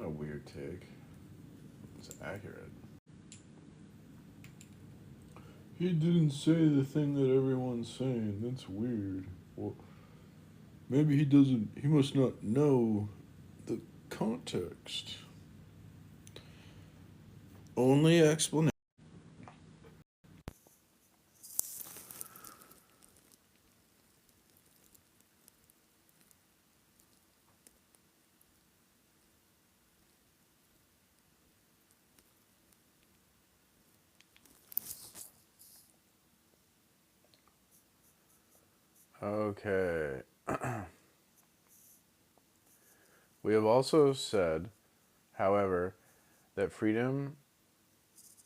a weird take. It's accurate. He didn't say the thing that everyone's saying. That's weird. Well, maybe he doesn't. He must not know the context. Only explanation. Okay. We have also said, however, that freedom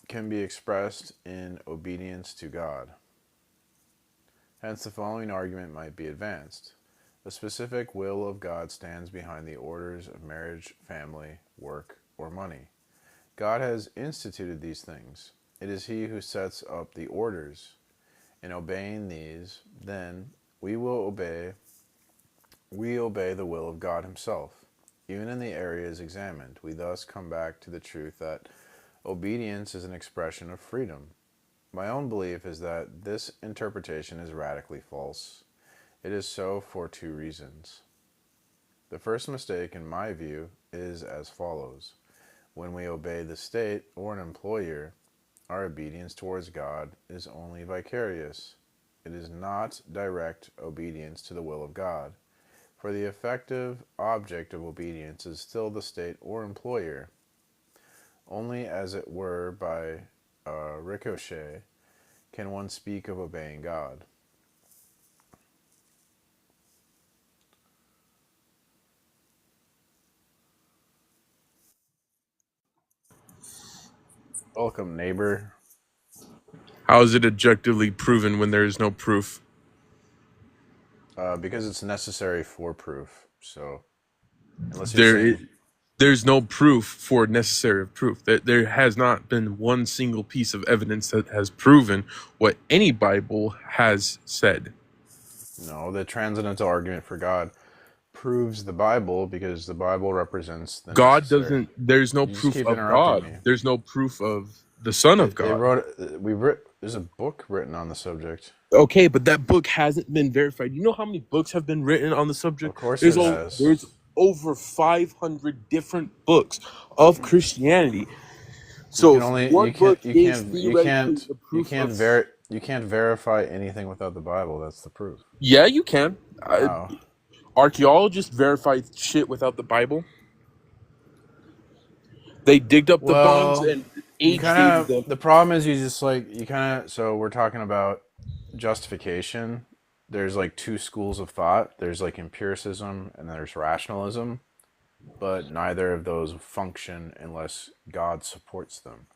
can be expressed in obedience to God. Hence, the following argument might be advanced. The specific will of God stands behind the orders of marriage, family, work, or money. God has instituted these things. It is He who sets up the orders. In obeying these, then, we obey the will of God Himself. Even in the areas examined, we thus come back to the truth that obedience is an expression of freedom. My own belief is that this interpretation is radically false. It is so for two reasons. The first mistake, in my view, is as follows. When we obey the state or an employer, our obedience towards God is only vicarious. It is not direct obedience to the will of God, for the effective object of obedience is still the state or employer. Only as it were by ricochet can one speak of obeying God. Welcome, neighbor. How is it objectively proven when there is no proof? Because it's necessary for proof. So, unless you're There, saying, there's no proof for necessary proof. There has not been one single piece of evidence that has proven what any Bible has said. no, the transcendental argument for God proves the Bible because the Bible represents the God necessary. doesn't. There's no You just proof keep of interrupting God. me. There's no proof of the Son of They God. wrote. There's a book written on the subject. Okay, but that book hasn't been verified. You know how many books have been written on the subject? Of course, There's it has. there's over 500 different books of Christianity. So You can if only one book is theoretically the proof of, you can't verify anything without the Bible. That's the proof. yeah, you can. How? Archaeologists verify shit without the Bible. They digged up the bones Well, and you age kind dated of. them. The problem is you just like you kind of. So we're talking about justification. There's like two schools of thought. There's like empiricism and there's rationalism, but neither of those function unless God supports them.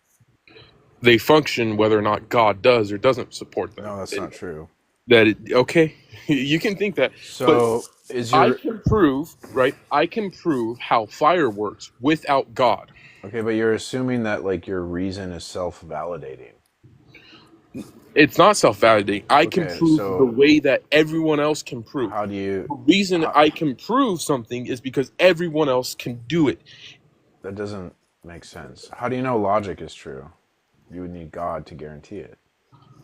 They function whether or not God does or doesn't support them. No, that's not true. Okay, you can think that, but So is I your can prove, right? I can prove how fire works without God. okay, but you're assuming that like your reason is self-validating. It's not self-validating. I can Okay, prove the so way that everyone else can prove. how do you The reason how, I can prove something is because everyone else can do it. that doesn't make sense. How do you know logic is true? You would need God to guarantee it.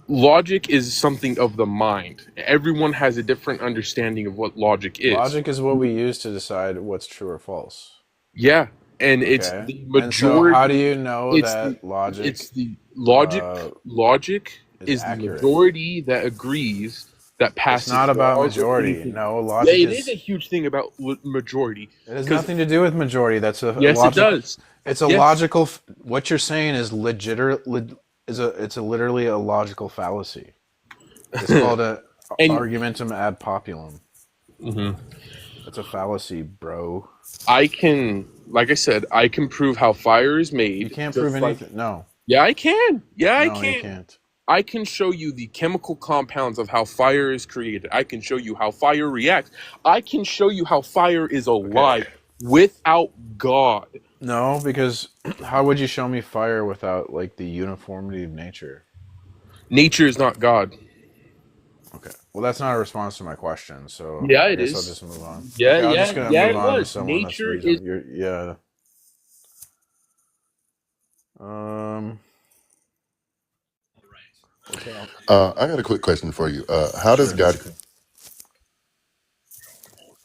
Logic is something of the mind. Everyone has a different understanding of what logic is. Logic is what we use to decide what's true or false. Yeah, and it's Okay? the And so how do majority. you know It's the that logic it's the logic. Logic is is the accurate? majority that agrees that It's passes not about laws or majority. anything. No, Yeah, logic it is a is huge thing about majority. it has Because nothing to do with majority. That's a yes, it logic. does. It's a Yes, logical. What you're saying is it's a literally a logical fallacy. It's called a and argumentum ad populum. mhm. That's a fallacy, bro. I can, like I said, I can prove how fire is You made. can't prove Just like, anything. No, yeah, I can. Yeah, I no, you can. can't. I can show you the chemical compounds of how fire is created. I can show you how fire reacts. I can show you how fire is Okay. alive without God. No, because how would you show me fire without like the uniformity of nature? Nature is not God. Okay. Well, that's not a response to my question, so Yeah, I it guess I'll is. just move on. Yeah, Okay, I'm yeah, just gonna yeah, move it on to was. someone that's Nature is. reasonable. Yeah. Um, I got a quick question for you. How does sure. God?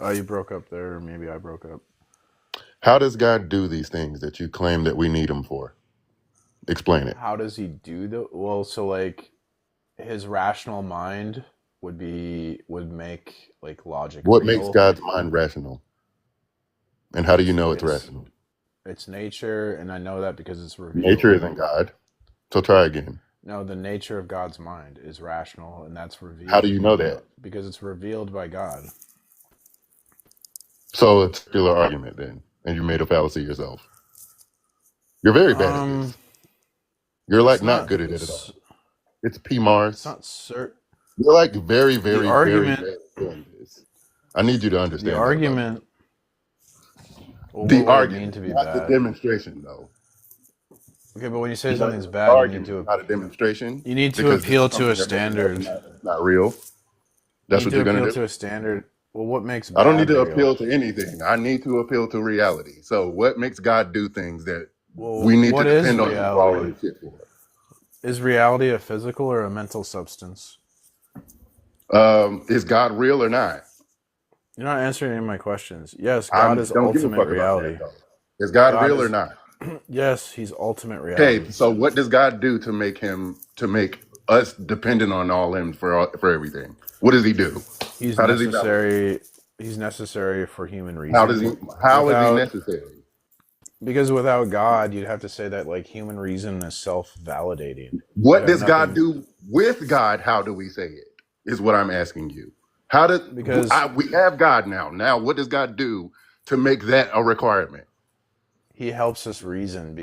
Oh, you broke up there, or maybe I broke up. How does God do these things that you claim that we need Him for? Explain it. How does he do the? Well, so like his rational mind would make like logic What makes real. God's mind rational, and how do you know it's It's rational? it's nature, and I know that because it's Nature revealed. isn't God, so try again. No, the nature of God's mind is rational, and that's How do revealed you know that? because it's revealed by God. So it's a circular argument then, and you made a fallacy yourself. You're very bad at Um, this. You're it's like not not. good at it at all. It's P It's Mars. not cert. You're like very, The very, very argument. bad at doing this. I need you to The understand that about me. argument. Well, what The would it mean argument, to be not the bad? demonstration, though. Okay, but when you say You know, something's the bad, argument, not a demonstration, you need to because this appeal is to a something you're making up and standard. not real. You That's need what to you're gonna appeal do. to a standard. Well, what makes I don't need bad to real? appeal to anything. I need to appeal to reality. So, what makes God do things that Well, we need to what is depend on Him for all of reality? this shit for? Is reality a physical or a mental substance? Is God real or not? You're not answering any of my questions. Yes, God is Don't give a ultimate fuck about that reality. though. Is God God real or is, not? yes, he's ultimate Okay, reality. so what does God do to make us dependent on all Him for everything? What does He do? He's How does He validate? necessary. He's necessary for human How does reason. He? How is He Without, necessary? because without God, you'd have to say that like human reason is self-validating. You'd What have does God nothing do with God? How do we say it? Is what I'm asking you. How does because we have God now? Now, what does God do to make that a requirement? he helps us reason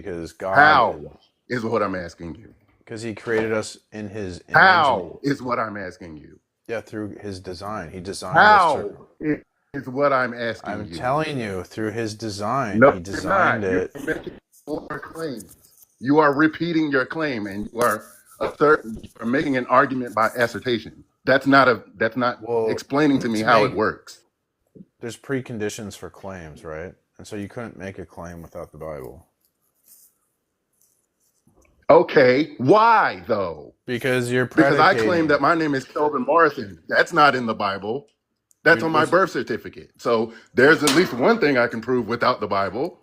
How is what I'm asking you. because he created us in his image and How is what I'm asking you. yeah, through his design. He designed us to. How is what I'm asking I'm you. telling you, through his design, he No, you're designed not. You're it. making more claims. You are repeating your claim, and you're making an argument by assertion. That's not Well, explaining to me to how it make works. there's preconditions for claims, right? And so you couldn't make a claim without the Bible Okay, why though? because you're Because I claim predicating. that my name is Kelvin Morrison. That's not in the Bible. That's on my Which birth certificate. So there's at least one thing I can prove without the Bible.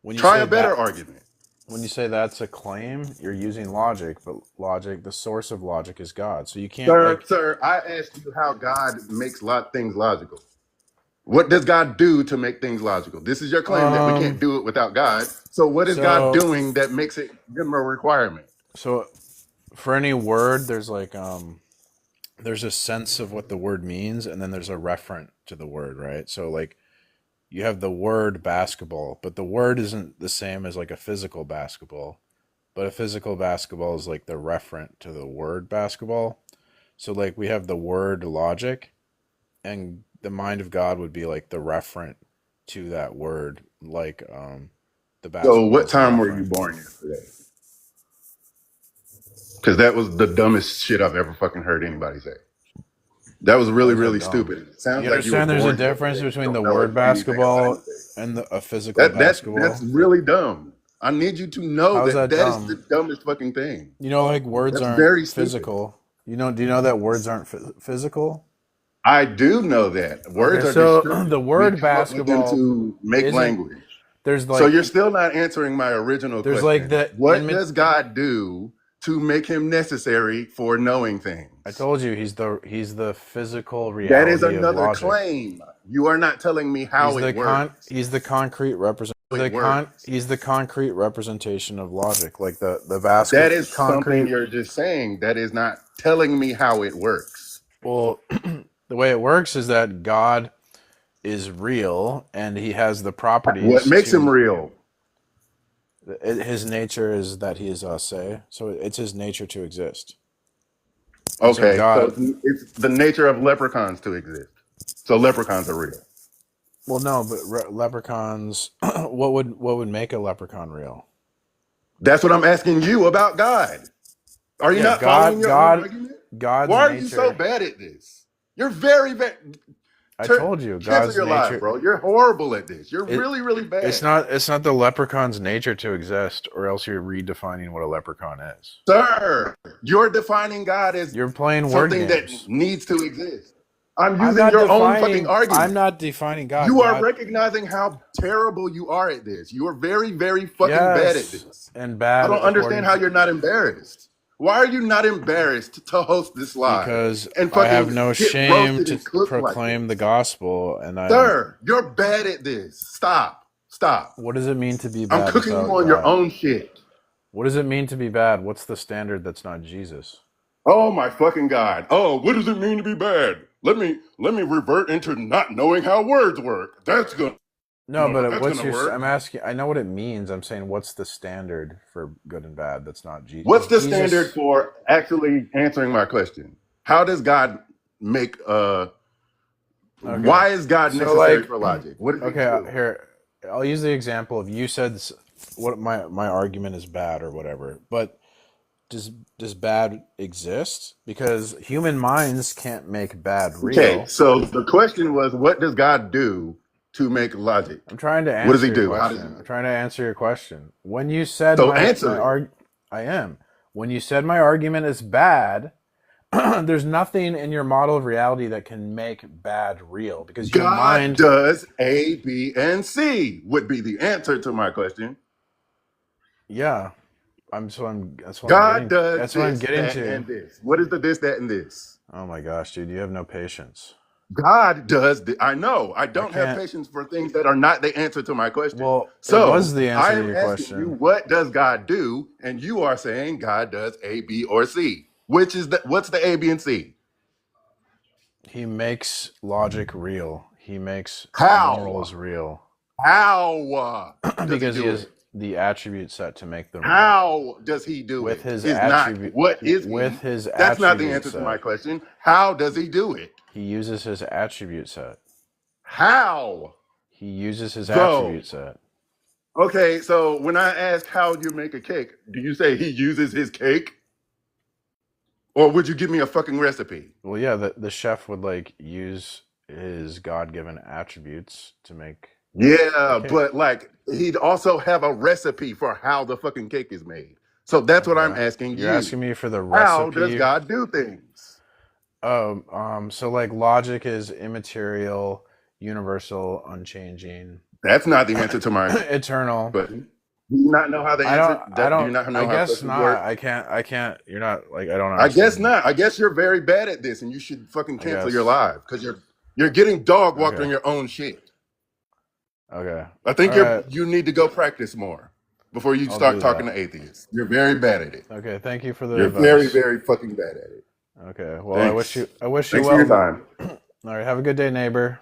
when you Try say a better that argument. when you say that's a claim, you're using logic, but logic, the source of logic is God. So you can't like. Sir, I asked you how God makes things logical. What does God do to make things logical? This is your claim that we can't Um. do it without God. So what is God So doing that makes it give him a requirement? so for any word, there's a sense of what the word means, and then there's a referent to the word, right? So like you have the word basketball, but the word isn't the same as like a physical basketball. But a physical basketball is like the referent to the word basketball. So like we have the word logic, and the mind of God would be like the referent to that word, like the So basketball what is the time were you referent. born yesterday? Because that was the dumbest shit I've ever fucking heard anybody say. That was Why really, is that really dumb? stupid. It sounds You like you were understand there's a born difference yesterday. You between the don't know word anything about basketball anything. and a physical That's basketball? really dumb. I need you to know How is that that that is the dumb? dumbest fucking thing. You know, like words That's aren't very stupid. physical. Do you know that words aren't physical? I do know that Okay, words are so descriptive. the We word come up with them basketball to make isn't. language. There's So like you're still not answering my original there's like question. the What in. does God do to make him necessary for knowing I things? told you he's the physical That is reality of another logic. claim. You are not telling me how it works. He's the concrete represent It works. he's the concrete representation of logic, like the That basket is something concrete. you're just saying. That is not telling me how it works. Well, the way it works is that God is real and he has the What properties makes him to. real? His nature is that he is say, so it's his nature to exist. And so Okay, so God. it's the nature of leprechauns to exist. So leprechauns are real. Well, no, but leprechauns. What would make a leprechaun real? That's what I'm asking you about God. Are you Yeah, not following your own argument? God's Why are you so nature. bad at this? You're very bad. I told you, Cancel God's your lies, nature. bro. You're horrible at this. You're It really, really it's bad. not the leprechaun's nature to exist, or else you're redefining what a leprechaun is. Sir, you're defining God as You're playing word something that games. needs to exist. I'm I'm using not your own fucking defining. I'm argument. not defining God. You are God, recognizing how terrible you are at this. You are very, very fucking bad at yes, this. and I bad don't understand according how to you're not embarrassed. Why are you not embarrassed to host this live because and I have fucking no get shame roasted to and cooked like proclaim the this? gospel, and I'm. Sir, you're bad at this. Stop. Stop. What does it mean to be I'm bad cooking you without on your God? own shit. What does it mean to be bad? What's the standard that's not Jesus? Oh my fucking God. Oh, what does it mean to be bad? Let me revert into not knowing how words work. That's gonna No, but that's what's gonna your? work. I'm asking. I know what it means. I'm saying, what's the standard for good and bad? That's not Jesus. What's the Jesus. standard for actually answering my question? How does God make Okay. why is God So, necessary like, for logic? What does he okay, do? here I'll use the example of you said what my argument is bad or whatever, but does bad exist? Because human minds can't make bad Okay, real. so the question was, what does God do to make logic? I'm trying to What does answer he your do? How does he question. do I'm it? trying to answer your question. When you said So my answer it. I am. When you said my argument is bad, there's nothing in your model of reality that can make bad real because your God mind. does A, B, and C would be the answer to my question. Yeah, that's what I'm God getting. does That's what I'm this, getting that, to. and this. What is the this, that, and this? Oh my gosh, dude, you have no patience. God does I know. I I don't have can't. patience for things that are not the answer to my question. Well, it was So the I answer to am your asking you, question. what does God do? And you are saying God does A, B, or C. Which is what's the A, B, and C? He makes logic real. He makes How? morals real How does he because he do has it? the attribute set to make them real. How does he do With it? his Is not attribute what is with he? his That's not the attribute answer to my set. question. How does he do it? He uses his attribute set. How? He uses his Bro. attribute set. Okay, so when I ask how you make a cake, do you say he uses his cake? Or would you give me a fucking recipe? Well, yeah, the chef would like use his God-given attributes to make Yeah, the cake. but like he'd also have a recipe for how the fucking cake is made. So that's what I'm Okay. asking You're you. asking me for the How does recipe. God do things? So like logic is immaterial, universal, unchanging, That's not the answer to my eternal. question. Do you not know how the answer? Do you not know I how guess questions not. work? I can't. You're not like I don't I guess understand. not. I guess you're very bad at this, and you should fucking I cancel your guess. live because you're getting dog walked Okay. on your own shit. Okay. I think All right. you need to go practice more before you I'll start do talking that. to atheists. You're very bad at it. Okay. Thank you for the You're advice. very, very fucking bad at it. Okay. Well, Thanks. I wish you Thanks well. for your time. All right. Have a good day, neighbor.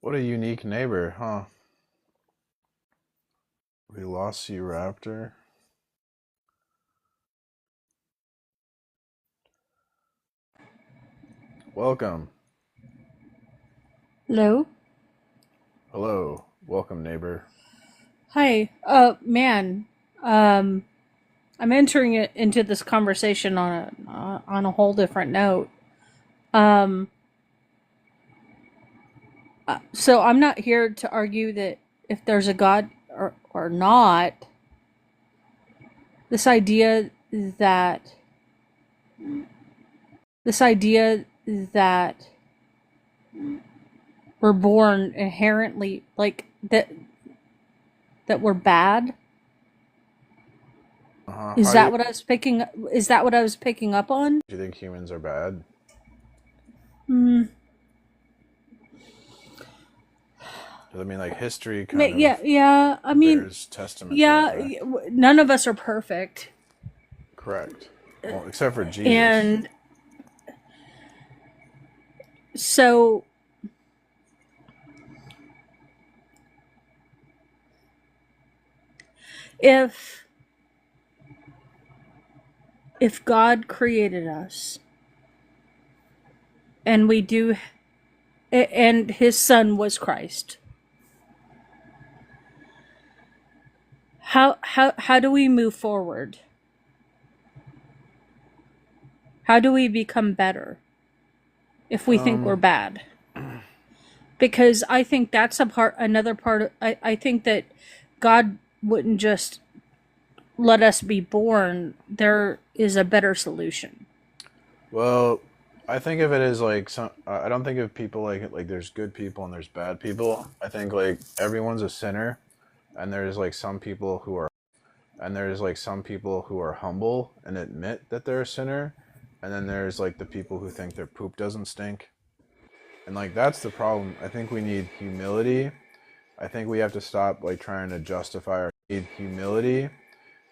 What a unique neighbor, huh? We lost you, Raptor. Welcome. Hello? Hello. Welcome, neighbor. Hi. Man. I'm entering it into this conversation on a whole different note. So I'm not here to argue that if there's a God or not. This idea that we're born inherently like that we're bad. Is that what I was picking? Is that what I was picking up on? Do you think humans are bad? I mean, like history kind of. Yeah. I mean, bears testament to that fact. none of us are perfect. Correct. Well, except for Jesus. And so if God created us and and his son was Christ, how do we move forward? How do we become better if we think we're Um, bad? Because I think that's another part. I think that God wouldn't just let us be born. There is a better solution. well, I think of it as like some. I don't think of people like there's good people and there's bad people. I think like everyone's a sinner, and there's like some people who are humble and admit that they're a sinner, and then there's like the people who think their poop doesn't stink, and like that's the problem. I think we need humility. I think we have to stop like trying to justify our need humility.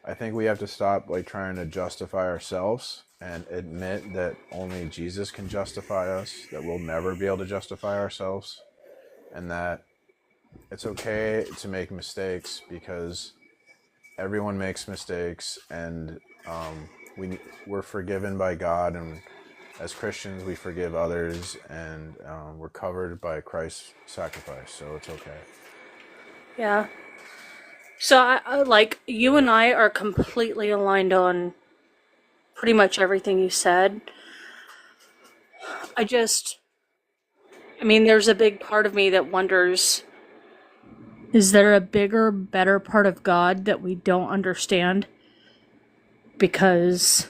I think we have to stop like trying to justify ourselves and admit that only Jesus can justify us, that we'll never be able to justify ourselves, and that it's okay to make mistakes because everyone makes mistakes, and we're forgiven by God, and as Christians we forgive others, and we're covered by Christ's sacrifice, so it's okay. Yeah. So I like you and I are completely aligned on pretty much everything you said. I just, I mean, there's a big part of me that wonders, is there a bigger, better part of God that we don't understand? Because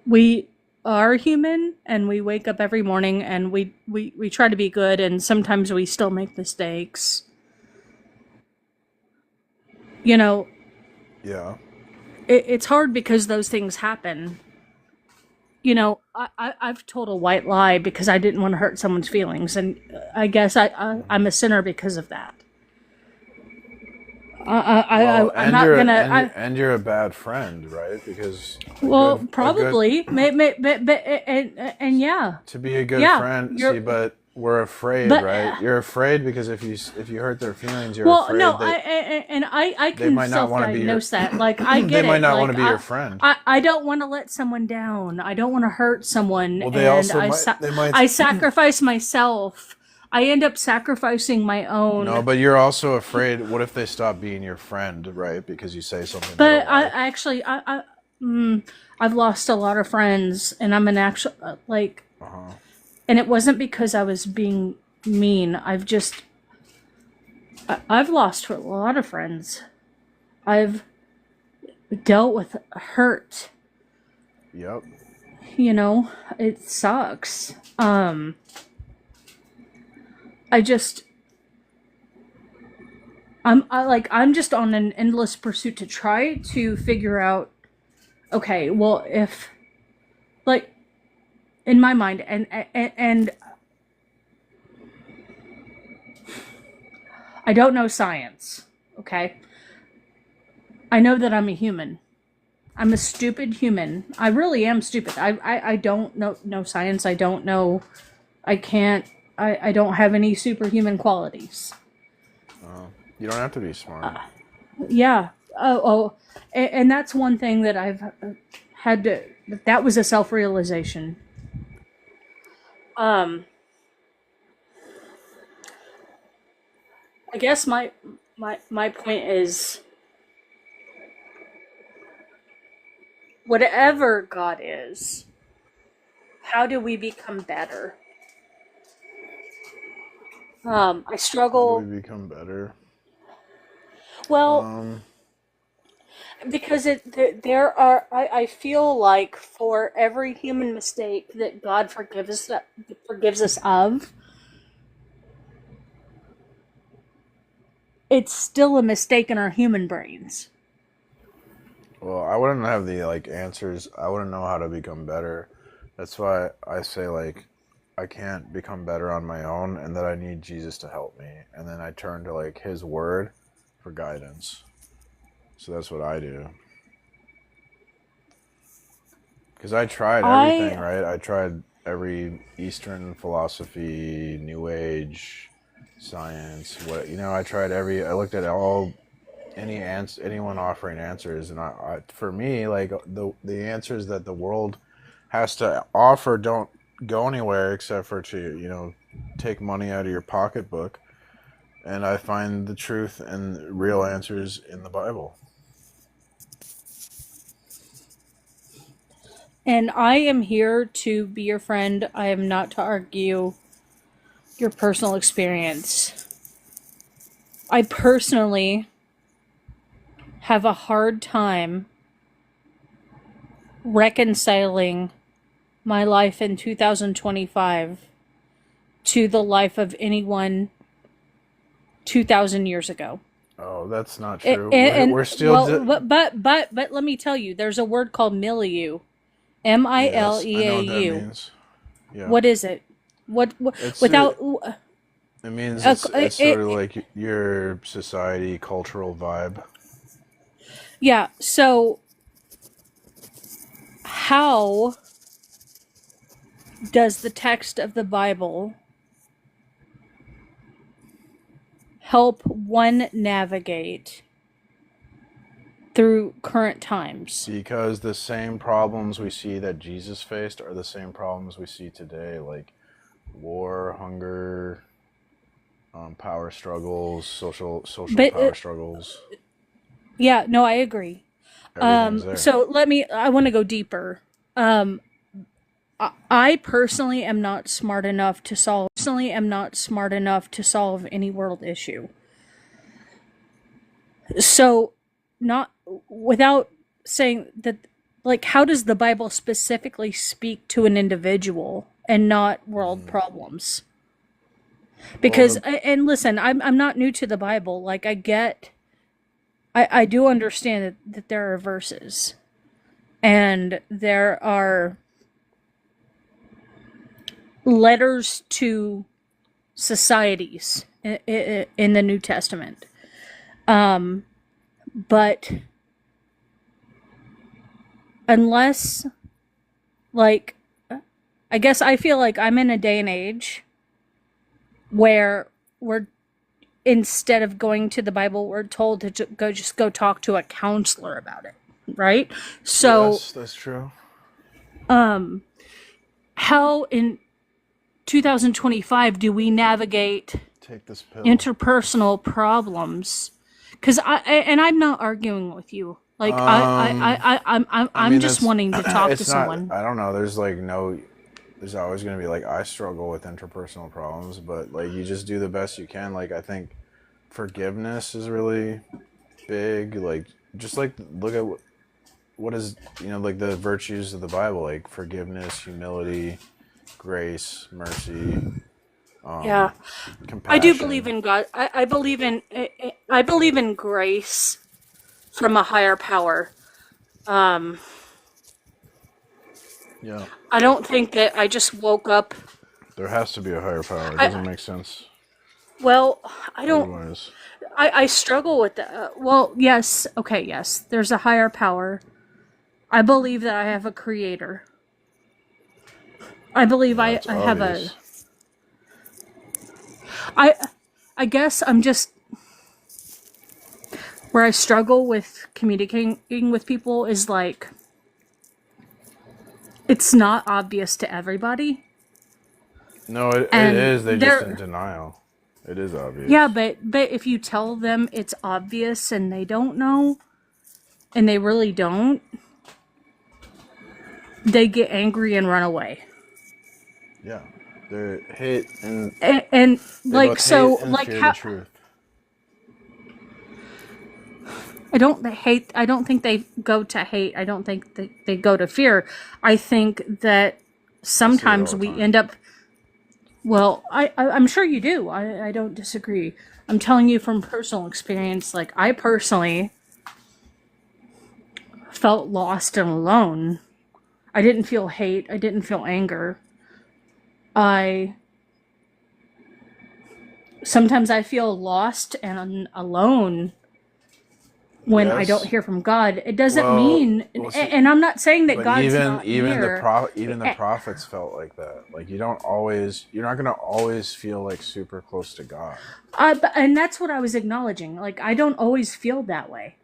we are human and we wake up every morning and we try to be good and sometimes we still make mistakes. You know, Yeah. it's hard because those things happen. You know, I've told a white lie because I didn't want to hurt someone's feelings, and I guess I'm a sinner because of that. Well, I'm not gonna. and you're a bad friend, right? Because Well, a good probably, and yeah, to be a good yeah. friend. See, You're, but we're afraid, but right? You're afraid because if you hurt their feelings, you're well, afraid no, that I they can might not want to be your self-diagnose that. Like I they get might it. not want Like to be your friend. I don't want to let someone down. I don't want to hurt someone, Well, they and also might they might I sacrifice myself. I end up sacrificing my no, own. but you're also afraid. What if they stop being your friend, right? Because you say something they But don't like. I've lost a lot of friends, and I'm an actual like, Uh-huh. and it wasn't because I was being mean. I've lost a lot of friends. I've dealt with hurt. Yep. You know, it sucks. I just I'm just on an endless pursuit to try to figure out, okay, well, if like in my mind, and I don't know science, okay? I know that I'm a human. I'm a stupid human. I really am stupid. I don't know science. I don't know. I can't. I don't have any superhuman qualities. You don't have to be smart. Yeah. And that's one thing that I've had to. That was a self realization. I guess my point is, whatever God is, how do we become better? I How do struggle. we become better? Well, Um, because there are I feel like for every human mistake that God forgives us of, it's still a mistake in our human brains. well, I wouldn't have the like answers. I wouldn't know how to become better. That's why I say like I can't become better on my own, and that I need Jesus to help me. And then I turn to like His Word for guidance. So that's what I do. Because I tried everything, I right? I tried every Eastern philosophy, New Age, science. I tried every. I looked at all anyone offering answers, and for me, like the answers that the world has to offer don't go anywhere except for to take money out of your pocketbook. And I find the truth and real answers in the Bible. And I am here to be your friend. I am not to argue your personal experience. I personally have a hard time reconciling my life in 2025 to the life of anyone 2,000 years ago. Oh, that's not A- true. And, We're still. well, but let me tell you, there's a word called milieu, Yes, I know what that MILEAU. means. Yeah. What is it? What It's without? it means Uh, it's sort of like your society cultural vibe. yeah. So how does the text of the Bible help one navigate through current times? Because the same problems we see that Jesus faced are the same problems we see today, like war, hunger, power struggles, social But power struggles. yeah, no, I agree. Everything's there. So I want to go deeper. I personally am not smart enough to solve any world issue. So, not without saying that, like, how does the Bible specifically speak to an individual and not world problems? Because, and listen, I'm not new to the Bible. Like, I do understand that there are verses and there are letters to societies in the New Testament. But unless, like, I guess I feel like I'm in a day and age where instead of going to the Bible, we're told to just go talk to a counselor about it, right? So, That's true. how in 2025 do we navigate Take this pill. interpersonal problems? Because I'm not arguing with you. Like I'm just that's- wanting to talk to it's not. someone. I don't know. There's always going to be like, I struggle with interpersonal problems, but like you just do the best you can. Like I think forgiveness is really big. Like just like look at what is like the virtues of the Bible, like forgiveness, humility, grace, mercy, Yeah, compassion. I do believe in God. I believe in grace from a higher power. Yeah, I don't think that I just woke up. there has to be a higher power. It I- doesn't make sense Well, I don't. otherwise. I struggle with that. Well, yes. Okay, yes. There's a higher power. I believe that I have a creator. I believe I That's have obvious. I guess I'm just where I struggle with communicating with people is like it's not obvious to everybody. No, it And is. They're they're- just in denial. It is obvious. Yeah, but if you tell them it's obvious and they don't know, and they really don't, they get angry and run away. Yeah. They're hate and And they like both so hate and like fear how the truth. I don't think they go to hate. I don't think they go to fear. I think that sometimes all the we time. end up. Well, I'm sure you do. I don't disagree. I'm telling you from personal experience. Like I personally felt lost and alone. I didn't feel hate. I didn't feel anger. Sometimes I feel lost and alone when I Yes. don't hear from God. It doesn't Well, mean, well, see- and I'm not saying that But God's even not even near. the prophets felt like that. Like you're not gonna always feel like super close to God. And that's what I was acknowledging. Like I don't always feel that way.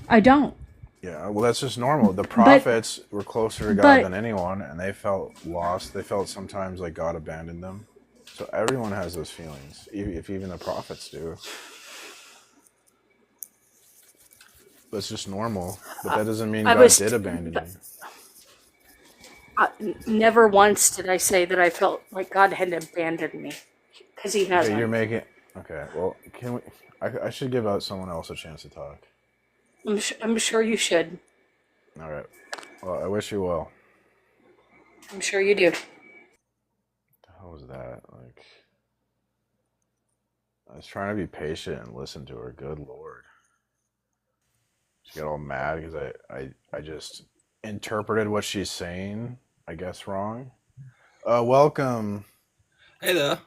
I don't. Yeah, well that's just normal. The prophets were closer to God but- than anyone, and they felt lost. They felt sometimes like God abandoned them. So everyone has those feelings, if even the prophets do. That's just normal, but that doesn't mean I God was- did abandon you. Never once did I say that I felt like God had abandoned me, because He Okay, you're hasn't. making. Okay, well, can we? I should give out someone else a chance to talk. I'm sure you should. All right. Well, I wish you well. I'm sure you do. How was that? Like, I was trying to be patient and listen to her. Good lord. She got all mad because I just interpreted what she's saying, I guess, wrong. Welcome. Hey there.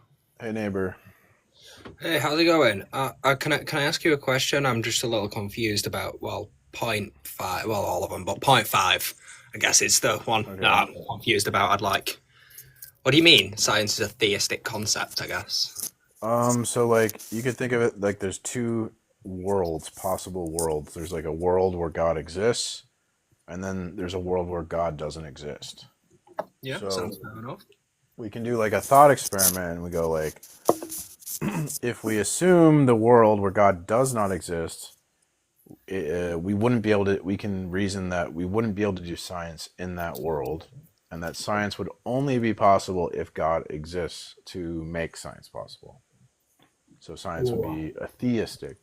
Hey, neighbor. Hey, how's it going? Can I ask you a question? I'm just a little confused about, well, point five, well, all of them, but point five, I guess it's the one Okay. that I'm confused about. What do you mean science is a theistic concept, I guess? So like you could think of it like there's two worlds, possible worlds. There's like a world where God exists, and then there's a world where God doesn't exist. Yeah, So sounds fair enough. we can do like a thought experiment and we go like, if we assume the world where God does not exist, we wouldn't be able to, we can reason that we wouldn't be able to do science in that world, and that science would only be possible if God exists to make science possible. So science would be a theistic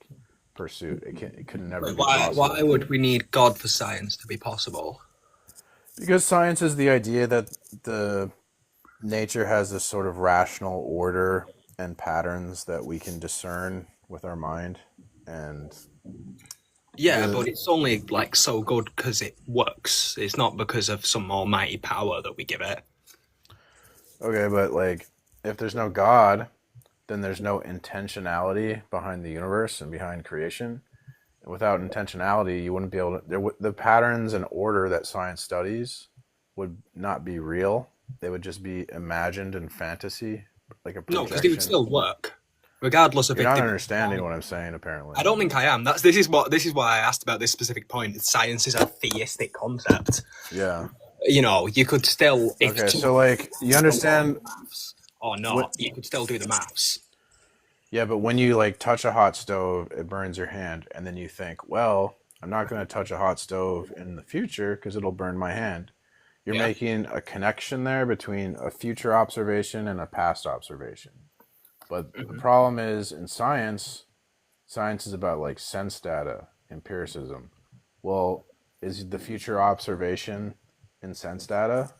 pursuit. It could never be Why possible. would we need God for science to be possible? Because science is the idea that the nature has this sort of rational order and patterns that we can discern with our mind, and Yeah, but it's only like so good because it works. It's not because of some almighty power that we give it. okay, but like if there's no God, then there's no intentionality behind the universe and behind creation. And without intentionality, you wouldn't be able to. The patterns and order that science studies would not be real. They would just be imagined in fantasy, like a No, because it would projection. still work, regardless of You're if not they. understanding what I'm saying, apparently. I don't think I am. This is why I asked about this specific point. Science is a theistic concept. Yeah. You know, you could still Okay, so like you understand. maths or not, What? you could still do the maths. Yeah, but when you like touch a hot stove, it burns your hand, and then you think, well, I'm not going to touch a hot stove in the future because it'll burn my hand. You're Yeah. making a connection there between a future observation and a past observation. But the problem is in science is about like sense data, empiricism. Well, is the future observation in sense data?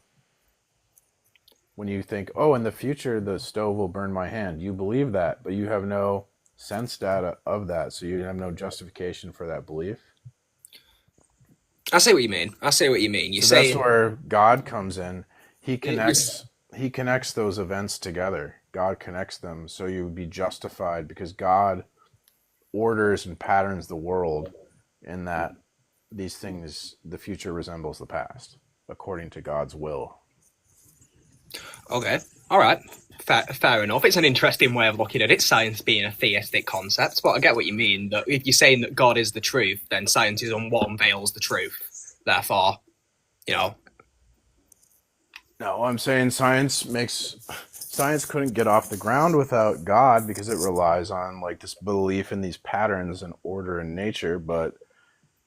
When you think, oh, in the future the stove will burn my hand, you believe that, but you have no sense data of that, so you have no justification for that belief. I see what you mean. You So say that's where God comes in. He connects those events together. God connects them, so you would be justified because God orders and patterns the world in that these things, the future resembles the past, according to God's will. okay, all right, fair enough. It's an interesting way of looking at it. Science being a theistic concept, but I get what you mean. That if you're saying that God is the truth, then science is on what unveils the truth. Therefore, you know, No, I'm saying science couldn't get off the ground without God because it relies on like this belief in these patterns and order in nature, but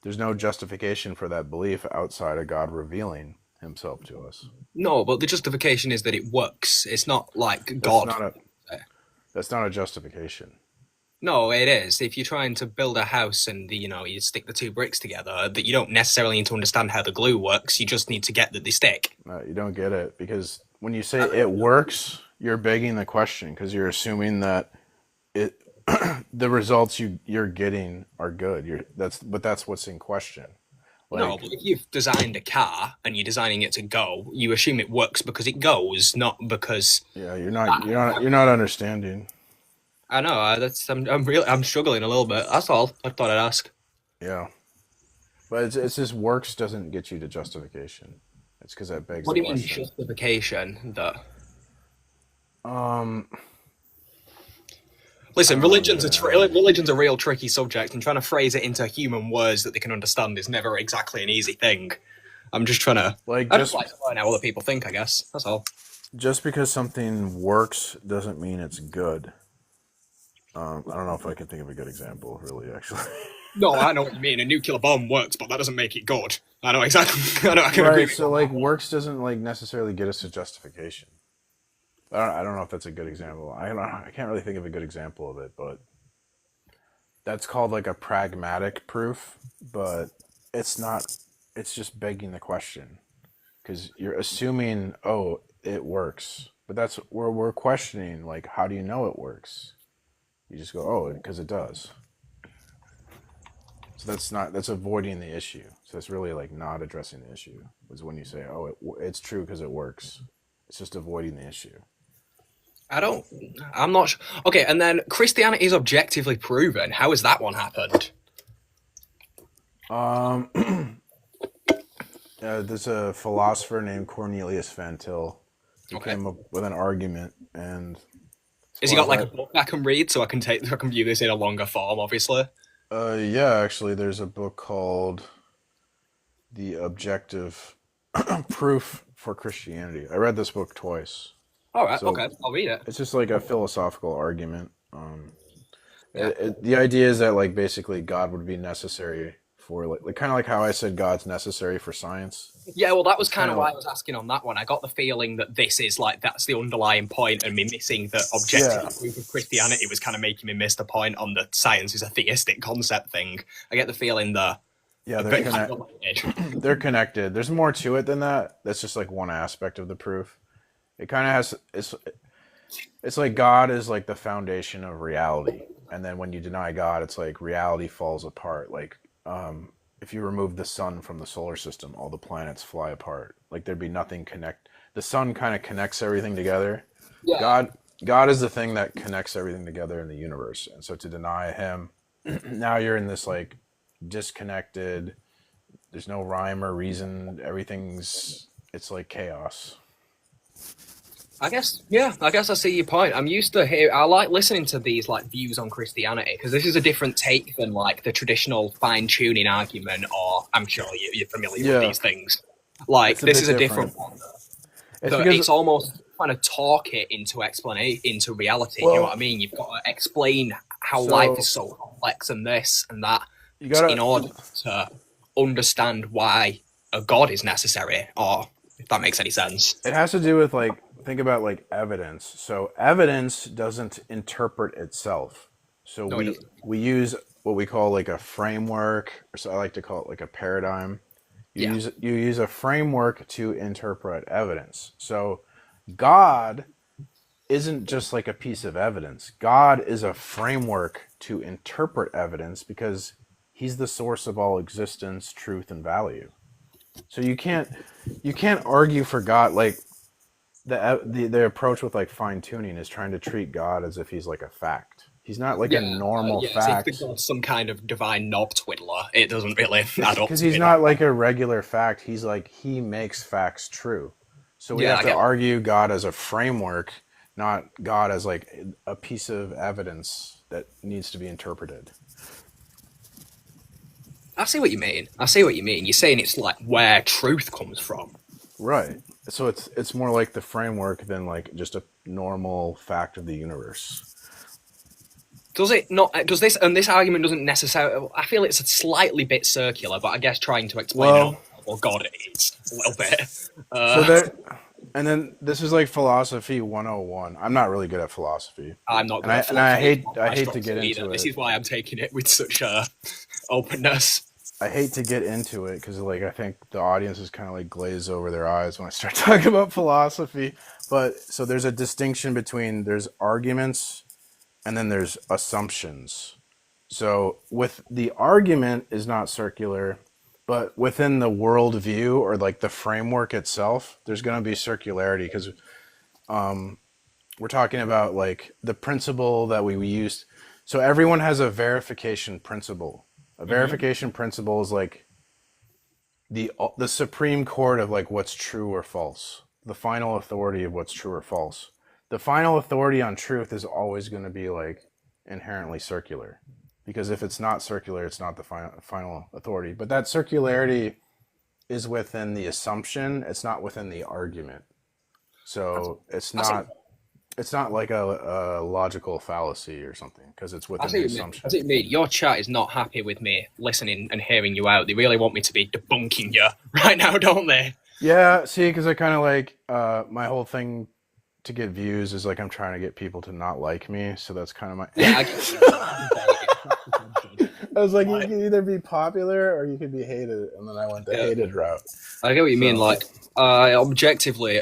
there's no justification for that belief outside of God revealing himself to us. no, but the justification is that it works. It's not like That's God. not a justification. No, it is. If you're trying to build a house and you stick the two bricks together, that you don't necessarily need to understand how the glue works. You just need to get that they stick. No, you don't get it because when you say it works, you're begging the question because you're assuming that it the results you're getting are good. That's what's in question. No, Like but if you've designed a car and you're designing it to go, you assume it works because it goes, not because. yeah, you're not understanding. I know. I'm struggling a little bit. That's all. I thought I'd ask. Yeah, but it's just works doesn't get you to justification. It's because that begs What the do you mean question. justification? That Um, listen, Oh, religion's a real tricky subject, and trying to phrase it into human words that they can understand is never exactly an easy thing. I'm just trying to. like I just like to learn how other people think. I guess that's all. just because something works doesn't mean it's good. I don't know if I can think of a good example, really, actually. No, I know what you mean. A nuclear bomb works, but that doesn't make it good. I know exactly. I know. I can agree Right. with So you. like works doesn't like necessarily get us to justification. I don't know if that's a good example. I can't really think of a good example of it, but that's called like a pragmatic proof, but it's not. It's just begging the question because you're assuming, oh, it works, but that's where we're questioning. Like, how do you know it works? You just go, oh, because it does. So that's avoiding the issue. So it's really like not addressing the issue. Is when you say, oh, it's true because it works. It's just avoiding the issue. I don't. I'm not. Okay, and then Christianity is objectively proven. How has that one happened? Um, there's a philosopher named Cornelius Van Til. He Okay. came up with an argument, and as Has he far got as like a book I can read so I can view this in a longer form? Obviously. yeah, actually, there's a book called The Objective Proof for Christianity. I read this book twice. All right. So Okay. I'll read it. it's just like a philosophical argument. Yeah. The idea is that like basically God would be necessary for like kind of like how I said God's necessary for science. Yeah, well, that was It's kind kind of of why I was asking on that one. I got the feeling that this is like that's the underlying point, and me missing the objective yeah, proof of Christianity was kind of making me miss the point on the science is a theistic concept thing. I get the feeling that yeah, a they're bit kind of related. they're connected. There's more to it than that. That's just like one aspect of the proof. It kind of has it's like God is like the foundation of reality, and then when you deny God, it's like reality falls apart. Like if you remove the sun from the solar system, all the planets fly apart. Like there'd be nothing connect. The sun kind of connects everything together. Yeah. God is the thing that connects everything together in the universe, and so to deny Him, now you're in this like disconnected. There's no rhyme or reason. Everything's it's like chaos. I guess, yeah, I guess I see your point. I'm used to hear. I like listening to these like views on Christianity because this is a different take than like the traditional fine tuning argument. Or I'm sure you're familiar with Yeah, these things. Like it's a this bit is a different. different one. It's So because it's almost trying to talk it into explanation, into reality. You know what I well, mean? You've got to explain how life is so so complex and this and that you in gotta order to understand why a god is necessary, or if that makes any sense. it has to do with like think about like evidence. So evidence doesn't interpret itself. So No, it doesn't. we use what we call like a framework, or so I like to call it like a paradigm. Yeah. You use a framework to interpret evidence. So God isn't just like a piece of evidence. God is a framework to interpret evidence because he's the source of all existence, truth, and value. So you can't argue for God like the approach with like fine tuning is trying to treat God as if he's like a fact. He's not like a Yeah, normal yes. If the fact god's some kind of divine knob twiddler, it doesn't really add up because to he's me. not like a regular fact. He's like he makes facts true. So we Yeah, have I to get. argue God as a framework, not God as like a piece of evidence that needs to be interpreted. I see what you mean. I see what you mean. You're saying it's like where truth comes from. Right. So it's more like the framework than like just a normal fact of the universe. Does it not? Does this and this argument doesn't necessarily? I feel it's a slightly bit circular, but I guess trying to explain it Well, all. Well, God, it is a little bit. so there and then this is like philosophy 101. I'm not really good at philosophy. I'm not And good at I philosophy. It's not I my hate strong to get suit either. into This it. is why I'm taking it with such openness. I hate to get into it because like I think the audience is kind of like glaze over their eyes when I start talking about philosophy. But so there's a distinction between there's arguments and then there's assumptions. So with the argument is not circular, but within the worldview or like the framework itself, there's going to be circularity because we're talking about like the principle that we used. So everyone has a verification principle. A Hmm. verification principle is like the supreme court of like what's true or false, the final authority of what's true or false. The final authority on truth is always going to be like inherently circular, because if it's not circular, it's not the final authority. But that circularity is within the assumption; it's not within the argument. So it's I see. not It's not like a logical fallacy or something because it's I within see the what you mean. assumption. I see what you mean. Your chat is not happy with me listening and hearing you out. They really want me to be debunking you right now, don't they? Yeah, see, because I kind of like my whole thing to get views is like I'm trying to get people to not like me, so that's kind of my. Yeah, I get you. I was like, you can either be popular or you can be hated, and then I went the hated route. I get what you mean. So- Like, objectively,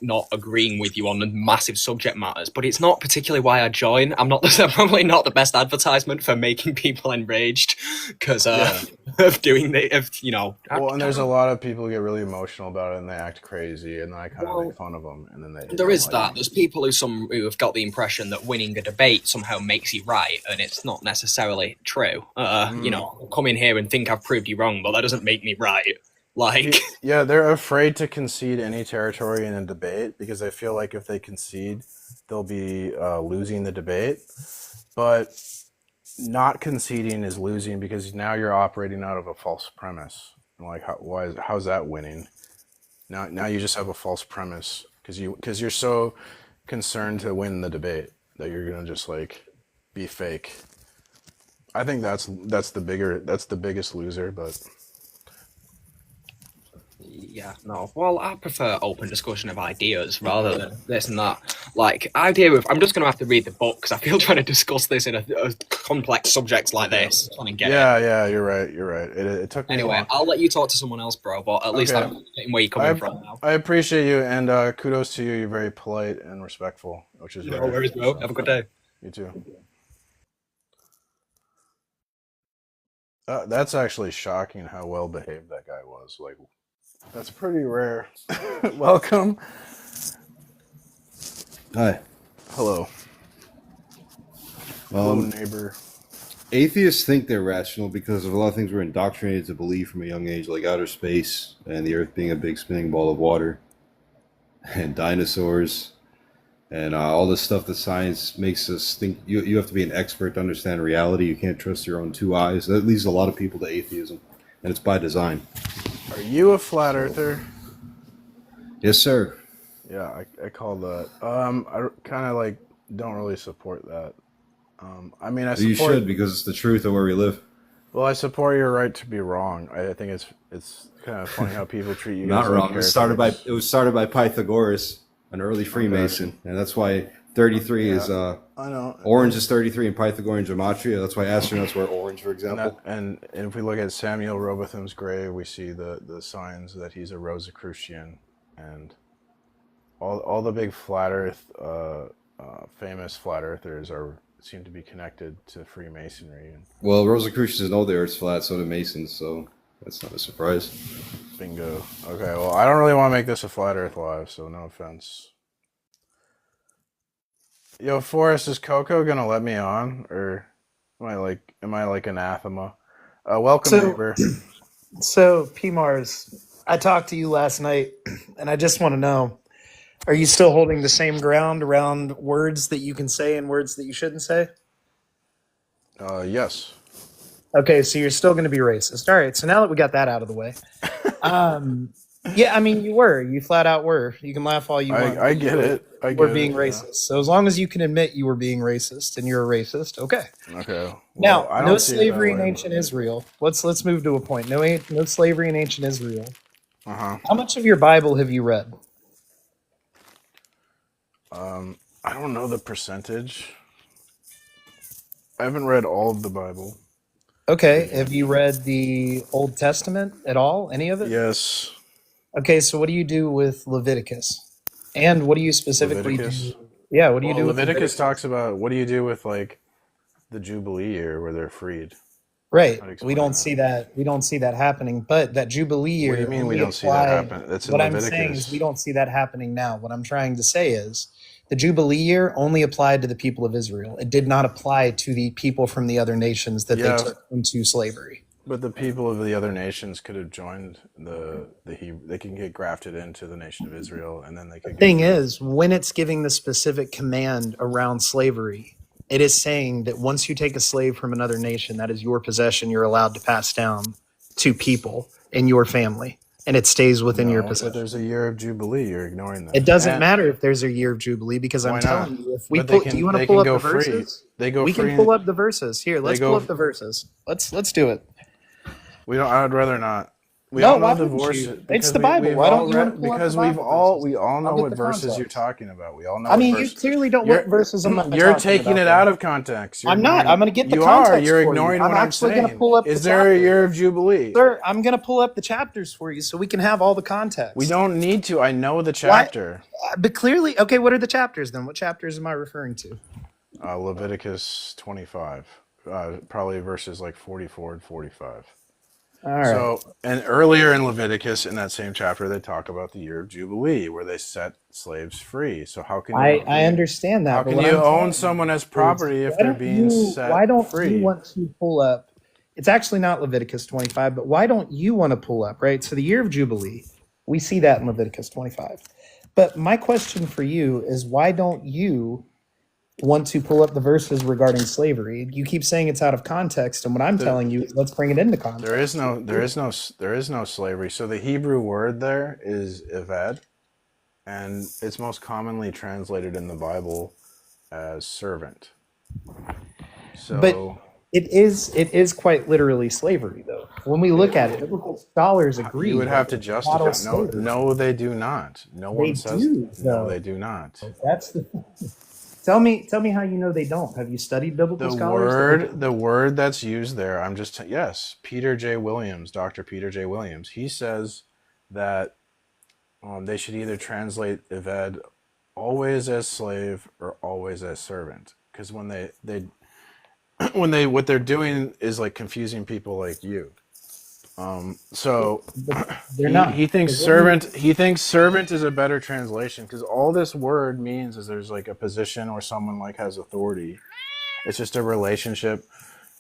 not agreeing with you on the massive subject matters, but it's not particularly why I join. I'm probably not the best advertisement for making people enraged because of doing Well, and there's a lot of people who get really emotional about it and they act crazy, and then I kind of make fun of them, and then they. There is that. There's people who have got the impression that winning a debate somehow makes you right, and it's not necessarily true. Come in here and think I've proved you wrong, but that doesn't make me right. Like, yeah, they're afraid to concede any territory in a debate because they feel like if they concede, they'll be losing the debate. But not conceding is losing because now you're operating out of a false premise. Like, how's that winning? Now you just have a false premise because you're so concerned to win the debate that you're gonna just like be fake. I think that's the biggest loser, but. yeah, no. Well, I prefer open discussion of ideas rather than this and that. Like, I'm just going to have to read the book because I feel trying to discuss this in a complex subject like this. Trying to get it. Yeah, you're right. It took me Anyway, long. I'll let you talk to someone else, bro, but at least Okay. I'm getting where you're coming from now. I appreciate you, and kudos to you. You're very polite and respectful, which is No worries, bro. Have a good day. You too. That's actually shocking how well behaved that guy was. Like, that's pretty rare. Welcome. Hi. Hello. Hello, Um, neighbor. atheists think they're rational because of a lot of things we're indoctrinated to believe from a young age, like outer space and the Earth being a big spinning ball of water, and dinosaurs, and all this stuff that science makes us think. You have to be an expert to understand reality. You can't trust your own two eyes. That leads a lot of people to atheism, and it's by design. Are you a flat earther? Yes, sir. Yeah, I call that. I kind of like don't really support that. I mean, I You support. should, because it's the truth of where we live. Well, I support your right to be wrong. I think it's kind of funny how people treat you. Not guys like wrong. heretics. It was started by Pythagoras, an early Freemason, and that's why 33 is I know. orange is 33 in Pythagorean gematria. That's why astronauts wear orange, for example. And if we look at Samuel Robotham's grave, we see the signs that he's a Rosicrucian, and all the big flat Earth, famous flat earthers seem to be connected to Freemasonry. And Well, Rosicrucians know the Earth's flat, so do Masons, so that's not a surprise. bingo. Okay, well, I don't really want to make this a flat Earth live, so no offense. Yo, Forrest, is Coco gonna let me on, or am I like anathema? Welcome, So, neighbor. so PMARS, I talked to you last night, and I just want to know, are you still holding the same ground around words that you can say and words that you shouldn't say? Yes. Okay, so you're still going to be racist. All right, so now that we got that out of the way, yeah, I mean, you flat out were. You can laugh all you want. I get it. I You were get being it. racist. So as long as you can admit you were being racist and you're a racist, okay. Okay. Well, Now, I no don't see it that slavery in way, ancient Israel. Let's move to a point. No slavery in ancient Israel. but- Uh-huh. How much of your Bible have you read? I don't know the percentage. I haven't read all of the Bible. Okay, have you read the Old Testament at all? Any of it? Yes. Okay, so what do you do with Leviticus? And what do you specifically Leviticus. do? Yeah, what do you Well, do with Leviticus talks about what do you do with like the Jubilee year where they're freed. Right. I'd We explain don't that. see that. We don't see that happening. But that Jubilee year. What do you mean we only don't see that applied- happen? That's in What I'm Leviticus. saying is we don't see that happening now. What I'm trying to say is the Jubilee year only applied to the people of Israel. It did not apply to the people from the other nations that Yeah. they took into slavery. But the people of the other nations could have joined they can get grafted into the nation of Israel, and then they could. Thing is, when it's giving the specific command around slavery, it is saying that once you take a slave from another nation, that is your possession. You're allowed to pass down to people in your family. and it stays within your No, but possession. there's a year of Jubilee. You're ignoring that. It doesn't And matter if there's a year of Jubilee because I'm why not? telling you, if we But they pull, do you can want to they pull can up go the free. verses? They go We free. can pull up the verses. Here, let's pull go. up the verses. Let's do it. We don't. I'd rather not. We No, all why know wouldn't divorce you? It's the because Bible. we've Why all don't you want to read pull up because the we've Bible all verses? we all know I'll get what the verses you're context. talking about. We all know I what mean, you verses. clearly don't. You're What verses am I you're talking taking about it then? out of context. You're I'm not. ignoring I'm it. going to get the You are. context You're for you. ignoring I'm what I'm actually going to saying. pull up Is the there a chapter. year of Jubilee? Sir, I'm going to pull up the chapters for you so we can have all the We context. don't need to. I know the Why? chapter. But clearly, okay, what are the chapters then? What chapters am I referring to? Leviticus 25, probably verses like 44 and 45. All right. So, and earlier in Leviticus, in that same chapter, they talk about the year of Jubilee, where they set slaves free. So how can I understand that, how but can what you I'm own telling someone you as is, property if they're being set why don't you free? want to pull up? It's actually not Leviticus 25, but why don't you want to pull up, right? So the year of Jubilee, we see that in Leviticus 25. But my question for you is, why don't you want to pull up the verses regarding slavery? You keep saying it's out of context, and what I'm telling you is, let's bring it into context. There is no slavery. So the Hebrew word there is eved, and it's most commonly translated in the Bible as servant. So, But it is quite literally slavery, though. When we look at it, biblical scholars agree. you would have to that it's justify. model No, slavery. no, they do not. No They one says. do, No, though. they do not. That's the. Tell me how you know they don't. Have you studied biblical The scholars? word that's used there, yes, Peter J. Williams, Dr. Peter J. Williams, he says that they should either translate eved always as slave or always as servant, because when they what they're doing is like confusing people like you. So But they're not. he thinks Because what we- servant he thinks servant is a better translation, because all this word means is there's like a position where someone like has authority. It's just a relationship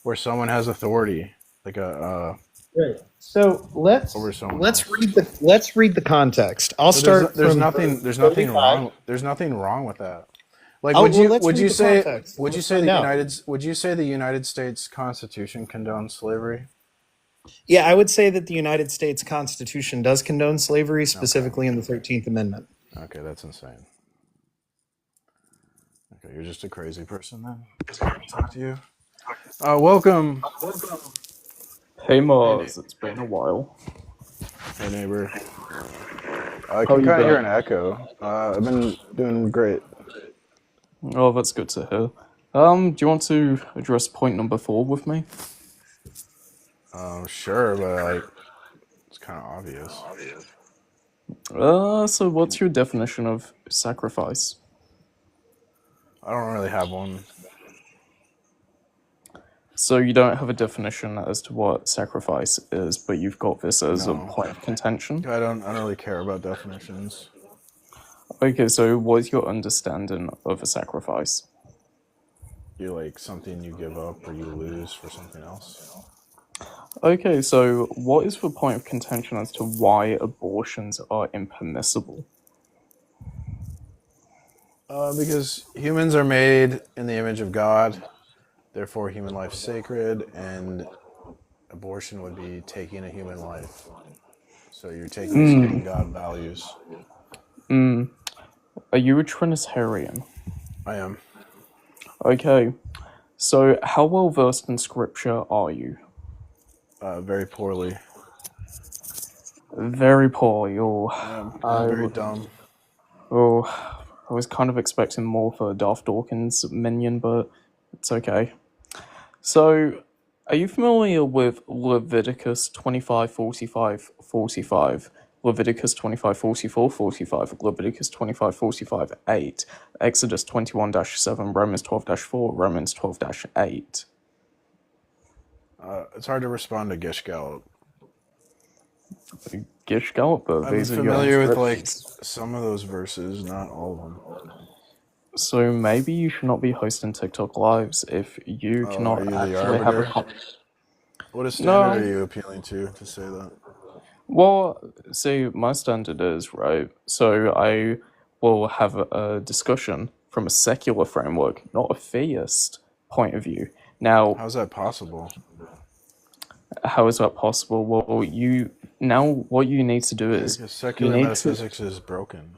where someone has authority, like Right. So over someone let's else. read the context. I'll So start there's from nothing verse 35. there's nothing wrong with that. Like Oh, would well, you let's would read you the say context. would you Let's say find out. would you say the United States Constitution condones slavery? Yeah, I would say that the United States Constitution does condone slavery, Okay. specifically in the 13th Amendment. Okay, that's insane. Okay, you're just a crazy person then. Talk to you. Welcome. Hey Mars, it's been a while. Hey neighbor. I How can you kind of hear been? an echo. I've been doing great. Oh, that's good to hear. Do you want to address point number 4 with me? Sure, but like it's kind of obvious. So what's your definition of sacrifice? I don't really have one. So you don't have a definition as to what sacrifice is, but you've got this as a No, point of contention? I don't really care about definitions. Okay, so what is your understanding of a sacrifice? You like something you give up or you lose for something else. Okay, so what is the point of contention as to why abortions are impermissible? Because humans are made in the image of God, therefore human life sacred, and abortion would be taking a human life. So you're taking something God values. Are you a Trinitarian? I am. Okay, so how well versed in scripture are you? Very poorly. Very poor. I'm very dumb. I was kind of expecting more for Darth Dawkins minion, but it's okay. So, are you familiar with Leviticus 25, 45, 45, Leviticus 25, 44, 45, Leviticus 25, 45, 8, Exodus 21-7, Romans 12-4, Romans 12-8? It's hard to respond to Gish Gallop. Gish Gallop, but I'm these are your familiar with like inscriptions. some of those verses, not all of them. So maybe you should not be hosting TikTok lives if you Oh, are cannot you the actually have a arbiter? What a standard No. are you appealing to say that? Well, see, my standard is, right, so I will have a discussion from a secular framework, not a theist point of view. Now, How's that possible? How is that possible? Well, what you need to do is Because you secular need to. metaphysics is broken,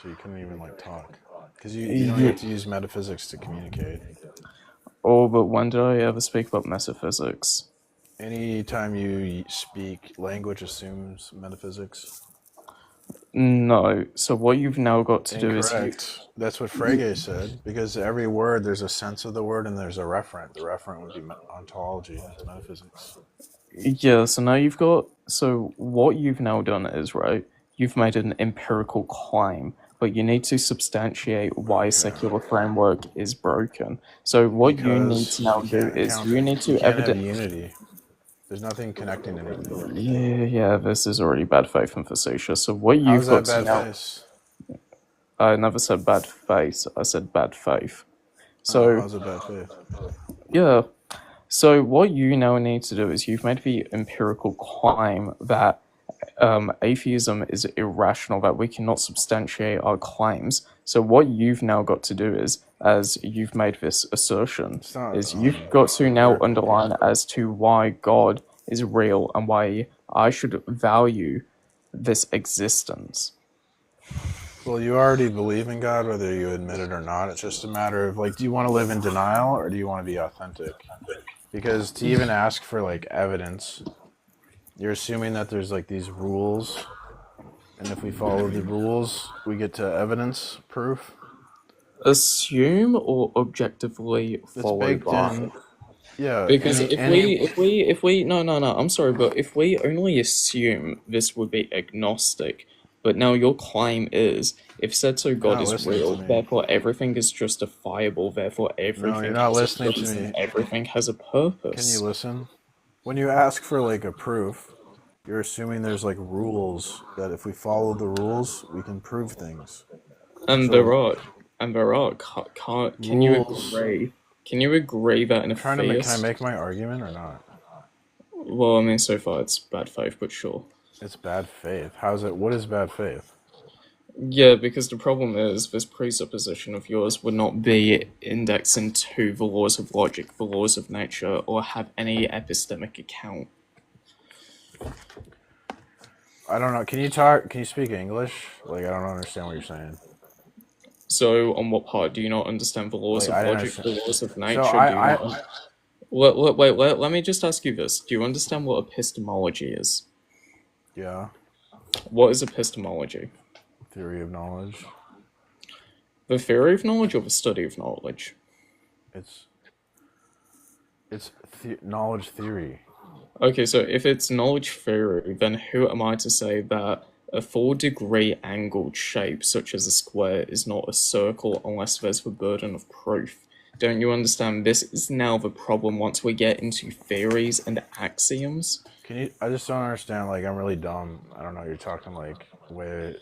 so you couldn't even like talk. Because you don't have to use metaphysics to communicate. Oh, but when did I ever speak about metaphysics? Anytime you speak, language assumes metaphysics. No. So what you've now got to do is Incorrect. That's what Frege said. Because every word, there's a sense of the word and there's a referent. The referent would be ontology. That's metaphysics. yeah. So what you've now done is right. You've made an empirical claim, but you need to substantiate why secular framework is broken. So what you need Because to now you do can't is account. you need You to can't have evidence. unity. There's nothing connecting anything. Yeah. This is already bad faith and facetious. So what How's you've got that to bad now. face? I never said bad faith. I said bad faith. Oh, So how's it bad faith? yeah. So what you now need to do is you've made the empirical claim that atheism is irrational, that we cannot substantiate our claims. So what you've now got to do is, as you've made this assertion, It's not is you've got to now empirical. underline as to why God is real and why I should value this existence. Well, you already believe in God, whether you admit it or not. It's just a matter of like, do you want to live in denial or do you want to be authentic? Because to even ask for like evidence, you're assuming that there's like these rules, and if we follow the rules, we get to evidence proof. Assume or objectively It's follow baked by. in. Yeah. Because if we no, I'm sorry, but if we only assume, this would be agnostic. But now your claim is, if said so God not is listening real, to me. therefore everything is justifiable, therefore everything you're not has a listening to purpose, me. and everything has a Can purpose. you listen? When you ask for like a proof, you're assuming there's like rules that if we follow the rules, we can prove things. And So- there are. Can you Rules. agree? Can you agree that in a Trying to make, can I theist? make my argument or not? Well, I mean, so far it's bad faith, but sure. It's bad faith. How's it? What is bad faith? Yeah, because the problem is this presupposition of yours would not be indexed into the laws of logic, the laws of nature, or have any epistemic account. I don't know. Can you talk? Can you speak English? Like, I don't understand what you're saying. So, on what part do you not understand the laws Like, I of don't logic, the understand. laws of nature? So do you I not... Let me just ask you this. Do you understand what epistemology is? yeah, What is epistemology? theory of knowledge. The theory of knowledge or the study of knowledge? It's knowledge theory. Okay, so if it's knowledge theory, then who am I to say that a 4-degree angled shape, such as a square, is not a circle unless there's the burden of proof? Don't you understand? This is now the problem once we get into theories and axioms. Can you? I just don't understand. Like, I'm really dumb. I don't know. You're talking like way.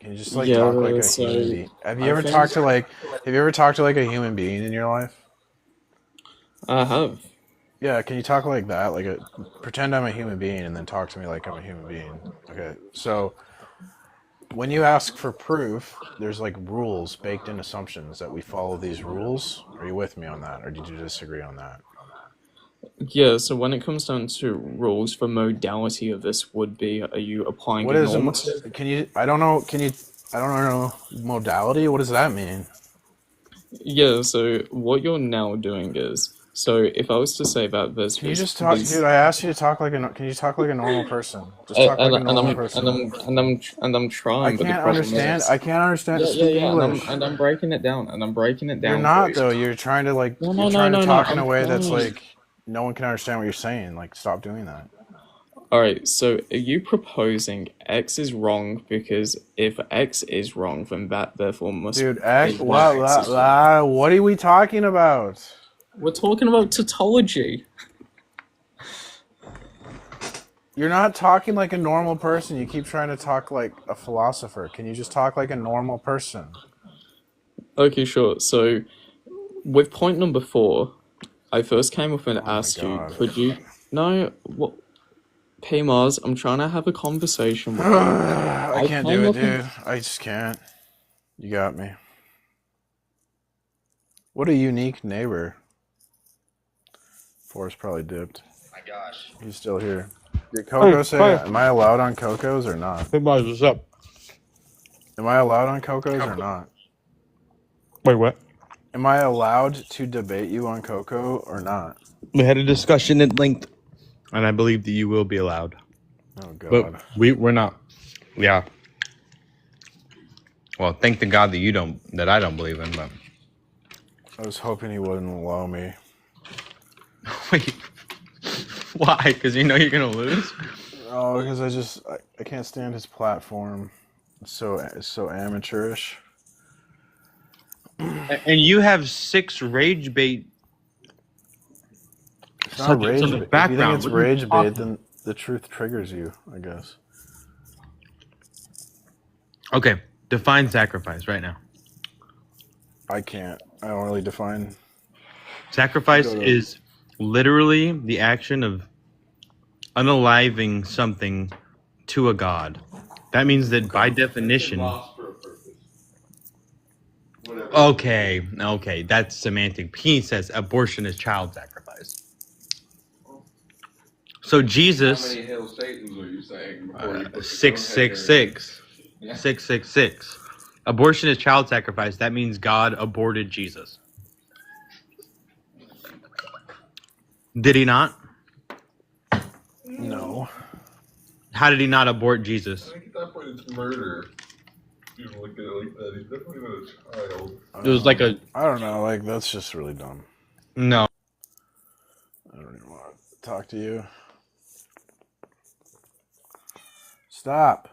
Can you just like talk like a so human being? Have you I ever think- talked to like? Have you ever talked to like a human being in your life? I have. Yeah, can you talk like that? Like, pretend I'm a human being and then talk to me like I'm a human being. Okay, so when you ask for proof, there's like rules, baked in assumptions that we follow these rules. Are you with me on that, or did you disagree on that? Yeah, so when it comes down to rules, the modality of this would be, are you applying What a is normative? Can you? I don't know. Can you? I don't know modality. What does that mean? Yeah, so what you're now doing is, so if I was to say that there's Can you this- just talk, these- dude? I asked you to talk like a. Can you talk like a normal person? Just and, talk like a and normal I'm person. I'm trying, I but the can't problem understand. is, I can't understand. yeah, Speak and English. I'm breaking it down, You're for not you. though. You're trying to like. No, You're trying to talk in a I'm way that's trying. like no one can understand what you're saying. Like, stop doing that. Alright, so are you proposing X is wrong because if X is wrong, then that therefore must Dude, be X, why X is wrong? what are we talking about? We're talking about tautology. You're not talking like a normal person. You keep trying to talk like a philosopher. Can you just talk like a normal person? Okay, sure. So, with point number 4, I first came up and Oh my asked you, God. could you... No, what... Hey Mars, I'm trying to have a conversation with you. I can't came do it, up and- dude. I just can't. You got me. What a unique neighbor. Forrest probably dipped. He's still here. Did Coco say, am I allowed on Coco's or not? Hey, boys, what's up? Am I allowed on Coco's or not? Wait, what? Am I allowed to debate you on Coco or not? We had a discussion at length, and I believe that you will be allowed. Oh, God. But we're not. Yeah. Well, thank the God that I don't believe in, but I was hoping he wouldn't allow me. wait. Why? Because you know you're gonna lose? Oh, because I can't stand his platform. It's so amateurish. And you have 6 rage bait. It's not rage on the bait. If you background. think it's rage bait, then the truth triggers you, I guess. Okay, define sacrifice right now. I can't. I don't really define. Sacrifice is literally the action of unaliving something to a god. That means that by definition. Okay, that's semantic. He says abortion is child sacrifice. So Jesus. How many Hail Satans are you saying? 666. 666. Abortion is child sacrifice. That means God aborted Jesus. Did he not? No. How did he not abort Jesus? I think at that point it's murder. You look at it like that. He's definitely not a child. It was like a. I don't know. Like, that's just really dumb. No. I don't even want to talk to you. Stop.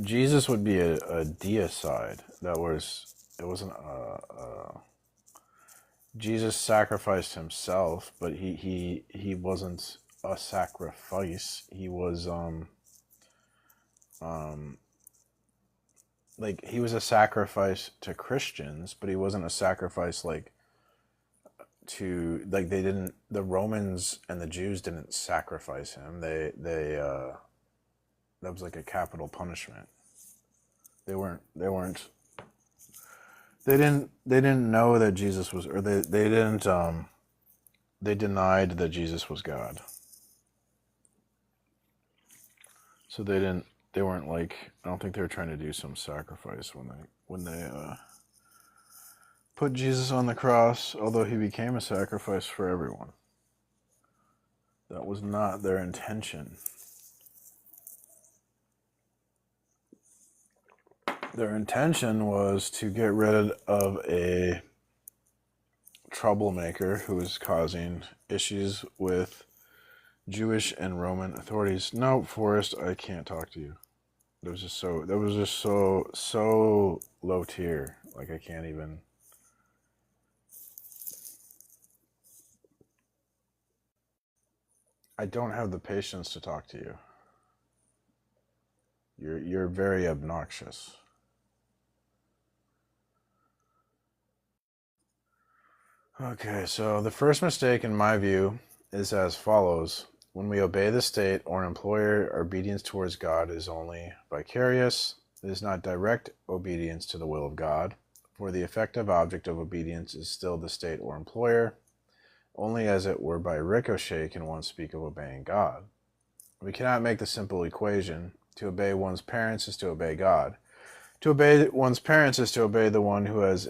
Jesus would be a deicide. It wasn't Jesus sacrificed himself, but he wasn't a sacrifice. He was like he was a sacrifice to Christians, but he wasn't a sacrifice to the Romans and the Jews didn't sacrifice him. They that was like a capital punishment. They didn't know that Jesus was, or they denied that Jesus was God. So they weren't like, I don't think they were trying to do some sacrifice when they put Jesus on the cross, although he became a sacrifice for everyone. That was not their intention. Their intention was to get rid of a troublemaker who was causing issues with Jewish and Roman authorities. No, Forrest, I can't talk to you. That was just so low tier. Like, I can't even. I don't have the patience to talk to you. You're very obnoxious. Okay, so the first mistake in my view is as follows. When we obey the state or an employer, our obedience towards God is only vicarious. It is not direct obedience to the will of God, for the effective object of obedience is still the state or employer. Only as it were by ricochet can one speak of obeying God. We cannot make the simple equation. To obey one's parents is to obey God. To obey one's parents is to obey the one who has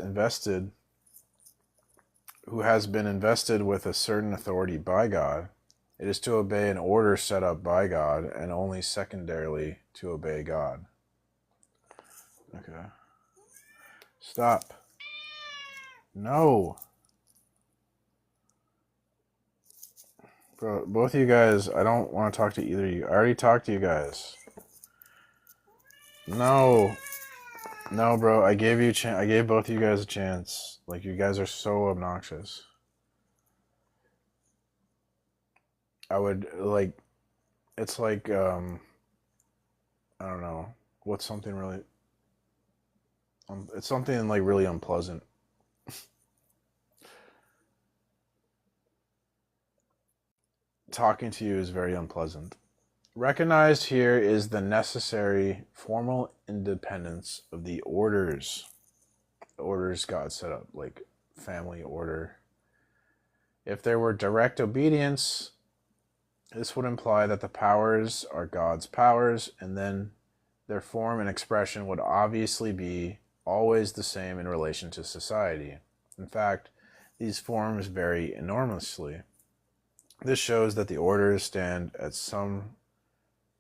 been invested with a certain authority by God. It is to obey an order set up by God, and only secondarily to obey God. Okay. Stop. No. Bro, both of you guys, I don't want to talk to either of you. I already talked to you guys. No. No, bro, I gave both of you guys a chance. Like, you guys are so obnoxious. I would, like, it's like, I don't know, what's something really, it's something, like, really unpleasant. Talking to you is very unpleasant. Recognized here is the necessary formal independence of the orders. The orders God set up, like family order. If there were direct obedience, this would imply that the powers are God's powers, and then their form and expression would obviously be always the same in relation to society. In fact, these forms vary enormously. This shows that the orders stand at some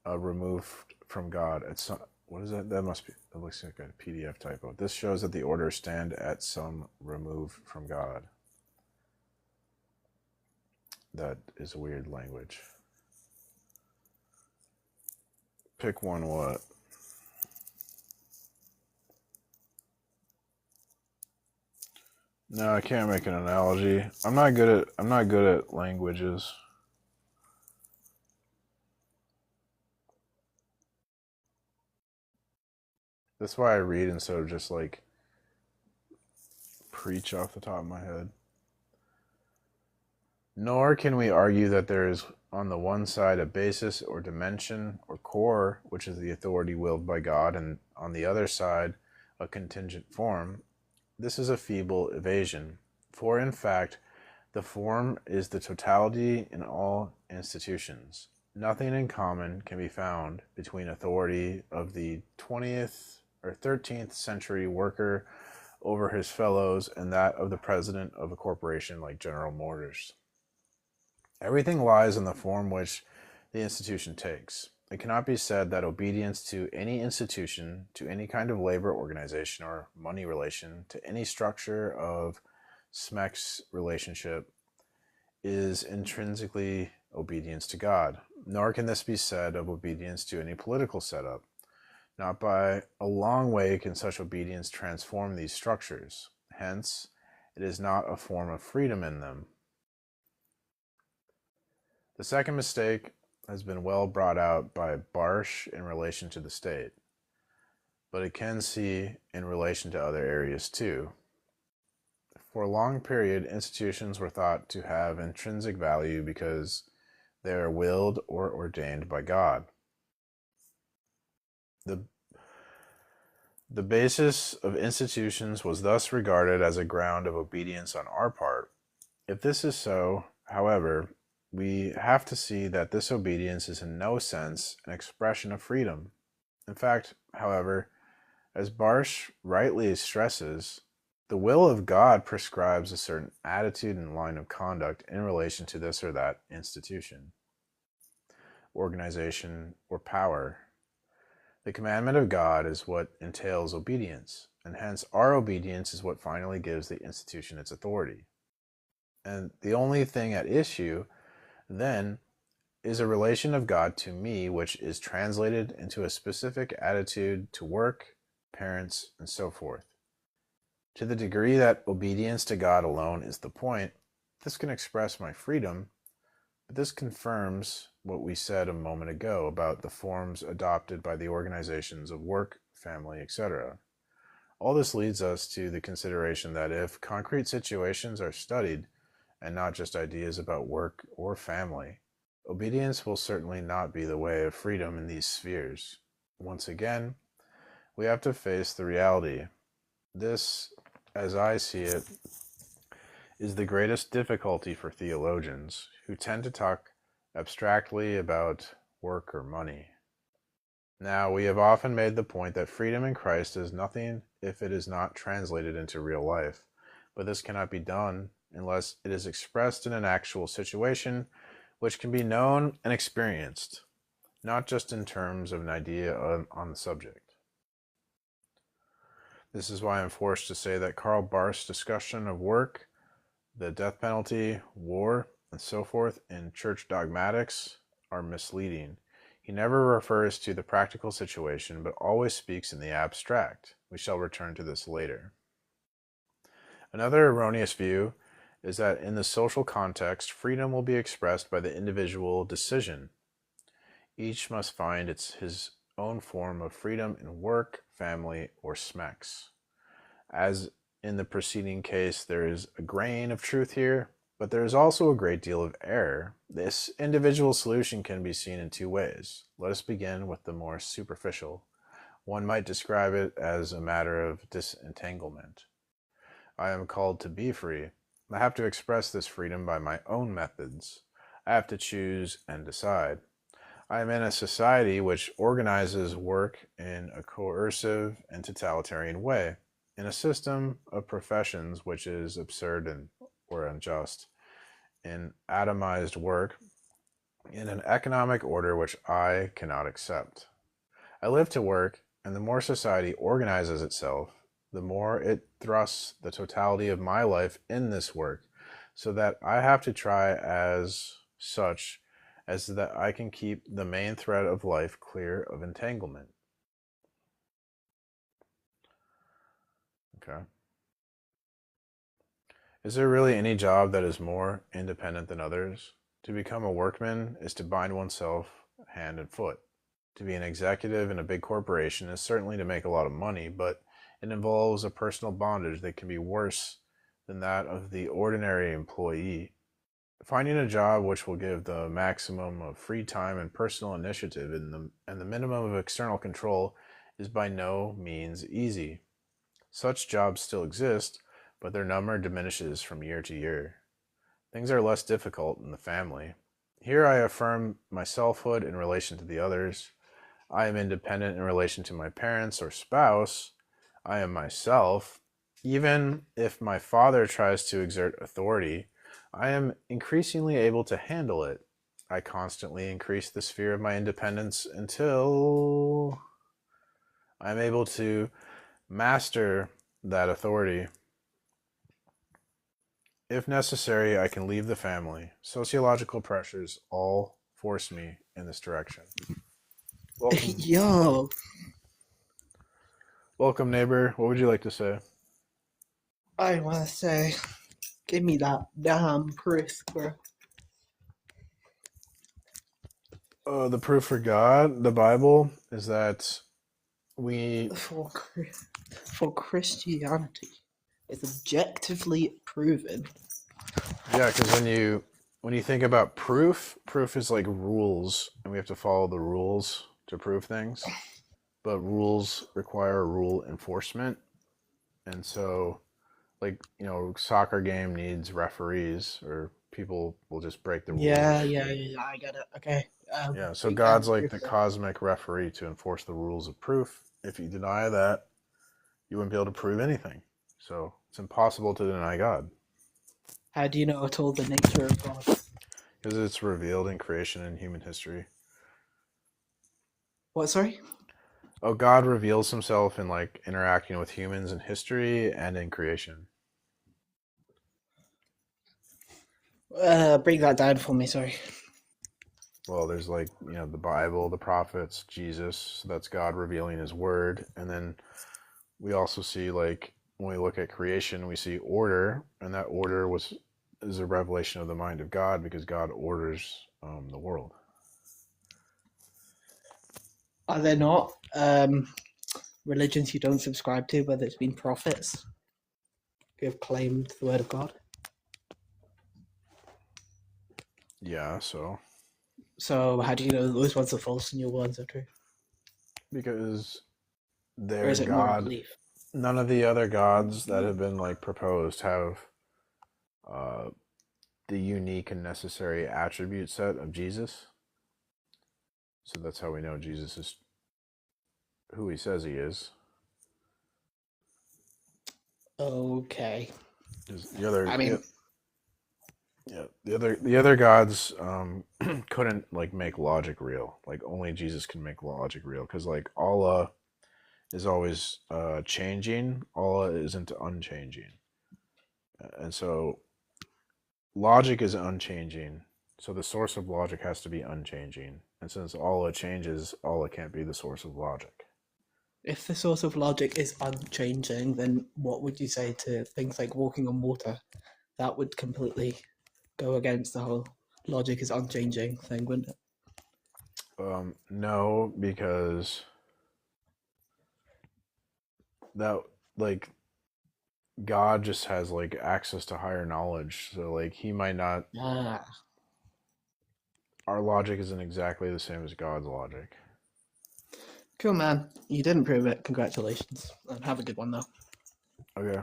removed from God. At some, what is that? That looks like a PDF typo. This shows that the orders stand at some remove from God. That is a weird language. Pick one what? No, I can't make an analogy. I'm not good at languages. That's why I read instead of just like preach off the top of my head. Nor can we argue that there is on the one side a basis or dimension or core, which is the authority willed by God, and on the other side a contingent form. This is a feeble evasion, for in fact the form is the totality in all institutions. Nothing in common can be found between authority of the 20th or 13th century worker over his fellows and that of the president of a corporation like General Motors. Everything lies in the form which the institution takes. It cannot be said that obedience to any institution, to any kind of labor organization or money relation, to any structure of SMEX relationship is intrinsically obedience to God. Nor can this be said of obedience to any political setup. Not by a long way can such obedience transform these structures. Hence, it is not a form of freedom in them. The second mistake has been well brought out by Barsh in relation to the state, but it can see in relation to other areas too. For a long period, institutions were thought to have intrinsic value because they are willed or ordained by God. The basis of institutions was thus regarded as a ground of obedience on our part. If this is so, however, we have to see that this obedience is in no sense an expression of freedom. In fact, however, as Barsh rightly stresses, the will of God prescribes a certain attitude and line of conduct in relation to this or that institution, organization, or power. The commandment of God is what entails obedience, and hence our obedience is what finally gives the institution its authority. And the only thing at issue then is a relation of God to me which is translated into a specific attitude to work, parents, and so forth. To the degree that obedience to God alone is the point, this can express my freedom, but this confirms what we said a moment ago about the forms adopted by the organizations of work, family, etc. All this leads us to the consideration that if concrete situations are studied, and not just ideas about work or family, obedience will certainly not be the way of freedom in these spheres. Once again, we have to face the reality. This, as I see it, is the greatest difficulty for theologians who tend to talk abstractly about work or money. Now, we have often made the point that freedom in Christ is nothing if it is not translated into real life, but this cannot be done unless it is expressed in an actual situation which can be known and experienced, not just in terms of an idea on the subject. This is why I'm forced to say that Karl Barth's discussion of work, the death penalty, war, and so forth in church dogmatics are misleading. He never refers to the practical situation, but always speaks in the abstract. We shall return to this later. Another erroneous view is that in the social context, freedom will be expressed by the individual decision. Each must find his own form of freedom in work, family, or SMEX. As in the preceding case, there is a grain of truth here, but there is also a great deal of error. This individual solution can be seen in two ways. Let us begin with the more superficial. One might describe it as a matter of disentanglement. I am called to be free. I have to express this freedom by my own methods. I have to choose and decide. I am in a society which organizes work in a coercive and totalitarian way, in a system of professions which is absurd or unjust, in atomized work, in an economic order which I cannot accept. I live to work, and the more society organizes itself, the more it thrusts the totality of my life in this work, so that I have to try as such as that I can keep the main thread of life clear of entanglement. Okay. Is there really any job that is more independent than others? To become a workman is to bind oneself hand and foot. To be an executive in a big corporation is certainly to make a lot of money, but it involves a personal bondage that can be worse than that of the ordinary employee. Finding a job which will give the maximum of free time and personal initiative and the minimum of external control is by no means easy. Such jobs still exist, but their number diminishes from year to year. Things are less difficult in the family. Here I affirm my selfhood in relation to the others. I am independent in relation to my parents or spouse. I am myself. Even if my father tries to exert authority, I am increasingly able to handle it. I constantly increase the sphere of my independence until I am able to master that authority. If necessary, I can leave the family. Sociological pressures all force me in this direction. Welcome, Yo, welcome, neighbor. What would you like to say? I want to say, give me that damn proof, bro. The proof for God, the Bible, is that we For Christianity, it's objectively proven. yeah, because when you think about proof is like rules, and we have to follow the rules to prove things. But rules require rule enforcement, and so, like, soccer game needs referees, or people will just break the rules. Yeah, I get it. Okay. Yeah, so big God's damn like proof, the bro. cosmic referee to enforce the rules of proof. If you deny that, you wouldn't be able to prove anything. So it's impossible to deny God How do you know at all the nature of God? because it's revealed in creation and human history. What, sorry? Oh, God reveals himself in like interacting with humans in history and in creation. Break that down for me, sorry. Well, there's like, the Bible, the prophets, Jesus, so that's God revealing his word. And then we also see, like, when we look at creation, we see order, and that order is a revelation of the mind of God because God orders the world. Are there not religions you don't subscribe to, whether it's been prophets who have claimed the word of God? Yeah, so So how do you know those ones are false and your ones are true? because Or their is it more a God, belief? none of the other gods that have been like proposed have the unique and necessary attribute set of Jesus. So that's how we know Jesus is who he says he is. Okay. 'Cause the other, I mean, the other gods couldn't like make logic real. Like only Jesus can make logic real because like Allah is always changing. Allah isn't unchanging, and so logic is unchanging. So the source of logic has to be unchanging. And since Allah changes, Allah can't be the source of logic. if the source of logic is unchanging, then what would you say to things like walking on water? That would completely go against the whole logic is unchanging thing, wouldn't it? No, because that like God just has like access to higher knowledge. So like he might not Ah, our logic isn't exactly the same as God's logic. cool, man. You didn't prove it. Congratulations. And have a good one, though. Okay.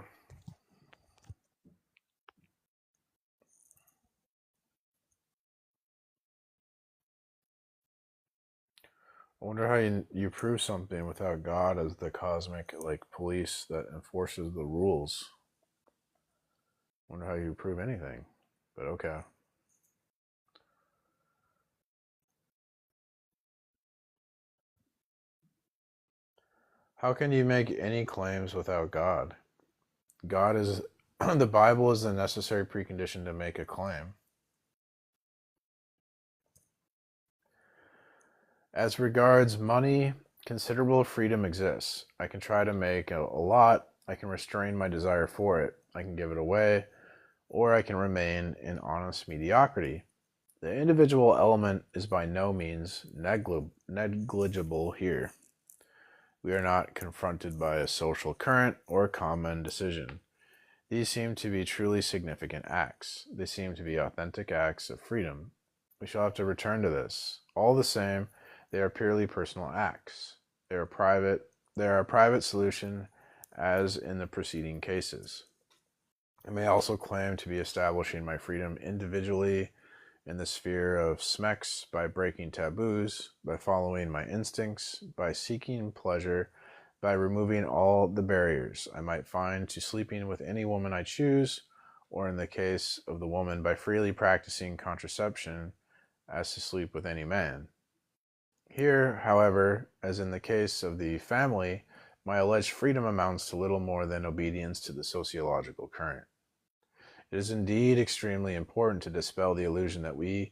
I wonder how you prove something without God as the cosmic like police that enforces the rules. I wonder how you prove anything. But okay. How can you make any claims without God? God is the Bible is the necessary precondition to make a claim. As regards money, considerable freedom exists. I can try to make a lot, I can restrain my desire for it, I can give it away, or I can remain in honest mediocrity. The individual element is by no means negligible here. We are not confronted by a social current or a common decision. These seem to be truly significant acts. They seem to be authentic acts of freedom. We shall have to return to this. All the same, they are purely personal acts. They are a private solution, as in the preceding cases. I may also claim to be establishing my freedom individually in the sphere of SMEX by breaking taboos, by following my instincts, by seeking pleasure, by removing all the barriers I might find to sleeping with any woman I choose, or in the case of the woman, by freely practicing contraception as to sleep with any man. Here, however, as in the case of the family, my alleged freedom amounts to little more than obedience to the sociological current. It is indeed extremely important to dispel the illusion that we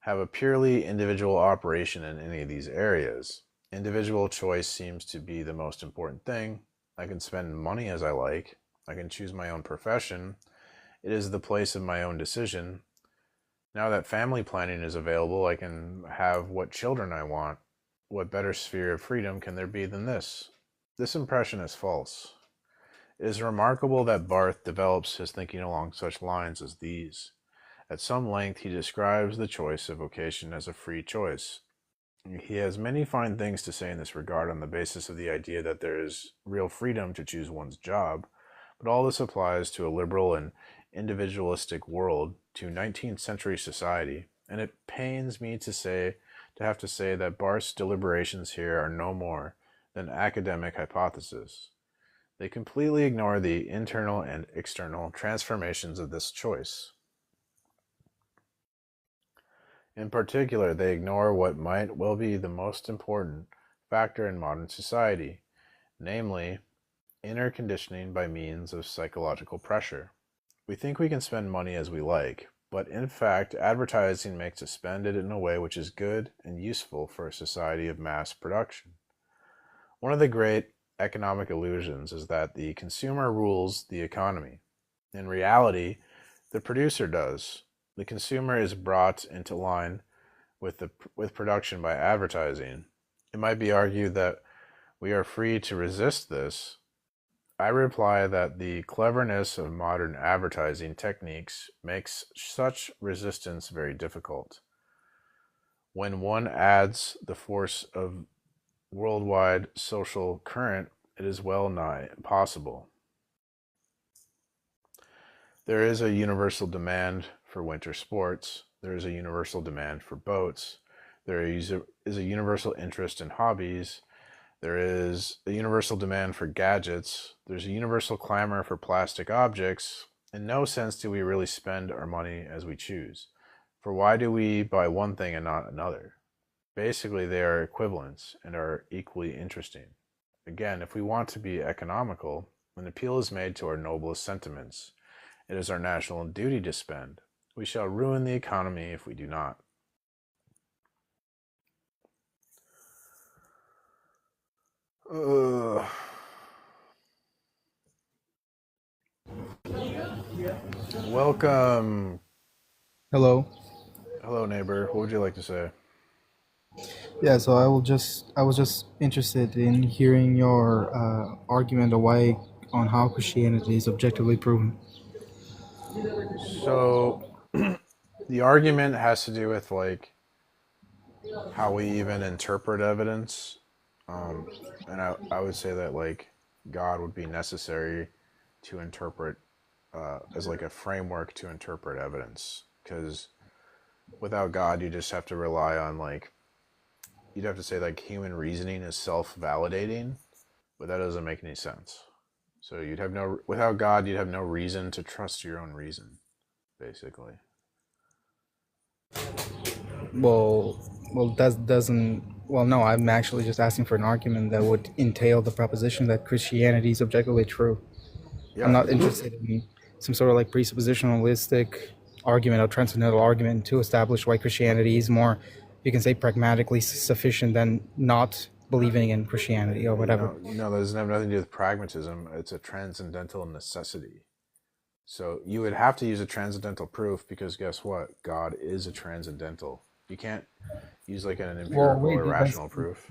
have a purely individual operation in any of these areas. Individual choice seems to be the most important thing. I can spend money as I like. I can choose my own profession. It is the place of my own decision. Now that family planning is available, I can have what children I want. What better sphere of freedom can there be than this? This impression is false. It is remarkable that Barth develops his thinking along such lines as these. At some length he describes the choice of vocation as a free choice. He has many fine things to say in this regard on the basis of the idea that there is real freedom to choose one's job, but all this applies to a liberal and individualistic world, to 19th century society, and it pains me to have to say that Barth's deliberations here are no more than academic hypothesis. They completely ignore the internal and external transformations of this choice. In particular, they ignore what might well be the most important factor in modern society, namely, inner conditioning by means of psychological pressure. We think we can spend money as we like, but in fact, advertising makes us spend it in a way which is good and useful for a society of mass production. One of the great economic illusions is that the consumer rules the economy. In reality, the producer does. The consumer is brought into line with production by advertising. It might be argued that we are free to resist this. I reply that the cleverness of modern advertising techniques makes such resistance very difficult. When one adds the force of worldwide social current, it is well nigh impossible. There is a universal demand for winter sports. There is a universal demand for boats. There is a universal interest in hobbies. There is a universal demand for gadgets. There's a universal clamor for plastic objects. In no sense do we really spend our money as we choose. For why do we buy one thing and not another? Basically, they are equivalents and are equally interesting. Again, if we want to be economical, an appeal is made to our noblest sentiments. It is our national duty to spend. We shall ruin the economy if we do not. Welcome. Hello. Hello, neighbor. What would you like to say? Yeah, so I was just interested in hearing your argument on how Christianity is objectively proven. So, the argument has to do with like how we even interpret evidence, and I would say that like God would be necessary to interpret as like a framework to interpret evidence, because without God, you just have to rely on like you'd have to say like human reasoning is self-validating, but that doesn't make any sense. So you'd have no, without God, you'd have no reason to trust your own reason, basically. Well, that doesn't. Well, no, I'm actually just asking for an argument that would entail the proposition that Christianity is objectively true. Yeah. I'm not interested in some sort of like presuppositionalistic argument or transcendental argument to establish why Christianity is more, you can say, pragmatically sufficient than not believing in Christianity or whatever. No, that doesn't have nothing to do with pragmatism. It's a transcendental necessity. So you would have to use a transcendental proof because guess what? God is a transcendental. You can't use like an empirical or rational proof.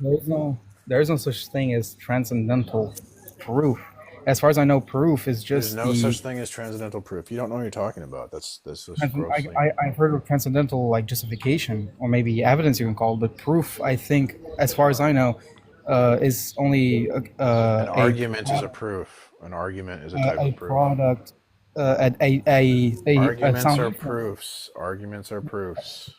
There is no such thing as transcendental proof. As far as I know, proof is just There's no such thing as transcendental proof. You don't know what you're talking about. That's just grossly. I've heard of transcendental like justification or maybe evidence you can call it, but proof, I think, as far as I know, is only An argument is a proof. An argument is a type of proof. Product. Arguments sound are inference. proofs. Arguments are proofs.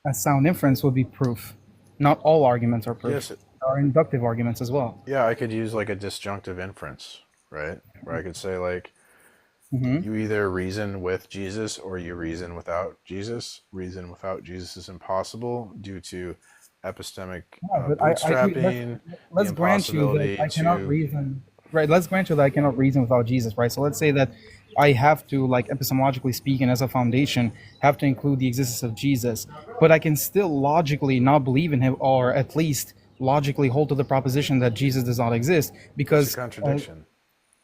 A sound inference would be proof. Not all arguments are proof. Yes. There are inductive arguments as well. Yeah, I could use like a disjunctive inference, right? Where I could say like, Mm-hmm. you either reason with Jesus or you reason without Jesus. Reason without Jesus is impossible due to epistemic But I agree. bootstrapping. Let's the grant you that impossibility I cannot to- reason. Right. Let's grant you that I cannot reason without Jesus. Right. So let's say that I have to, like epistemologically speaking, as a foundation, have to include the existence of Jesus, but I can still logically not believe in him, or at least logically hold to the proposition that Jesus does not exist, because It's a contradiction.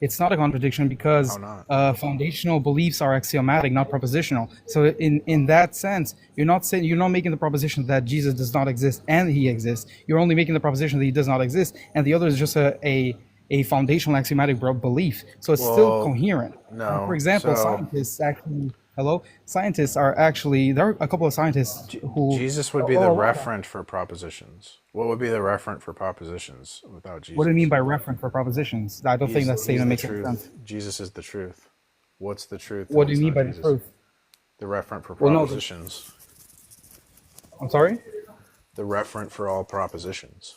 it's not a contradiction because How not? foundational beliefs are axiomatic, not propositional. So in that sense, you're not making the proposition that Jesus does not exist and he exists. You're only making the proposition that he does not exist, and the other is just a foundational axiomatic belief. So it's still Well, coherent. no, For example, so- scientists are actually, there are a couple of scientists who Jesus would be the referent for propositions. What would be the referent for propositions without Jesus? What do you mean by reference for propositions? I don't think that He's statement the makes any truth. sense. Jesus is the truth. What's the truth? What do It's you mean not by the Jesus. truth? The referent for Well, no, propositions. I'm sorry? The referent for all propositions.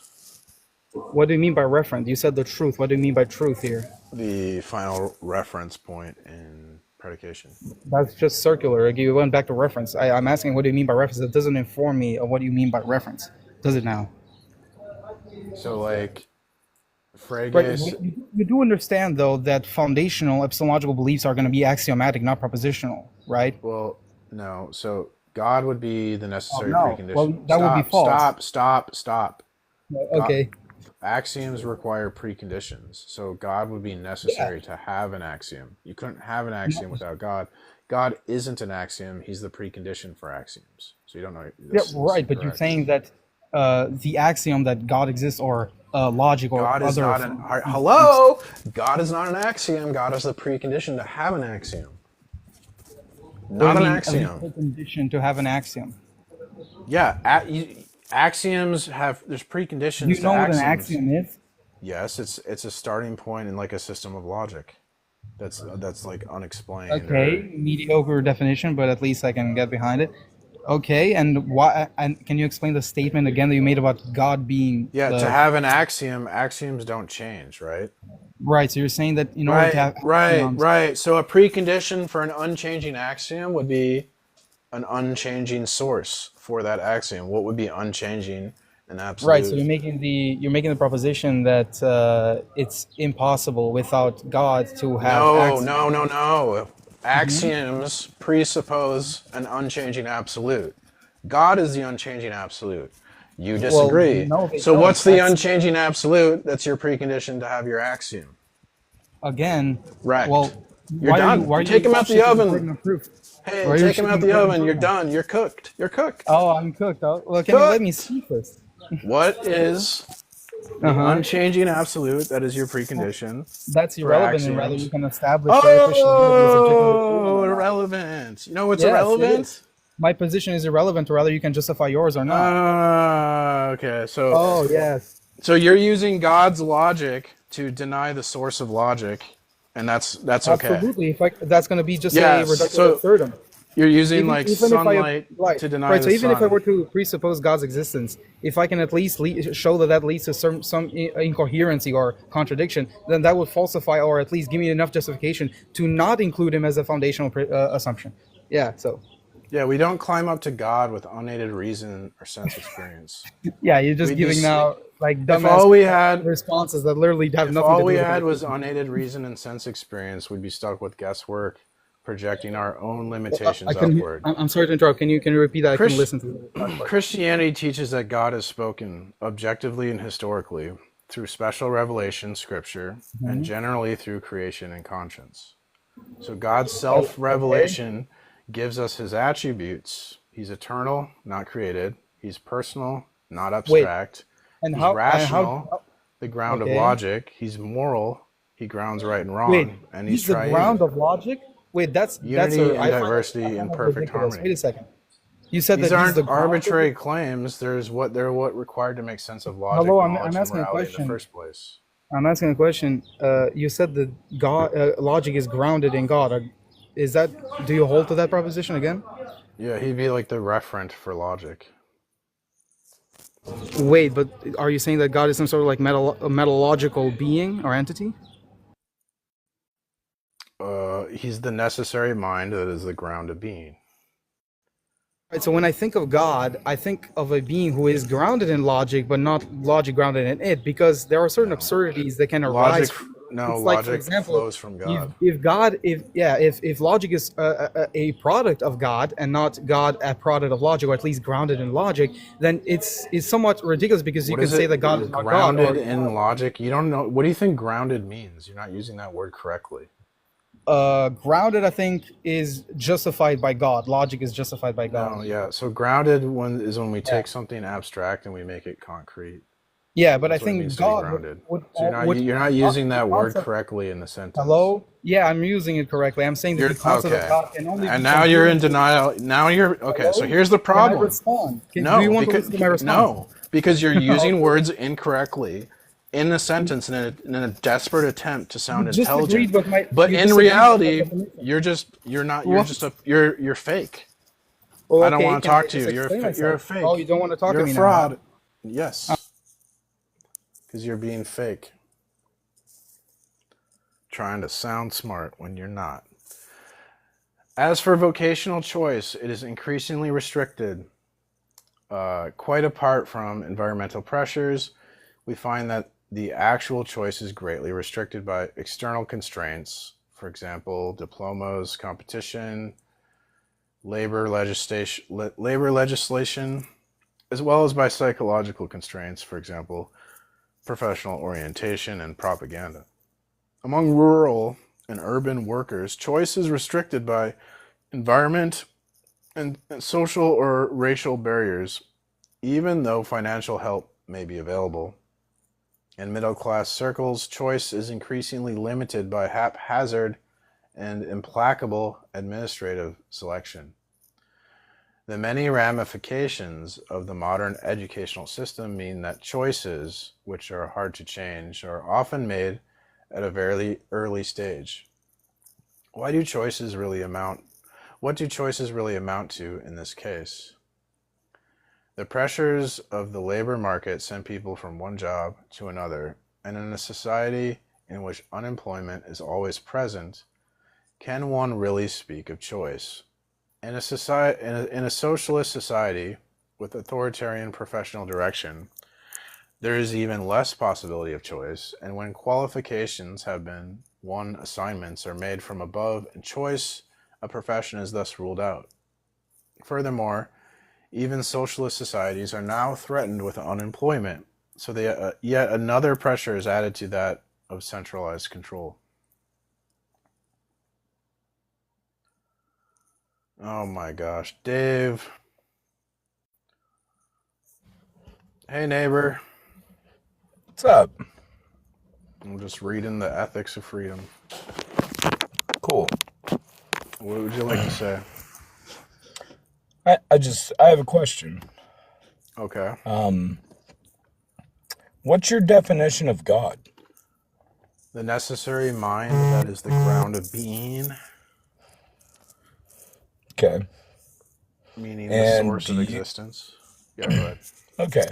What do you mean by reference? You said the truth. What do you mean by truth here? The final reference point in predication. That's just circular. Like, you went back to reference. I'm asking, what do you mean by reference? It doesn't inform me of what you mean by reference. Does it now? So like Right. Frege's You do understand, though, that foundational epistemological beliefs are going to be axiomatic, not propositional, right? well, no. So God would be the necessary no. precondition. Well, that would be false. Stop. Okay. Axioms require preconditions. So God would be necessary to have an axiom. You couldn't have an axiom without God. God isn't an axiom. He's the precondition for axioms. So you don't know. Yeah, right. But you're saying that the axiom that God exists, or logic, or God is other. not an hello. God is not an axiom. God is the precondition to have an axiom. Not an axiom. A condition to have an axiom. Yeah, axioms have there's preconditions. You to know what an axioms. axiom is? Yes, it's a starting point in like a system of logic. That's like unexplained. Okay, mediocre definition, but at least I can get behind it. Okay, and why? And can you explain the statement again that you made about God being? Yeah, the, to have an axiom, axioms don't change, right? Right. So you're saying that in order to have axioms, Right. So a precondition for an unchanging axiom would be an unchanging source for that axiom. What would be unchanging and absolute? Right. So you're making the proposition that it's impossible without God to have. No. Axioms presuppose an unchanging absolute. God is the unchanging absolute. You disagree. no, they So don't. what's the That's- unchanging absolute? That's your precondition to have your axiom. Again. Right. Well, You're why done. Are you, why are Take you him out the shifting oven. burden of proof? Hey, Why are you take him out shifting the burden of oven. You're proof? done. You're cooked. You're cooked. Oh, I'm cooked. Oh, well, can you let me see first? What is the Uh-huh. unchanging absolute? That is your precondition. That's for irrelevant, and axioms. rather you can establish that Christianity is Oh, objectively- irrelevant. You know what's Yes, it irrelevant? is. My position is irrelevant, or rather you can justify yours or not. Okay. So. Oh, yes. So you're using God's logic to deny the source of logic, and that's okay. Absolutely. That's going to be just Yes, a reductive so- absurdum. You're using Even like even if I sunlight right to deny right, so the even if I sun. were to presuppose God's existence, if I can at least show that that leads to some incoherency or contradiction, then that would falsify or at least give me enough justification to not include him as a foundational assumption. Yeah. So Yeah, we don't climb up to God with unaided reason or sense experience. yeah, you're just We giving just now like if dumbass all we had responses that literally have if nothing all to do we with had was anything. unaided reason and sense experience, we'd be stuck with guesswork, projecting our own I limitations can. upward. I'm sorry to interrupt. Can you repeat that? I can Christ- listen to the last part. Christianity teaches that God has spoken objectively and historically through special revelation, scripture, and Mhm. generally through creation and conscience. So God's Okay. self-revelation gives us his attributes. He's eternal, not created. He's personal, not Wait, abstract. and He's how? rational, the ground of Okay. logic. He's moral, he grounds right and Wait, wrong, and he's he's the triune. ground of logic. Wait, that's Unity a. and I find that diversity kind in of perfect ridiculous. harmony. Wait a second. You said These that he's aren't the ground of arbitrary it. claims. They're what required to make sense of logic, Hello, I'm knowledge, and asking a morality in the question. first place. I'm asking a question. You said that God logic is grounded in God. Is that? Do you hold to that proposition again? Yeah, he'd be like the referent for logic. Wait, but are you saying that God is some sort of like metalogical being or entity? He's the necessary mind that is the ground of being. Right, so when I think of God, I think of a being who is grounded in logic, but not logic grounded in it, because there are certain absurdities that can arise. No, It's like, for logic example, flows from God. if logic is a product of God and not God a product of logic, or at least grounded in logic, then it's somewhat ridiculous, because you What can is say it? that God is not God. Grounded Or, in logic? You don't know. What do you think grounded means? You're not using that word correctly. grounded, I think, is justified by God. Logic is justified by God. No, yeah. So grounded is when we Yeah. take something abstract and we make it concrete. Yeah, but I That's what it think means to be God grounded. would So you're not using that word concept. correctly in the sentence. Hello? Yeah, I'm using it correctly. I'm saying that You're the concept okay. of God can only And be now you're in comprehended. denial. Now you're okay. So Hello? here's the Can I problem. respond? Do No, you want to because listen to my response? no, because you're using Okay. words incorrectly in the sentence in a desperate attempt to sound You just intelligent. agreed with my. But You in just agreed with my reality, definition. you're fake. Well, I don't okay, want to can I talk to just you. explain You're a myself? fake. Oh, you don't want to talk You're to a me now, huh? fraud. Yes, because you're being fake, trying to sound smart when you're not. As for vocational choice, it is increasingly restricted. Quite apart from environmental pressures, we find that the actual choice is greatly restricted by external constraints. For example, diplomas, competition, labor legislation, as well as by psychological constraints, for example, professional orientation and propaganda. Among rural and urban workers, choice is restricted by environment and social or racial barriers, even though financial help may be available. In middle-class circles, choice is increasingly limited by haphazard and implacable administrative selection. The many ramifications of the modern educational system mean that choices, which are hard to change, are often made at a very early stage. What do choices really amount to in this case? The pressures of the labor market send people from one job to another, and in a society in which unemployment is always present, can one really speak of choice? In a socialist society with authoritarian professional direction, there is even less possibility of choice, and when qualifications have been won, assignments are made from above, and choice of profession is thus ruled out. Furthermore, even socialist societies are now threatened with unemployment, so yet another pressure is added to that of centralized control. Oh my gosh, Dave. Hey neighbor. What's up? I'm just reading the Ethics of Freedom. Cool. What would you like to say? I have a question. Okay. What's your definition of God? The necessary mind that is the ground of being. Okay. meaning the And source of existence. Yeah, go ahead. okay.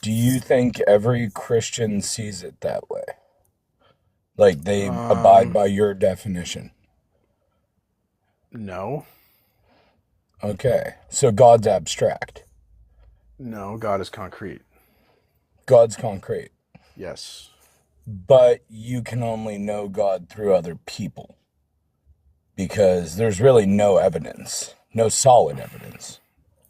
Do you think every Christian sees it that way? Like they abide by your definition? No. Okay. So God's abstract. No, God is concrete. God's concrete. Yes. But you can only know God through other people. Because there's really no evidence, no solid evidence.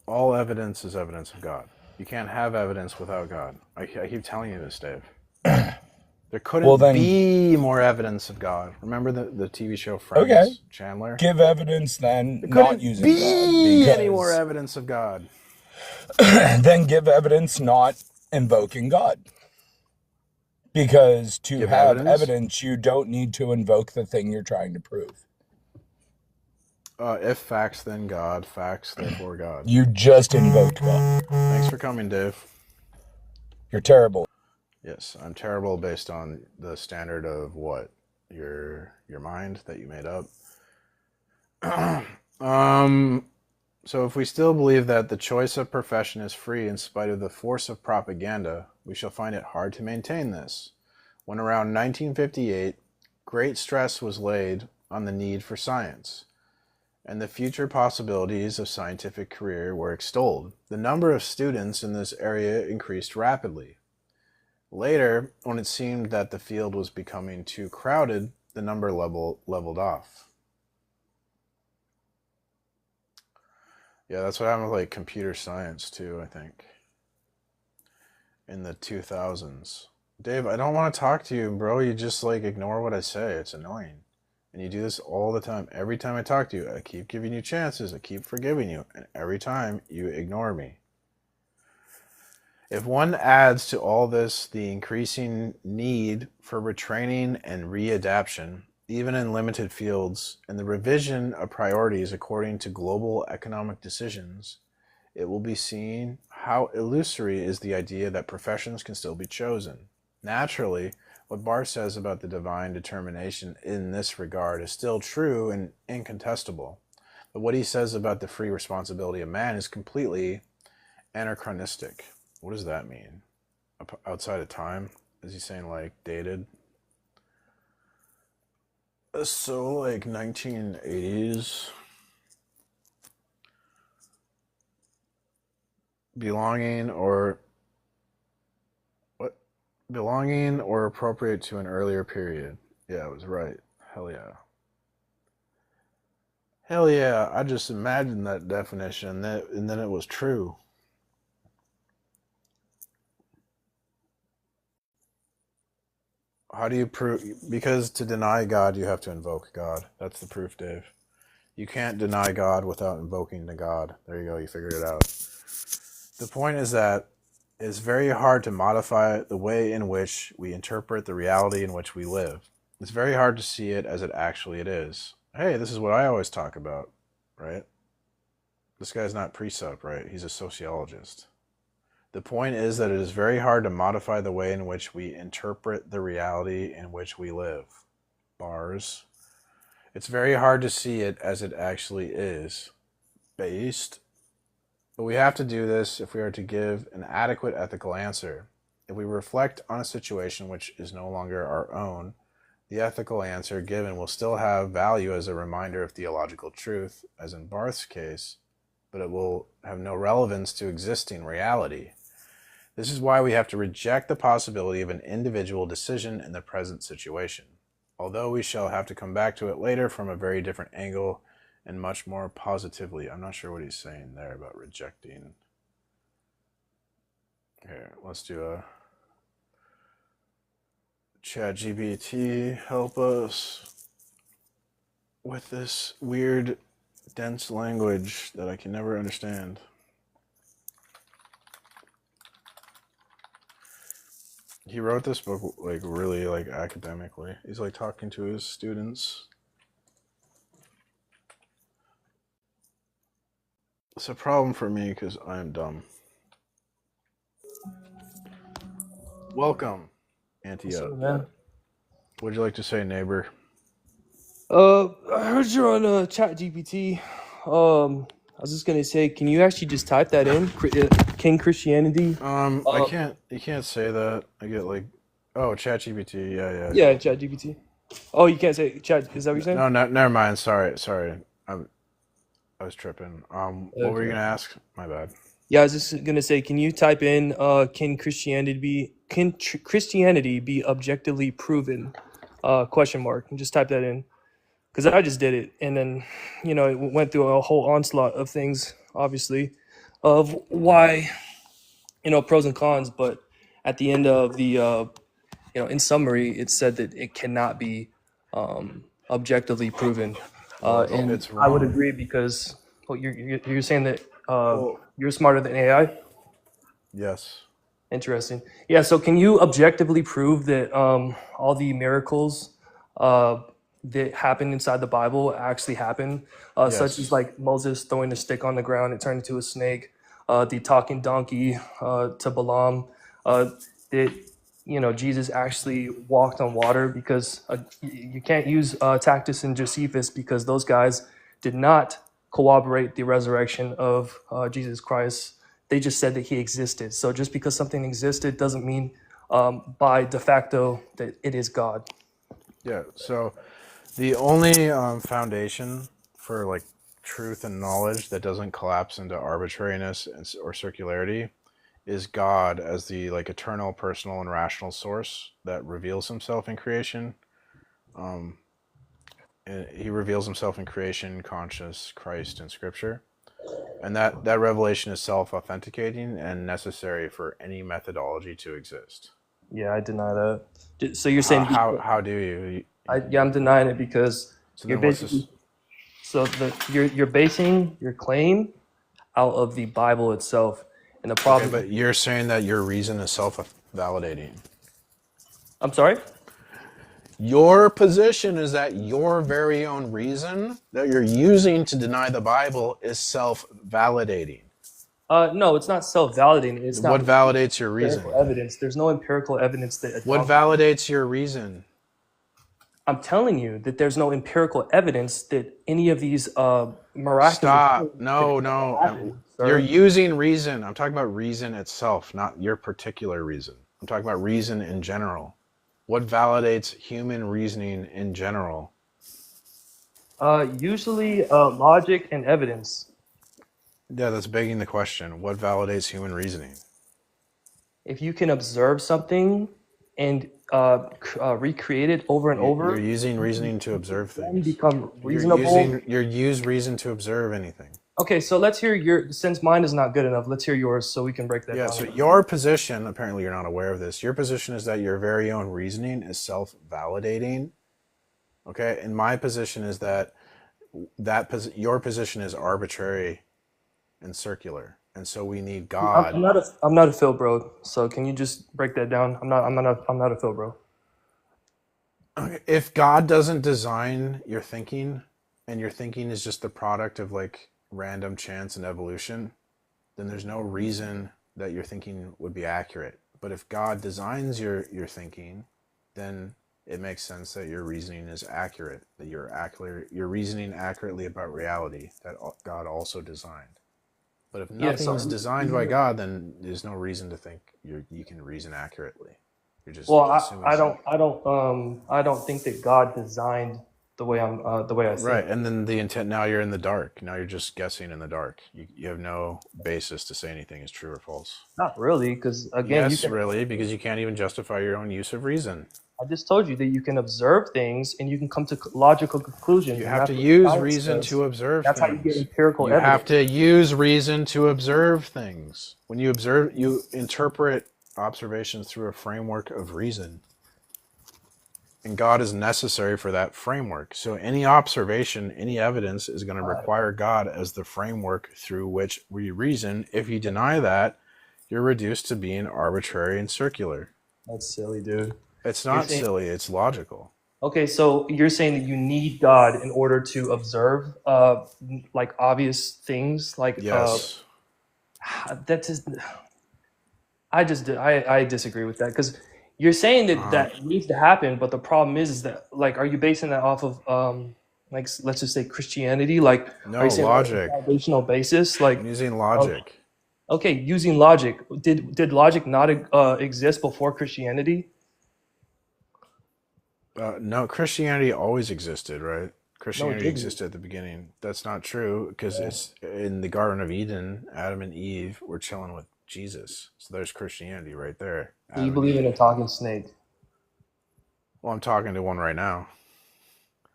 All evidence is evidence of God. You can't have evidence without God. I keep telling you this, Dave. There couldn't be more evidence of God. Remember the TV show Friends? Okay. Chandler? Give evidence then, There not couldn't using be God. any more evidence of God. Then give evidence not invoking God. Because to Give have evidence? evidence, you don't need to invoke the thing you're trying to prove. If facts, then God. Facts, therefore God. You just invoked God. Thanks for coming, Dave. You're terrible. Yes, I'm terrible based on the standard of what? Your mind that you made up? So if we still believe that the choice of profession is free in spite of the force of propaganda, we shall find it hard to maintain this. When around 1958, great stress was laid on the need for science, and the future possibilities of scientific career were extolled, the number of students in this area increased rapidly. Later, when it seemed that the field was becoming too crowded, the number leveled off. Yeah, that's what happened with like computer science too, I think. In the 2000s. Dave, I don't want to talk to you, bro. You just like ignore what I say. It's annoying. And you do this all the time. Every time I talk to you, I keep giving you chances. I keep forgiving you. And every time you ignore me. If one adds to all this the increasing need for retraining and readaptation, even in limited fields, and the revision of priorities according to global economic decisions, it will be seen how illusory is the idea that professions can still be chosen. Naturally, what Barth says about the divine determination in this regard is still true and incontestable, but what he says about the free responsibility of man is completely anachronistic. What does that mean? Outside of time? Is he saying like dated? So like 1980s, belonging or appropriate to an earlier period. Yeah, I was right. Hell yeah. Hell yeah. I just imagined that definition and then it was true. How do you prove? Because to deny God, you have to invoke God. That's the proof, Dave. You can't deny God without invoking the God. There you go. You figured it out. The point is that it's very hard to modify the way in which we interpret the reality in which we live. It's very hard to see it as it actually is. Hey, this is what I always talk about, right? This guy's not Precept, right? He's a sociologist. The point is that it is very hard to modify the way in which we interpret the reality in which we live. Bars. It's very hard to see it as it actually is. Based. But we have to do this if we are to give an adequate ethical answer. If we reflect on a situation which is no longer our own, the ethical answer given will still have value as a reminder of theological truth, as in Barth's case, but it will have no relevance to existing reality. This is why we have to reject the possibility of an individual decision in the present situation, although we shall have to come back to it later from a very different angle and much more positively. I'm not sure what he's saying there about rejecting. Here, let's do a ChatGPT help us with this weird, dense language that I can never understand. He wrote this book like really like academically. He's like talking to his students. It's a problem for me because I am dumb. Welcome, Antio. man? What'd you like to say, neighbor? I heard you're on ChatGPT. I was just gonna say, can you actually just type that in? Can Christianity? I can't. You can't say that. I get like, oh, ChatGPT. Yeah. Yeah, ChatGPT. Oh, you can't say Chat. Is that what you're saying? No, never mind. Sorry. I was tripping. What were you Okay. gonna ask? My bad. Yeah, I was just gonna say, can you type in can Christianity be objectively proven? Question mark. And just type that in. Because I just did it, and then it went through a whole onslaught of things, obviously, of why pros and cons. But at the end of the in summary, it said that it cannot be objectively proven, and It's I would wrong. agree because you're saying that you're smarter than AI. Yes. Interesting. Yeah. So, can you objectively prove that all the miracles that happened inside the Bible actually happened, such as Yes. like Moses throwing a stick on the ground, it turned into a snake, the talking donkey to Balaam, that Jesus actually walked on water because you can't use Tacitus and Josephus because those guys did not corroborate the resurrection of Jesus Christ. They just said that he existed. So just because something existed doesn't mean by de facto that it is God. Yeah. So the only foundation for like truth and knowledge that doesn't collapse into arbitrariness or circularity is God as the like eternal, personal, and rational source that reveals himself in creation. And he reveals himself in creation, conscious, Christ, and Scripture. And that revelation is self-authenticating and necessary for any methodology to exist. Yeah, I deny that. So you're saying How do you? I'm denying it because So you're then what's basically this? you're basing your claim out of the Bible itself, and the Okay, problem. but you're saying that your reason is self-validating. I'm sorry. Your position is that your very own reason that you're using to deny the Bible is self-validating. No, it's not self-validating. It's not What validates your empirical reason? evidence. There's no empirical evidence that. What validates your reason? I'm telling you that there's no empirical evidence that any of these miraculous. Stop. No. You're using reason. I'm talking about reason itself, not your particular reason. I'm talking about reason in general. What validates human reasoning in general? Usually logic and evidence. Yeah, that's begging the question. What validates human reasoning? If you can observe something and recreate it over and over, You're using reasoning to observe then things. become reasonable. You use reason to observe anything. Okay, so let's hear your. Since mine is not good enough, let's hear yours so we can break that Yeah, down. so your position, apparently you're not aware of this, your position is that your very own reasoning is self-validating. Okay, and my position is that your position is arbitrary and circular. And so we need God. I'm not a Phil bro. So can you just break that down? I'm not a Phil bro. Okay, if God doesn't design your thinking and your thinking is just the product of like random chance and evolution, then there's no reason that your thinking would be accurate. But if God designs your thinking, then it makes sense that your reasoning is accurate, that you're reasoning accurately about reality that God also designed. But if nothing is designed by God, then there's no reason to think you can reason accurately. You're just assuming I don't think that God designed the way I see. right, and then the intent. Now you're in the dark. Now you're just guessing in the dark. You have no basis to say anything is true or false. Not really, because again, Yes, really, because you can't even justify your own use of reason. I just told you that you can observe things and you can come to logical conclusions. You and have that's to what use science reason does. to observe That's things. how you get empirical You evidence. have to use reason to observe things. When you observe, you interpret observations through a framework of reason. And God is necessary for that framework. So any observation, any evidence is going to require God as the framework through which we reason. If you deny that, you're reduced to being arbitrary and circular. That's silly, dude. It's not silly, it's logical. Okay, so you're saying that you need God in order to observe like obvious things, like Yes. that is. I disagree with that because you're saying that that needs to happen, but the problem is that like, are you basing that off of like let's just say Christianity? Like, are No, you saying that's the logic. foundational basis? Like, I'm using logic. okay, using logic. Did logic not exist before Christianity? No, Christianity always existed, right? No, it Christianity didn't. existed at the beginning. That's not true because it's in the Garden of Eden. Adam and Eve were chilling with Jesus, so there's Christianity right there. Do you Adam and believe in Eve. a talking snake? Well, I'm talking to one right now.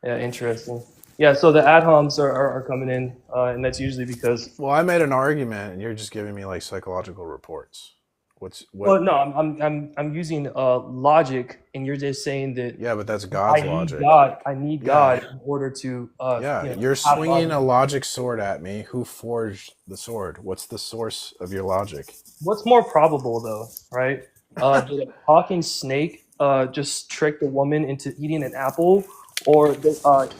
Yeah, interesting. Yeah, so the ad homs are coming in, and that's usually because. Well, I made an argument, and you're just giving me like psychological reports. Well, no, I'm using logic, and you're just saying that. Yeah, but that's I God's need logic. God. I need Yeah. God in order to. Yeah, You know, you're have swinging logic. a logic sword at me. Who forged the sword? What's the source of your logic? What's more probable, though, right? Did a talking snake just trick the woman into eating an apple, or did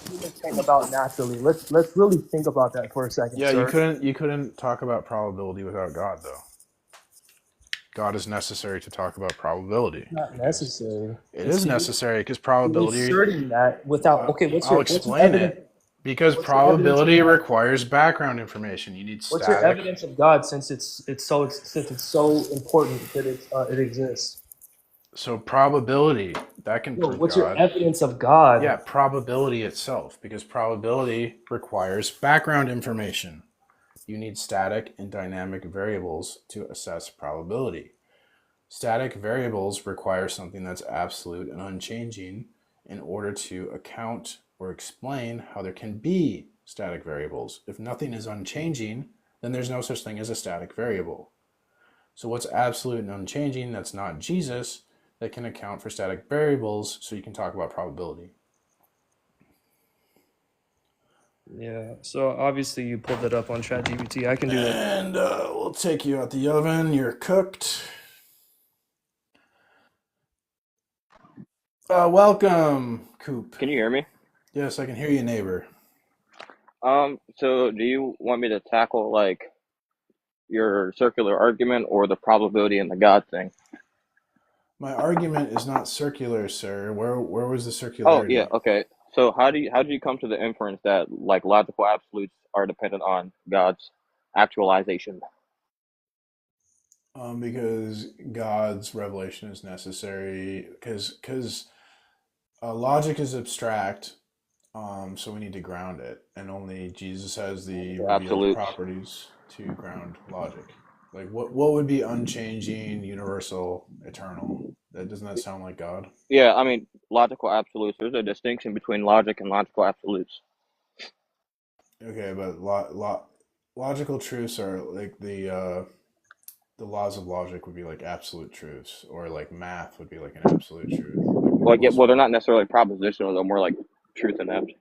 humans came about naturally? Let's really think about that for a second, Yeah, sir. you couldn't talk about probability without God, though. God is necessary to talk about probability. Not necessary. It It's is you necessary because you're probability. inserting that without. Okay, I'll explain it. Because what's your evidence of probability God? requires background information. You need What's your static. evidence of God since it's so important that it exists? So probability, that can No, prove what's your God. evidence of God? Yeah, probability itself, because probability requires background information. You need static and dynamic variables to assess probability. Static variables require something that's absolute and unchanging in order to account or explain how there can be static variables. If nothing is unchanging, then there's no such thing as a static variable. So what's absolute and unchanging that's not Jesus that can account for static variables so you can talk about probability? Yeah. So obviously you pulled that up on ChatGPT. I can do that. And we'll take you out the oven. You're cooked. Welcome, Coop. Can you hear me? Yes, I can hear you, neighbor. So do you want me to tackle like your circular argument or the probability and the God thing? My argument is not circular, sir. Where was the Oh, yeah, circularity? okay. So how do you come to the inference that like logical absolutes are dependent on God's actualization? Because God's revelation is necessary. Because logic is abstract, so we need to ground it, and only Jesus has the revealed Absolutes. properties to ground logic. Like what would be unchanging, universal, eternal? Doesn't that sound like God? Yeah, I mean logical absolutes. There's a distinction between logic and logical absolutes. Okay, but logical truths are like the laws of logic would be like absolute truths, or like math would be like an absolute truth. Well, yeah, well, they're not necessarily propositional. They're more like truth and end.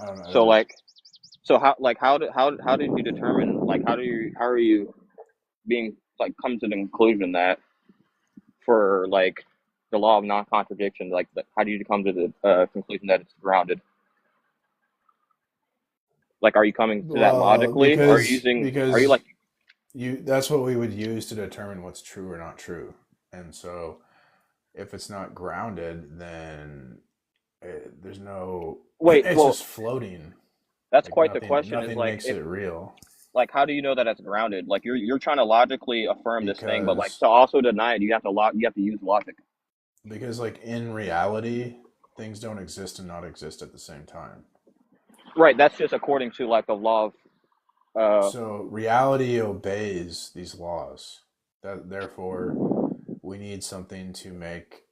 I don't know. So like, so how did you determine like how are you being like come to the conclusion that for like the law of non-contradiction, like how do you come to the conclusion that it's grounded? Like, are you coming to that Well, logically, or are you because like that's what we would use to determine what's true or not true. And so if it's not grounded, then there's no wait? it's Well, just floating. that's Like quite the question. Is nothing like makes if it real. like how do you know that it's grounded? Like you're trying to logically affirm this thing, but like Because to also deny it, you have to use logic. like in reality, things don't exist and not exist at the same time. Right. That's just according to like the law of So reality obeys these laws. Therefore we need something to make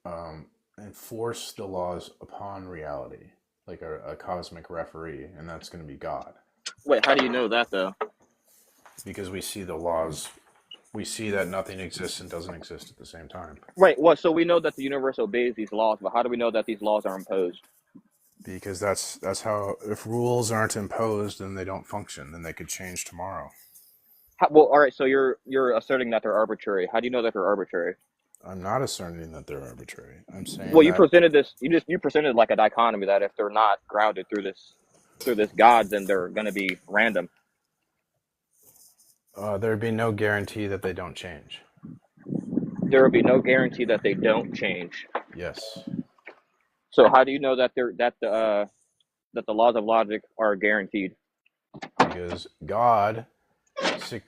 enforce the laws upon reality, like a cosmic referee, and that's going to be God. Wait, how do you know that though? Because we see the laws, we see that nothing exists and doesn't exist at the same time. Right. Well, so we know that the universe obeys these laws, but how do we know that these laws are imposed? Because that's how, if rules aren't imposed, then they don't function. Then they could change tomorrow. Well, all right. So you're asserting that they're arbitrary. How do you know that they're arbitrary? I'm not asserting that they're arbitrary. I'm saying Well, you that presented this. You presented like a dichotomy that if they're not grounded through this God, then they're going to be random. there'd be no guarantee that they don't change. There will be no guarantee that they don't change. Yes. So how do you know that that the laws of logic are guaranteed? Because God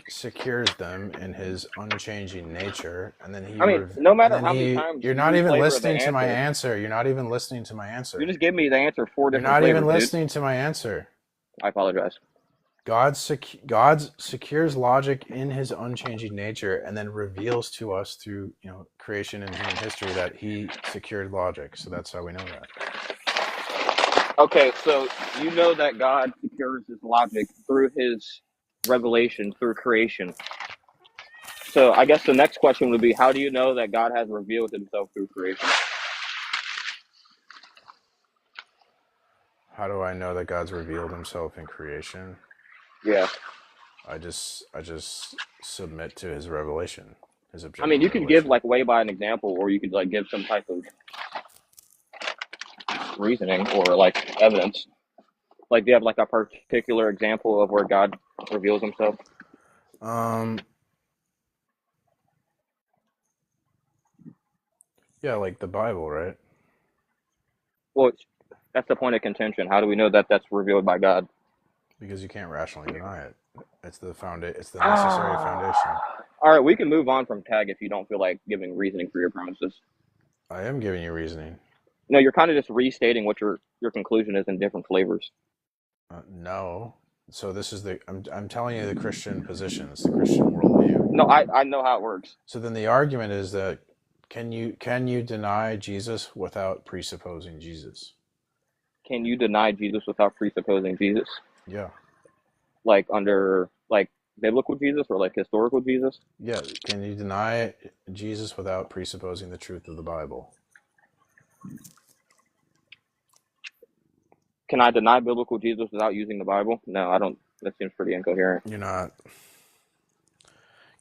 secures them in His unchanging nature, and then I mean, no matter how many times you're not you even flavor the listening to my answer, answer. You're not even listening to my answer. you just gave me the answer four You're different not even flavors, dude. listening to my answer. I apologize. God secures logic in His unchanging nature, and then reveals to us through creation and human history that He secured logic. So that's how we know that. Okay, so you know that God secures his logic through his revelation, through creation. So I guess the next question would be, how do you know that God has revealed himself through creation? How do I know that God's revealed Himself in creation? Yeah. I just submit to His revelation, His I objective mean, you can revelation. give like way by an example, or you could like give some type of reasoning or like evidence. Like, do you have like a particular example of where God reveals himself? Yeah, like the Bible, right? Well, that's the point of contention. How do we know that that's revealed by God? Because you can't rationally deny it. It's the It's the necessary foundation. All right, we can move on from tag if you don't feel like giving reasoning for your premises. I am giving you reasoning. No, you're kind of just restating what your conclusion is in different flavors. No. So this is I'm telling you the Christian position. It's the Christian worldview. No, I know how it works. So then the argument is that can you deny Jesus without presupposing Jesus? Can you deny Jesus without presupposing Jesus? Yeah. Like under like biblical Jesus or like historical Jesus? Yeah. Can you deny Jesus without presupposing the truth of the Bible? Can I deny biblical Jesus without using the Bible? No, I don't. That seems pretty incoherent. You're not.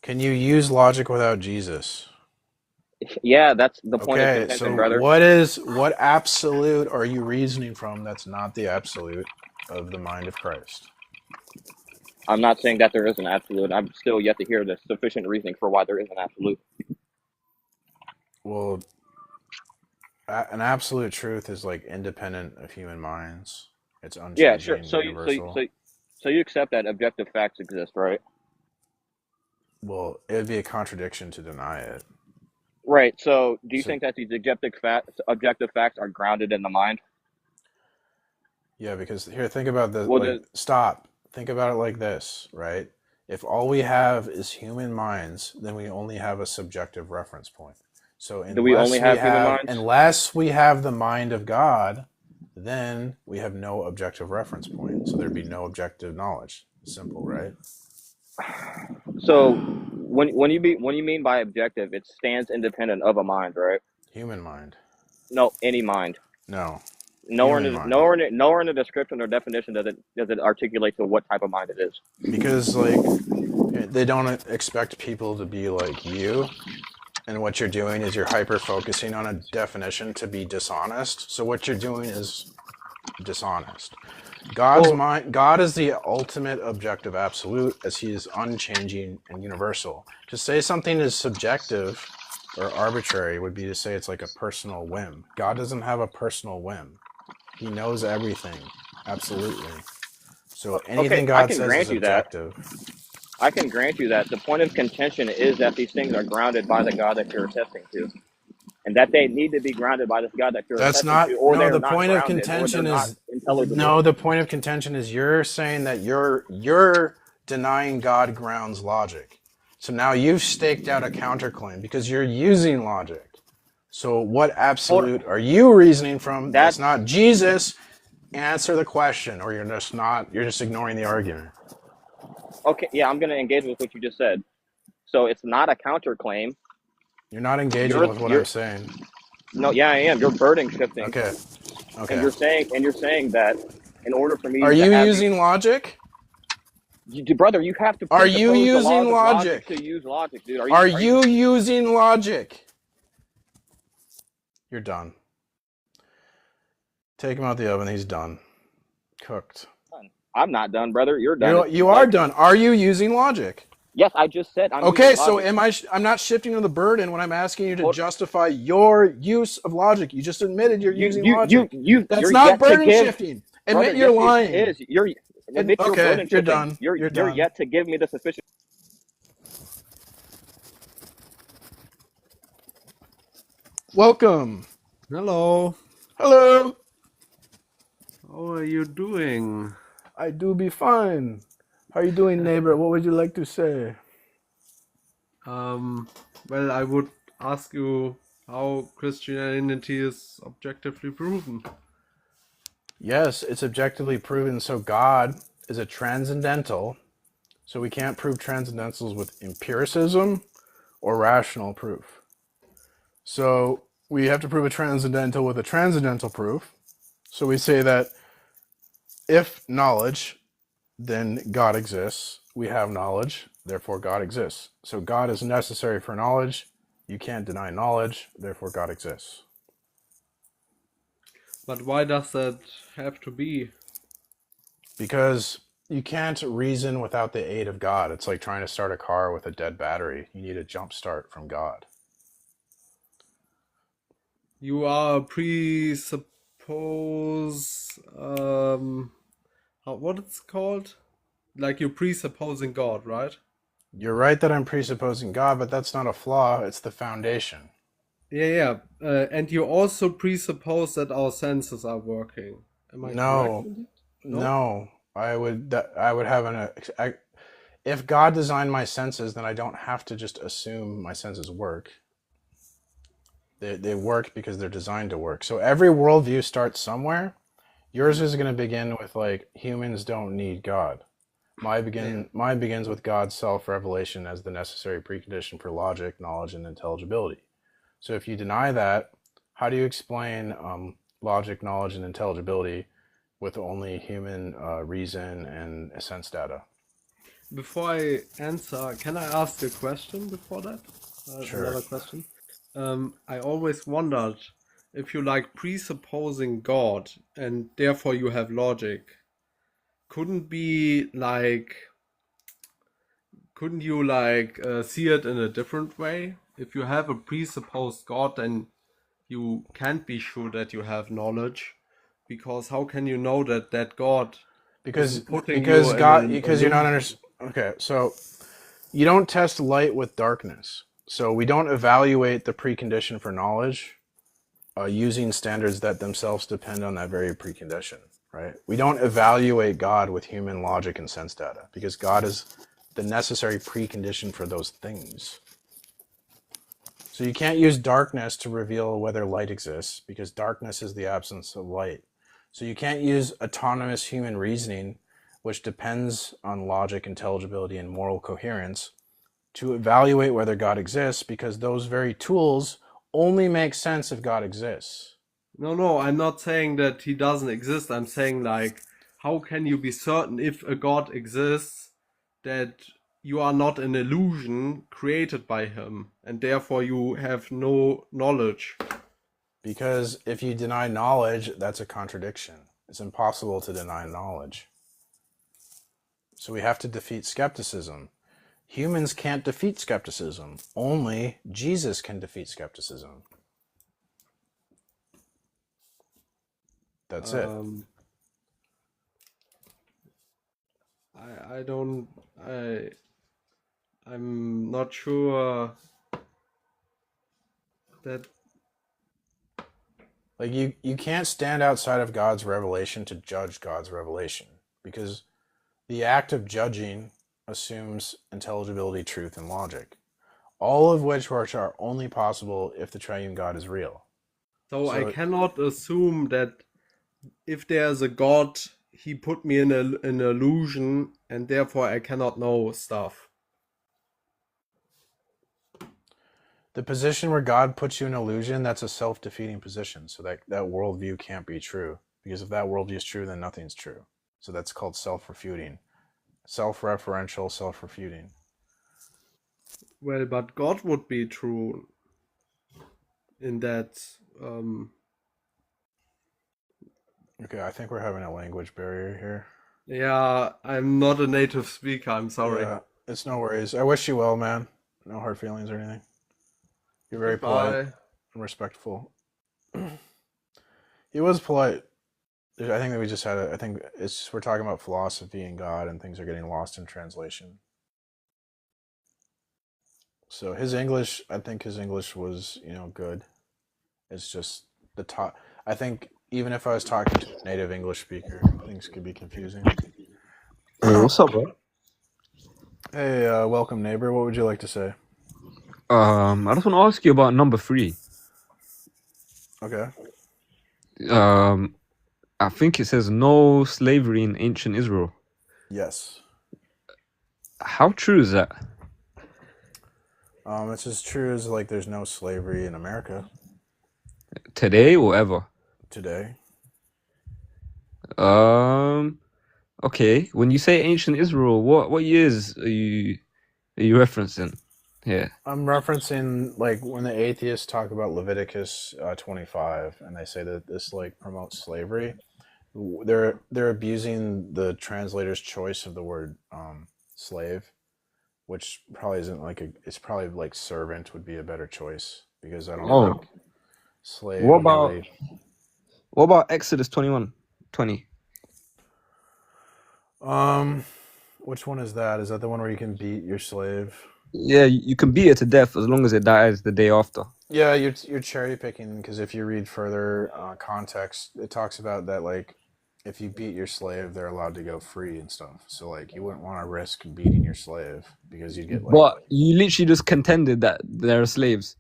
Can you use logic without Jesus? Yeah, that's the point of Okay, contention, so brother. what absolute are you reasoning from that's not the absolute of the mind of Christ? I'm not saying that there is an absolute. I'm still yet to hear the sufficient reasoning for why there is an absolute. Well, an absolute truth is like independent of human minds. It's unchanging, Yeah, sure. So universal. you accept that objective facts exist, right? Well, it would be a contradiction to deny it. Right. So do you So think that these objective facts are grounded in the mind? yeah, because here, think about the Well, like. Stop. Think about it like this, right? If all we have is human minds, then we only have a subjective reference point. So do we only have human minds? unless we have the mind of God, then we have no objective reference point. So there'd be no objective knowledge. Simple, right? So when you mean by objective, it stands independent of a mind, right? Human mind. No, any mind. No. Nowhere Human in mind. nowhere in the description or definition does it articulate to what type of mind it is. Because like they don't expect people to be like you. And what you're doing is you're hyper focusing on a definition to be dishonest. So what you're doing is dishonest. God's mind, God is the ultimate objective absolute, as He is unchanging and universal. To say something is subjective or arbitrary would be to say it's like a personal whim. God doesn't have a personal whim. He knows everything, absolutely. So anything God says is objective. I can grant you that. The point of contention is that these things are grounded by the God that you're attesting to, and that they need to be grounded by this God that you're That's attesting not. to, or No, they're the not point of grounded, or contention they're not is. intelligible. No, the point of contention is you're saying that you're denying God grounds logic. So now you've staked out a counterclaim because you're using logic. So what absolute are you reasoning from? That's not Jesus. Answer the question, or you're just ignoring the argument. Okay, yeah, I'm going to engage with what you just said. So it's not a counterclaim. You're not engaging with what I'm saying. No, yeah, I am. You're burden shifting. Okay. And you're saying that in order for me Are to you have using logic? brother, you have to. Are you presuppose the using laws of logic? to use logic, dude? Are you using logic? You're done. Take him out the oven. He's done. Cooked. I'm not done, brother. You're done. You are done. Are you using logic? Yes, I just said I'm okay, using so logic. I'm not shifting to the burden when I'm asking you to justify your use of logic. You just admitted you're using logic. That's you're not yet to burden give- shifting. Admit Brother, you're yes, lying. it is. You're admit your Okay, word and you're chipping. done. You're You're done. yet to give me the sufficient. Welcome. Hello. Hello. How are you doing? I do be fine. How you doing, neighbor? What would you like to say? Well, I would ask you how Christianity is objectively proven. Yes, it's objectively proven. So God is a transcendental. So we can't prove transcendentals with empiricism or rational proof. So we have to prove a transcendental with a transcendental proof. So we say that if knowledge, then God exists. We have knowledge, therefore God exists. So God is necessary for knowledge. You can't deny knowledge, therefore God exists. But why does that have to be? Because you can't reason without the aid of God. It's like trying to start a car with a dead battery. You need a jump start from God. You are presuppose what it's called? Like you're presupposing God, right? You're right that I'm presupposing God, but that's not a flaw. It's the foundation. Yeah. And you also presuppose that our senses are working. Am I correct? No. I would have if God designed my senses, then I don't have to just assume my senses work. They work because they're designed to work. So every worldview starts somewhere. Yours is going to begin with like humans don't need God. Mine begins with God's self-revelation as the necessary precondition for logic, knowledge, and intelligibility. So if you deny that, how do you explain logic, knowledge, and intelligibility with only human reason and sense data? Before I answer, can I ask a question before that? Sure. Another question. I always wondered if you like presupposing God and therefore you have logic, couldn't you see it in a different way? If you have a presupposed God, then you can't be sure that you have knowledge, because how can you know that God Because putting you're not understanding. Okay, so you don't test light with darkness. So we don't evaluate the precondition for knowledge using standards that themselves depend on that very precondition, right? We don't evaluate God with human logic and sense data because God is the necessary precondition for those things. So you can't use darkness to reveal whether light exists because darkness is the absence of light. So you can't use autonomous human reasoning, which depends on logic, intelligibility, and moral coherence, to evaluate whether God exists because those very tools only make sense if God exists. No, I'm not saying that he doesn't exist. I'm saying like, how can you be certain if a God exists that you are not an illusion created by him and therefore you have no knowledge? Because if you deny knowledge, that's a contradiction. It's impossible to deny knowledge. So we have to defeat skepticism. Humans can't defeat skepticism. Only Jesus can defeat skepticism. That's it. I'm not sure that like you can't stand outside of God's revelation to judge God's revelation because the act of judging assumes intelligibility, truth, and logic, all of which are only possible if the triune God is real. So I cannot assume that if there's a God, he put me in an illusion and therefore I cannot know stuff. The position where God puts you in illusion, that's a self-defeating position. So that worldview can't be true. Because if that worldview is true, then nothing's true. So that's called self-refuting. Self-referential, self-refuting. Well, but God would be true in that. Okay, I think we're having a language barrier here. Yeah, I'm not a native speaker. I'm sorry. Yeah, it's no worries. I wish you well, man. No hard feelings or anything. You're very polite and respectful. He was polite. I think that we just had I think it's we're talking about philosophy and God, and things are getting lost in translation. So his English, I think his English was, good. It's just the top. I think even if I was talking to a native English speaker, things could be confusing. Hey, what's up, bro? Hey, welcome, neighbor. What would you like to say? I just want to ask you about number 3. Okay. I think it says no slavery in ancient Israel. Yes. How true is that? It's as true as like there's no slavery in America Today or ever? today. Okay. When you say ancient Israel, what years are you referencing here? I'm referencing like when the atheists talk about Leviticus 25, and they say that this like promotes slavery. They're abusing the translator's choice of the word slave, which probably isn't like it's probably like servant would be a better choice, because I don't Oh, think slave what about really. Exodus 21:20? Which one is that? Is that the one where you can beat your slave? Yeah, you can beat it to death as long as it dies the day after. Yeah, you're cherry picking, because if you read further context, it talks about that like if you beat your slave, they're allowed to go free and stuff. So like you wouldn't want to risk beating your slave, because you'd get like But you literally just contended that they're slaves.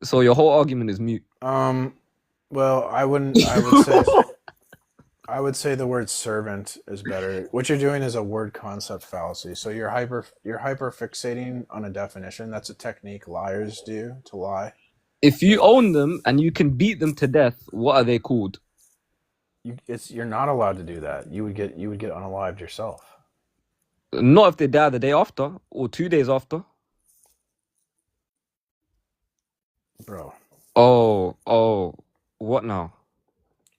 So your whole argument is mute. well, I would say the word servant is better. What you're doing is a word concept fallacy. So you're hyper fixating on a definition. That's a technique liars do to lie. If you own them and you can beat them to death, what are they called? You're not allowed to do that. You would get unalived yourself. Not if they die the day after or 2 days after. Bro. Oh, what now?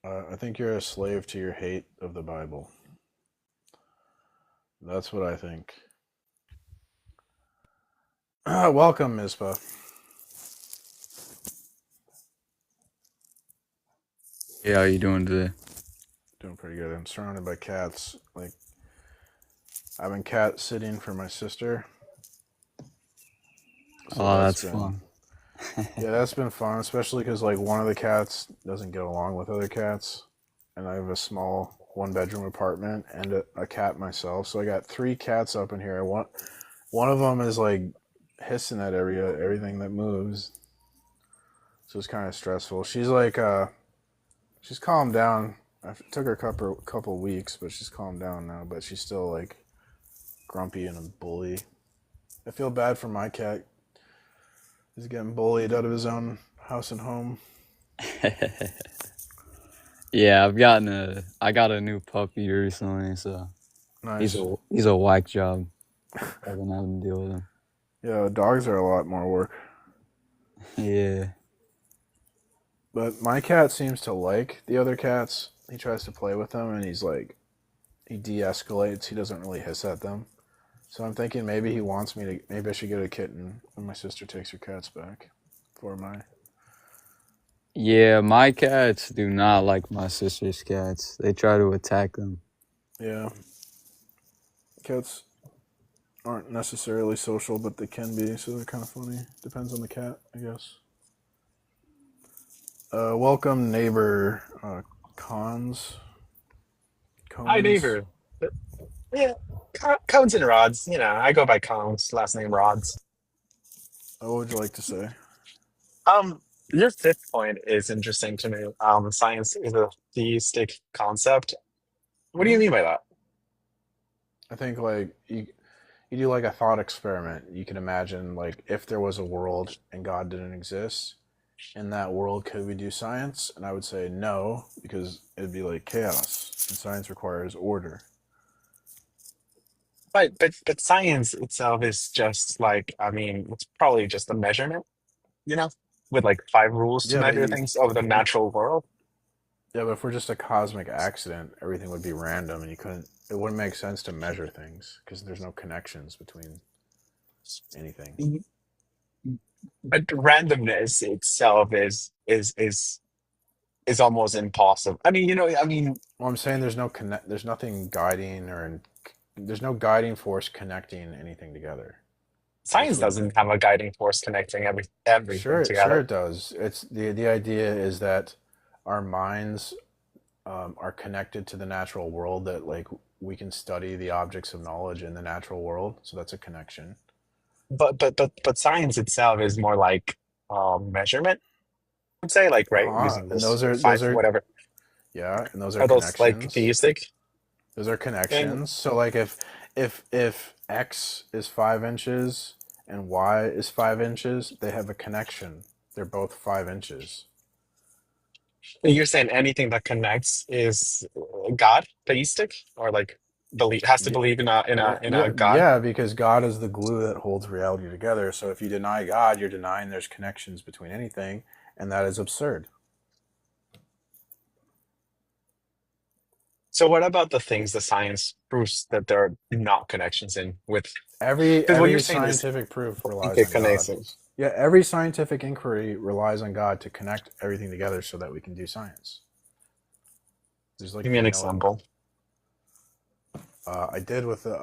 I think you're a slave to your hate of the Bible. That's what I think. Welcome, Mizpah. Yeah, how you doing today? Doing pretty good. I'm surrounded by cats. Like, I've been cat sitting for my sister. So Oh, that's fun. Yeah, that's been fun, especially because like one of the cats doesn't get along with other cats, and I have a small 1-bedroom apartment and a cat myself. So I got 3 cats up in here. One of them is like hissing at everything that moves. So it's kind of stressful. She's like she's calmed down. It took her a couple weeks, but she's calmed down now. But she's still like grumpy and a bully. I feel bad for my cat. He's getting bullied out of his own house and home. Yeah, I got a new puppy recently, so Nice. he's a whack job. I've been having to deal with him. Yeah, dogs are a lot more work. Yeah. But my cat seems to like the other cats. He tries to play with them, and he de-escalates. He doesn't really hiss at them. So I'm thinking maybe he wants me to. Maybe I should get a kitten when my sister takes her cats back. Yeah, my cats do not like my sister's cats. They try to attack them. Yeah. Cats aren't necessarily social, but they can be, so they're kind of funny. Depends on the cat, I guess. Welcome, neighbor Cons. Hi, neighbor. Yeah, Cones and Rods. I go by Cones, last name Rods. What would you like to say? Your 5th point is interesting to me. Science is a theistic concept. What do you mean by that? I think like you do like a thought experiment. You can imagine like if there was a world and God didn't exist, in that world could we do science? And I would say no, because it'd be like chaos, and science requires order. But science itself is just it's probably just a measurement, with like 5 rules to Yeah, but measure things of the natural world. Yeah, but if we're just a cosmic accident, everything would be random, and it wouldn't make sense to measure things because there's no connections between anything. But randomness itself is is almost impossible. I mean, Well, I'm saying there's nothing guiding there's no guiding force connecting anything together. science doesn't have a guiding force connecting everything Sure together. it does. It's the idea is that our minds are connected to the natural world, that like we can study the objects of knowledge in the natural world. So that's a connection. But science itself is more like measurement. I'd say, like, right, using And this those five are whatever. yeah, and those are Are those like connections. theistic? Those are And connections. So like if X is 5 inches and Y is 5 inches, they have a connection. They're both 5 inches. you're saying anything that connects is God, theistic, or like believe has to Yeah, believe in a yeah, God. yeah, because God is the glue that holds reality together. So if you deny God, you're denying there's connections between anything, and that is absurd. So what about the things the science proves that there are not connections in with? Because what you're Every saying is scientific proof relies on God. interconnected. Yeah, every scientific inquiry relies on God to connect everything together so that we can do science. There's Give like me an no. example. I did with the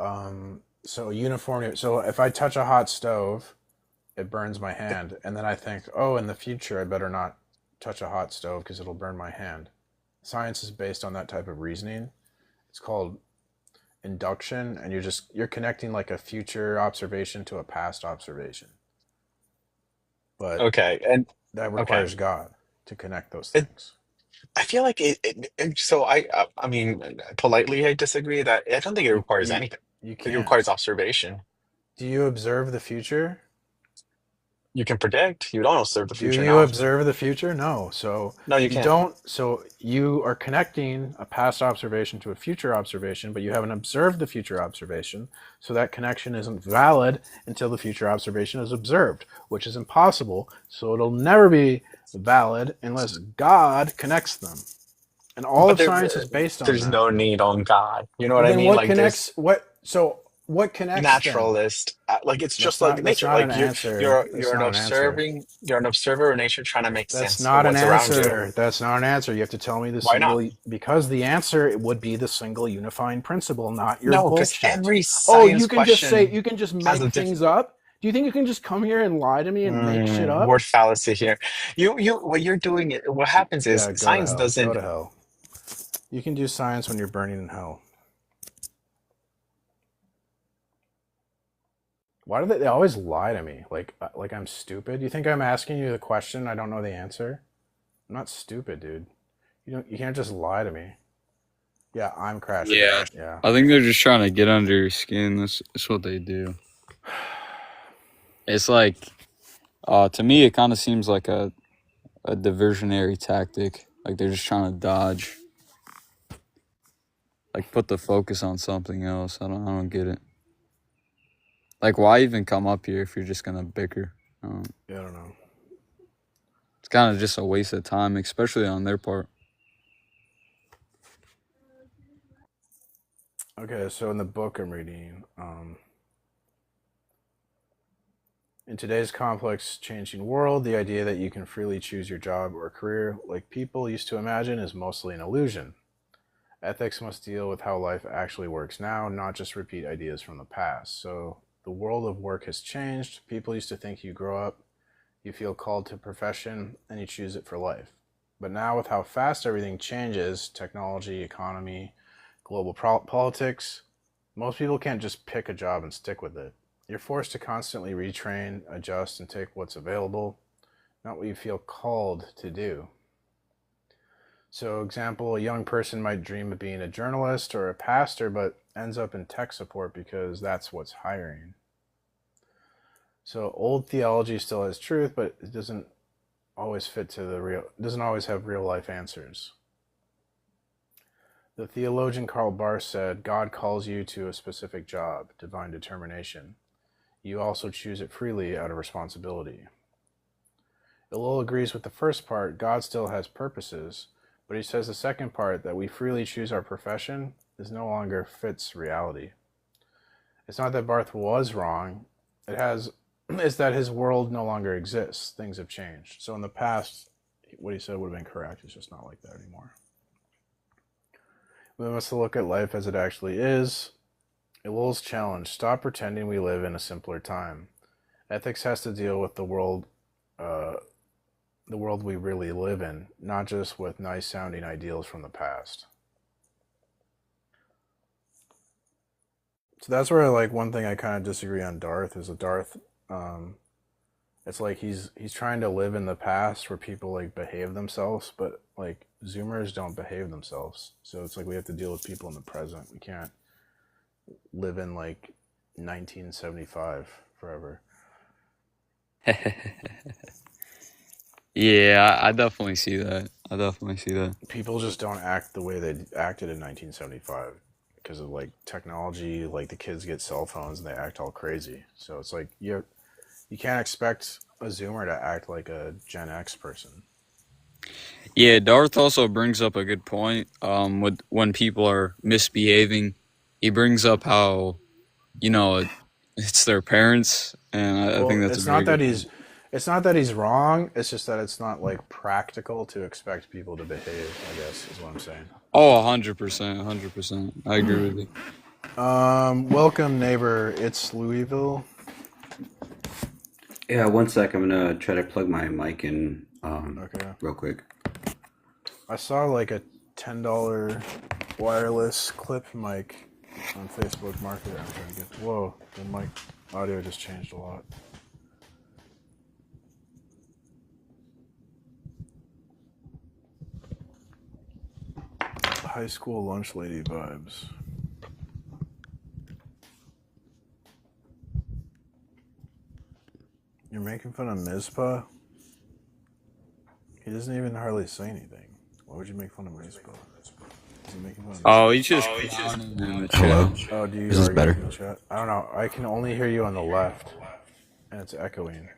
so uniformity. So if I touch a hot stove, it burns my hand, and then I think, oh, in the future I better not touch a hot stove because it'll burn my hand. Science is based on that type of reasoning. It's called induction, and you're connecting like a future observation to a past observation. But Okay, and that okay. requires God to connect those It, things. I feel like so I mean, politely I disagree that I don't think it You requires you anything. you It requires can't. observation. Do you observe the future? You can predict. You don't observe the Do future you now. observe the future? No. So No, you you can't. don't. So you are connecting a past observation to a future observation, but you haven't observed the future observation. So that connection isn't valid until the future observation is observed, which is impossible. So it'll never be valid unless God connects them. And all But of science is based on there's that. no need on God. You know what I Then mean? what Like connects there's what? So what connects them? naturalist. Like it's just like That's nature. not an Like answer. That's not an answer. you're an observer of nature trying to make That's sense of not an what's around you. answer. That's not an answer. You have to tell me the Why not? single, because the answer would be the single unifying principle, not your No, because bullshit. every Oh, science question you can just has make a things different up? Do you think you can just come here and lie to me and make shit up? word fallacy here. What you're doing what happens is Yeah, go to science hell. Go doesn't to hell. You can do science when you're burning in hell. Why do they always lie to me? Like I'm stupid? You think I'm asking you the question, I don't know the answer? I'm not stupid, dude. You can't just lie to me. Yeah, I'm crashing Yeah. out. Yeah. I think they're just trying to get under your skin. That's what they do. It's like, to me, it kind of seems like a diversionary tactic. Like they're just trying to dodge, like put the focus on something else. I don't get it. Like, why even come up here if you're just gonna bicker? Yeah, I don't know. It's kind of just a waste of time, especially on their part. Okay, so in the book I'm reading, in today's complex, changing world, the idea that you can freely choose your job or career like people used to imagine is mostly an illusion. Ethics must deal with how life actually works now, not just repeat ideas from the past. So the world of work has changed. People used to think you grow up, you feel called to a profession, and you choose it for life. But now with how fast everything changes, technology, economy, global politics, most people can't just pick a job and stick with it. You're forced to constantly retrain, adjust, and take what's available, not what you feel called to do. So, example, a young person might dream of being a journalist or a pastor, but ends up in tech support because that's what's hiring. So, old theology still has truth, but it doesn't always fit to the real, doesn't always have real life answers. The theologian Karl Barth said, God calls you to a specific job, divine determination. You also choose it freely out of responsibility. Ellul agrees with the first part, God still has purposes, but he says the second part, that we freely choose our profession, is no longer fits reality. It's not that Barth was wrong, it's that his world no longer exists. Things have changed. So in the past, what he said would have been correct. It's just not like that anymore. We must look at life as it actually is. Ellul's challenge: stop pretending we live in a simpler time. Ethics has to deal with the world we really live in, not just with nice sounding ideals from the past. So that's where, like, one thing I kind of disagree on Darth is that Darth, it's like he's trying to live in the past where people like behave themselves, but like Zoomers don't behave themselves. So it's like we have to deal with people in the present. We can't live in like 1975 forever. Yeah, I definitely see that. I definitely see that. People just don't act the way they acted in 1975 because of like technology. Like the kids get cell phones and they act all crazy. So it's like you can't expect a Zoomer to act like a Gen X person. Yeah, Darth also brings up a good point. With when people are misbehaving, he brings up how, you know, it's their parents, and I think that's a it's very not that good he's point. it's not that he's wrong. It's just that it's not like practical to expect people to behave, I guess is what I'm saying. Oh, 100%, 100%. I agree with you. Welcome neighbor. It's Louisville. Yeah, one sec. I'm gonna try to plug my mic in Okay. real quick. I saw like a $10 wireless clip mic on Facebook Market. I'm trying to get. Whoa, the mic audio just changed a lot. High school lunch lady vibes. You're making fun of Mizpah? He doesn't even hardly say anything. Why would you make fun of Mizpah? Is he making fun of Oh, he's just clowning in the Hello. chat. Oh, do you Is this argue better? in the chat? I don't know. I can only hear you on the left, and it's echoing.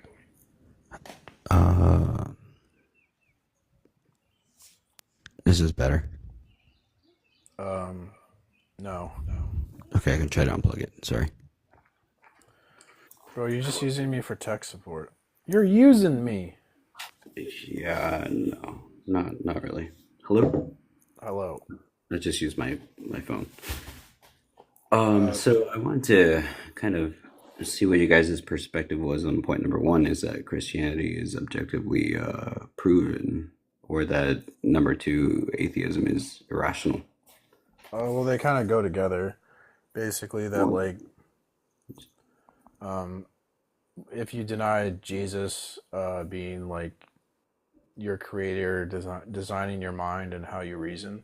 Is this better? No. Okay, I can try to unplug it. Sorry. Bro, you're just using me for tech support. You're using me. Yeah, no, not really. Hello. Hello. I just used my phone. So I wanted to kind of see what you guys' perspective was on point number one: is that Christianity is objectively proven, or that number two, atheism is irrational. Well, they kind of go together. Basically, that like, if you deny Jesus being like your creator, designing your mind and how you reason,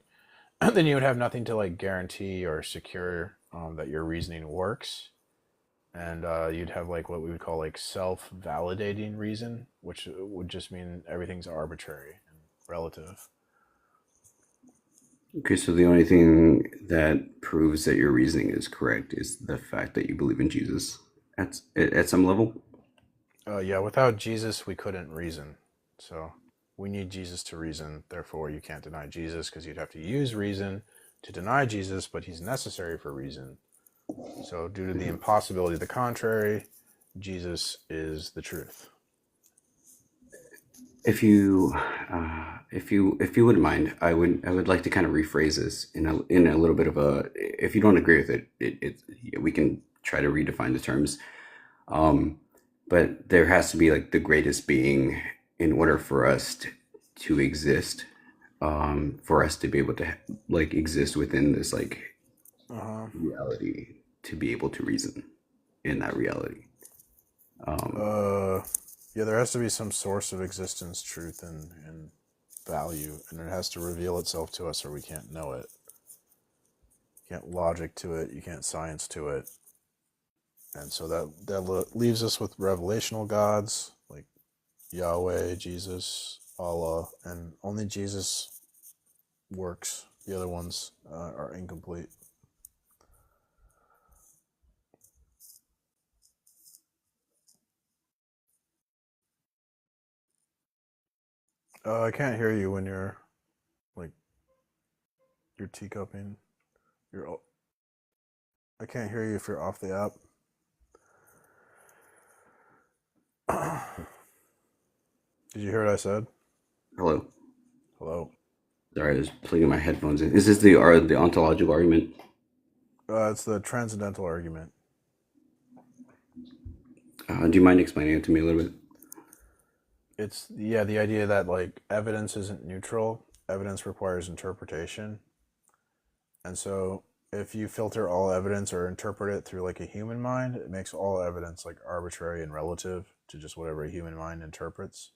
then you would have nothing to like guarantee or secure that your reasoning works, and you'd have like what we would call like self-validating reason, which would just mean everything's arbitrary and relative. Okay, so the only thing that proves that your reasoning is correct is the fact that you believe in Jesus at some level? Yeah, without Jesus, we couldn't reason. So we need Jesus to reason. Therefore, you can't deny Jesus because you'd have to use reason to deny Jesus, but he's necessary for reason. So due to the impossibility of the contrary, Jesus is the truth. If you wouldn't mind, I would like to kind of rephrase this in a little bit of a. If you don't agree with it, we can try to redefine the terms. But there has to be like the greatest being in order for us to exist, for us to be able to like exist within this like reality, to be able to reason in that reality. Yeah, there has to be some source of existence, truth, and value, and it has to reveal itself to us or we can't know it. You can't logic to it, you can't science to it. And so that leaves us with revelational gods like Yahweh, Jesus, Allah, and only Jesus works. The other ones are incomplete. I can't hear you when you're like you're teacupping. I can't hear you if you're off the app. Did you hear what I said? Hello. Hello. Sorry, I was plugging my headphones in. Is this the ontological argument? It's the transcendental argument. Do you mind explaining it to me a little bit? It's the idea that like evidence isn't neutral. Evidence requires interpretation. And so if you filter all evidence or interpret it through like a human mind, it makes all evidence like arbitrary and relative to just whatever a human mind interprets.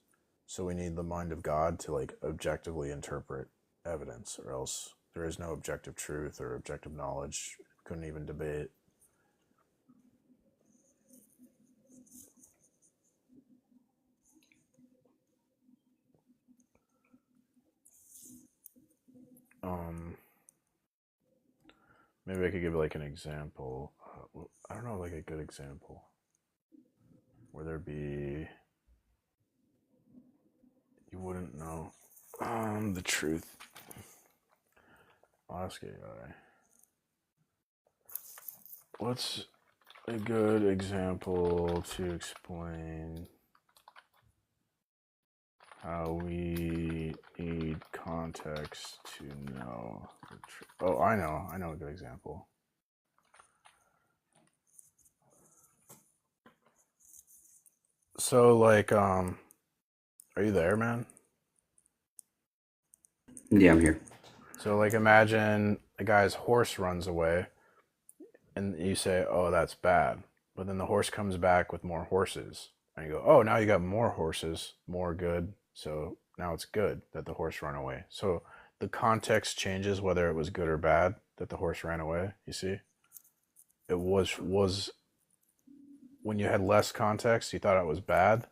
So we need the mind of God to like objectively interpret evidence, or else there is no objective truth or objective knowledge. Couldn't even debate. Maybe I could give like an example. I don't know, like a good example where there be, you wouldn't know the truth. I'll ask AI. What's a good example to explain how we need context to know the truth? Oh, I know a good example. So like, are you there, man? Yeah, I'm here. So like, imagine a guy's horse runs away and you say, oh, that's bad. But then the horse comes back with more horses. And you go, oh, now you got more horses, more good. So now it's good that the horse ran away. So the context changes whether it was good or bad that the horse ran away, you see? It was when you had less context, you thought it was bad,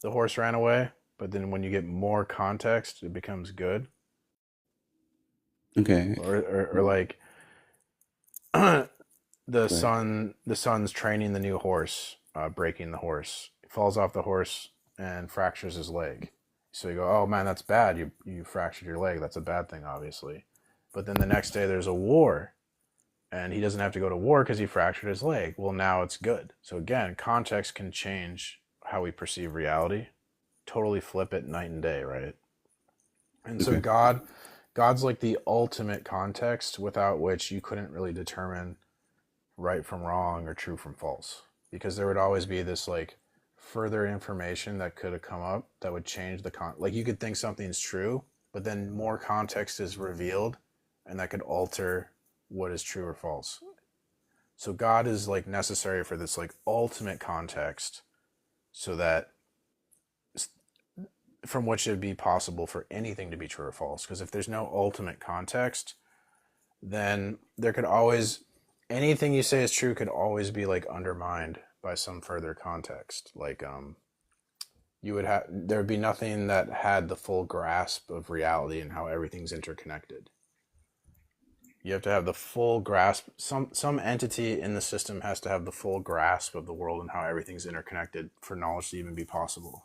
the horse ran away. But then when you get more context, it becomes good. Okay. Or like the son's training the new horse, breaking the horse. He falls off the horse and fractures his leg. So you go, oh man, that's bad. You fractured your leg. That's a bad thing, obviously. But then the next day there's a war and he doesn't have to go to war because he fractured his leg. Well, now it's good. So again, context can change how we perceive reality. Totally flip it night and day, right? And so God's like the ultimate context without which you couldn't really determine right from wrong or true from false, because there would always be this like further information that could have come up that would change the like you could think something's true, but then more context is revealed and that could alter what is true or false. So God is like necessary for this like ultimate context, so that from which it would be possible for anything to be true or false. Because if there's no ultimate context, then there could always, anything you say is true could always be like undermined by some further context. Like there would be nothing that had the full grasp of reality and how everything's interconnected. You have to have the full grasp. Some entity in the system has to have the full grasp of the world and how everything's interconnected for knowledge to even be possible,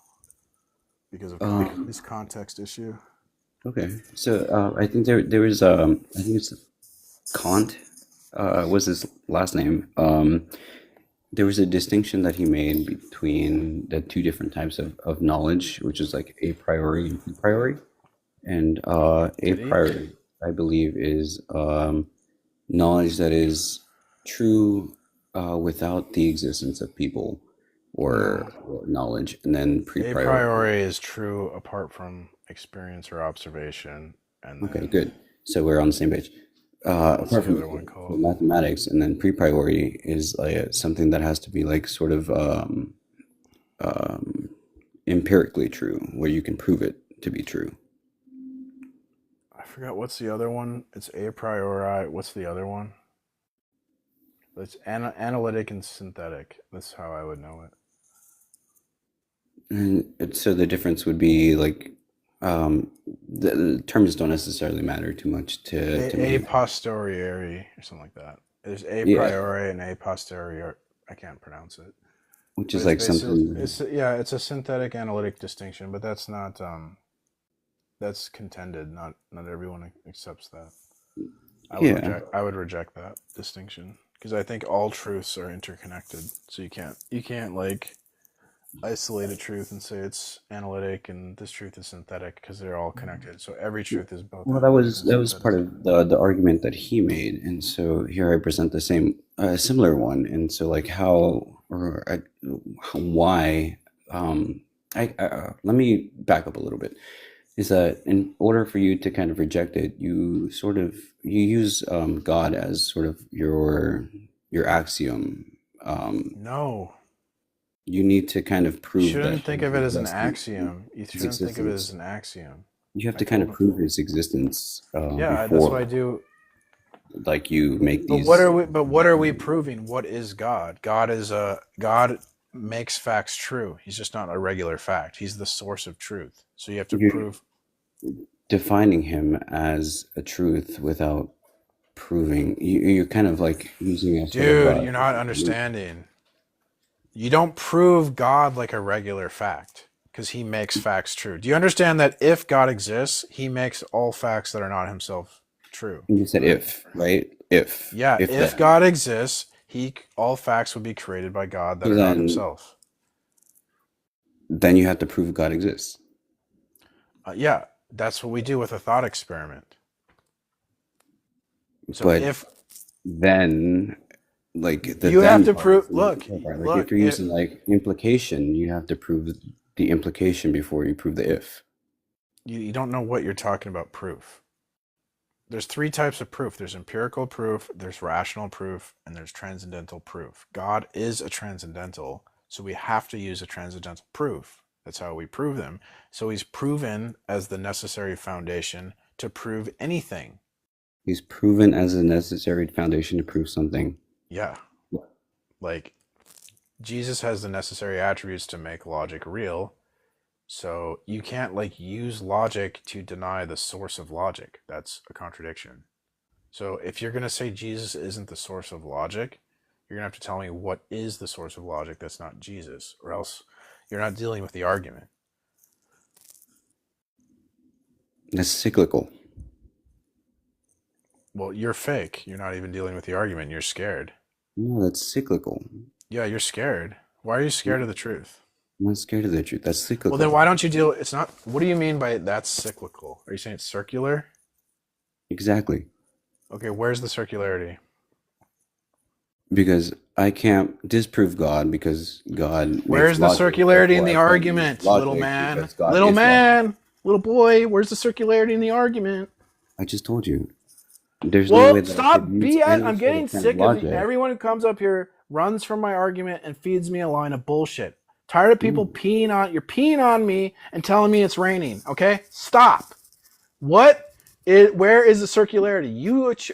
because of this context issue. Okay, so I think there was I think it's Kant was his last name. There was a distinction that he made between the two different types of knowledge, which is like a priori and a priori. And a priori, I believe, is knowledge that is true without the existence of people or knowledge, and then A priori is true apart from experience or observation. And okay, good. So we're on the same page. Apart from mathematics, and then pre-priori is like something that has to be like sort of empirically true, where you can prove it to be true. I forgot what's the other one. It's a priori. What's the other one? It's analytic and synthetic. That's how I would know it. And so the difference would be like the terms don't necessarily matter too much to A me. posteriori or something like that. There's a priori and a posteriori. I can't pronounce it. Which is like something. It's a synthetic analytic distinction, but that's not that's contended. Not everyone accepts that. I would reject that distinction, because I think all truths are interconnected. So you can't like isolate a truth and say it's analytic and this truth is synthetic because they're all connected. So every truth is both Well, analytic and that was part synthetic. of the argument that he made, and so here I present the same similar one. And so, like, why? Let me back up a little bit. Is that in order for you to kind of reject it, you use God as sort of your axiom. No. You need to kind of You prove that shouldn't think of it as an his axiom. You his shouldn't think of it as existence. an axiom. You have I to kind told of him. prove his existence Yeah, that's what I before, do. like, you make But these. what are we proving? What is God? God makes facts true. He's just not a regular fact. He's the source of truth. So you have to You're prove. defining him as a truth without proving. You're kind of like using a sort of Dude, you're not understanding. You don't prove God like a regular fact because he makes facts true. Do you understand that if God exists, he makes all facts that are not himself true? You said if, right? If Yeah, if that. God exists, all facts would be created by God that So are not himself. then you have to prove God exists. Yeah, that's what we do with a thought experiment. So But if then, like, the you have then to part prove, is the look, part. Like, look, if you're using like implication, you have to prove the implication before you prove the if. you don't know what you're talking about proof. There's three types of proof. There's empirical proof, there's rational proof, and there's transcendental proof. God is a transcendental, so we have to use a transcendental proof. That's how we prove them. So he's proven as the necessary foundation to prove anything. He's proven as a necessary foundation to prove something. Yeah. Like, Jesus has the necessary attributes to make logic real. So you can't like use logic to deny the source of logic. That's a contradiction. So if you're going to say Jesus isn't the source of logic, you're going to have to tell me what is the source of logic that's not Jesus, or else you're not dealing with the argument. That's cyclical. Well, you're fake. You're not even dealing with the argument. You're scared. No, that's cyclical. Yeah, you're scared. Why are you scared of the truth? I'm not scared of the truth. That's cyclical. Well, then why don't you deal? It's not. What do you mean by that's cyclical? Are you saying it's circular? Exactly. Okay, where's the circularity? Because I can't disprove God because God. Where's the circularity in the argument, little man? Little man, little boy. Where's the circularity in the argument? I just told you. There's no Well, way that I stop could use BS. any I'm sort getting of kind sick of logic. everyone who comes up here runs from my argument and feeds me a line of bullshit. Tired of people peeing on. You're peeing on me and telling me it's raining. Okay, stop. Where is the circularity?